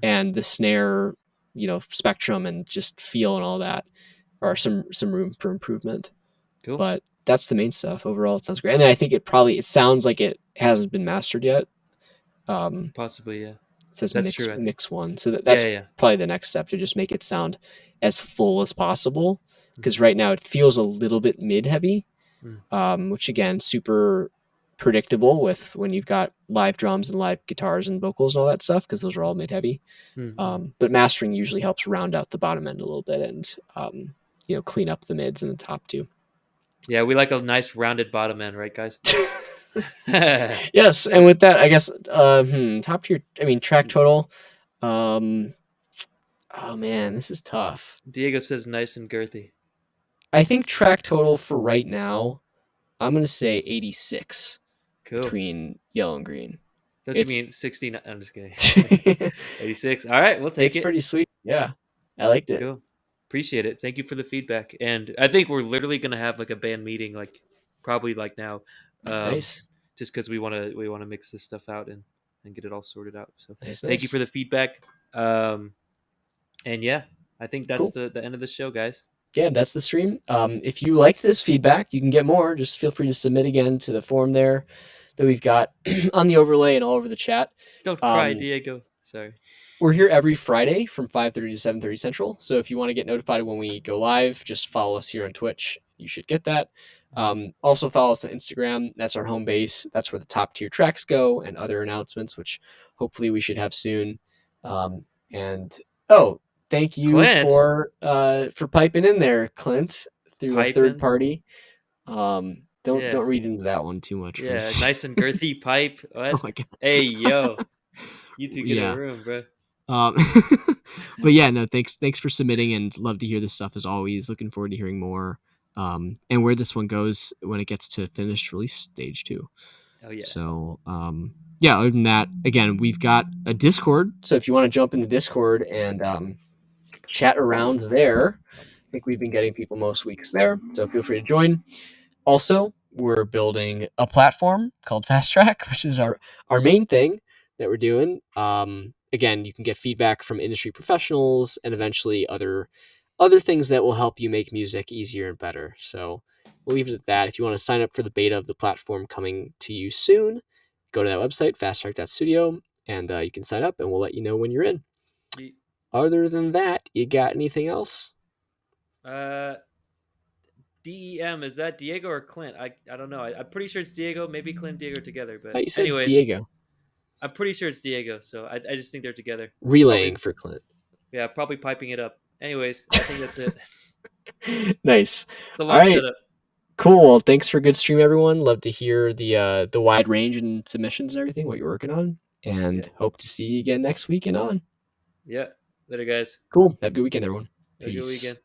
and the snare, spectrum and just feel and all that are some room for improvement. Cool. But that's the main stuff. Overall, it sounds great. And then I think it sounds like it hasn't been mastered yet. Possibly, yeah. It says That's mix true. mix one, so that's Yeah. probably the next step, to just make it sound as full as possible. Because Mhm. right now it feels a little bit mid heavy, Mm. which again, super predictable with when you've got live drums and live guitars and vocals and all that stuff, because those are all mid heavy. Mm. But mastering usually helps round out the bottom end a little bit and clean up the mids and the top too. Yeah, we like a nice rounded bottom end, right, guys? Yes, and with that, I guess top tier. I mean, track total. Oh man, this is tough. Diego says nice and girthy. I think track total for right now, I'm gonna say 86 Cool. between yellow and green. Don't you It's mean 69? I'm just kidding. 86. All right, we'll take it's it. pretty sweet. Yeah, I liked it. Cool. Appreciate it. Thank you for the feedback. And I think we're literally gonna have like a band meeting, like probably like now, Nice, just because we wanna mix this stuff out and get it all sorted out. So nice, thank you nice. for the feedback. And yeah, I think that's Cool. the end of the show, guys. Yeah, that's the stream. If you liked this feedback, you can get more. Just feel free to submit again to the form there that we've got on the overlay and all over the chat. Don't cry, Diego. Sorry. We're here every Friday from 5:30 to 7:30 Central. So if you want to get notified when we go live, just follow us here on Twitch. You should get that. Also follow us on Instagram. That's our home base. That's where the top tier tracks go and other announcements, which hopefully we should have soon. And thank you Clint. for piping in there, Clint, through a third Piping. party. Don't Yeah. read into that one too much. Yeah, please. nice and girthy pipe. What? Oh my god. Hey, yo. You two get a Yeah. room, bro. But yeah, no, thanks for submitting, and love to hear this stuff as always. Looking forward to hearing more, and where this one goes when it gets to finished release stage too. Oh yeah. So yeah, other than that, again, we've got a Discord, so if you want to jump in the Discord and chat around there, I think we've been getting people most weeks there, so feel free to join. Also, we're building a platform called FastTrack, which is our main thing that we're doing. Again, you can get feedback from industry professionals and eventually other things that will help you make music easier and better. So we'll leave it at that. If you want to sign up for the beta of the platform coming to you soon, go to that website, fasttrack.studio, and you can sign up and we'll let you know when you're in. Other than that, you got anything else? DEM, is that Diego or Clint? I don't know. I'm pretty sure it's Diego. Maybe Clint and Diego are together. But You said anyways, it's Diego. I'm pretty sure it's Diego. So I just think they're together. Relaying for Clint. Yeah, probably piping it up. Anyways, I think that's it. Nice. It's a long setup. Cool. Well, thanks for a good stream, everyone. Love to hear the wide range and submissions and everything, what you're working on. And hope to see you again next week and on. Yeah. Later, guys. Cool. Have a good weekend, everyone. Have a good weekend.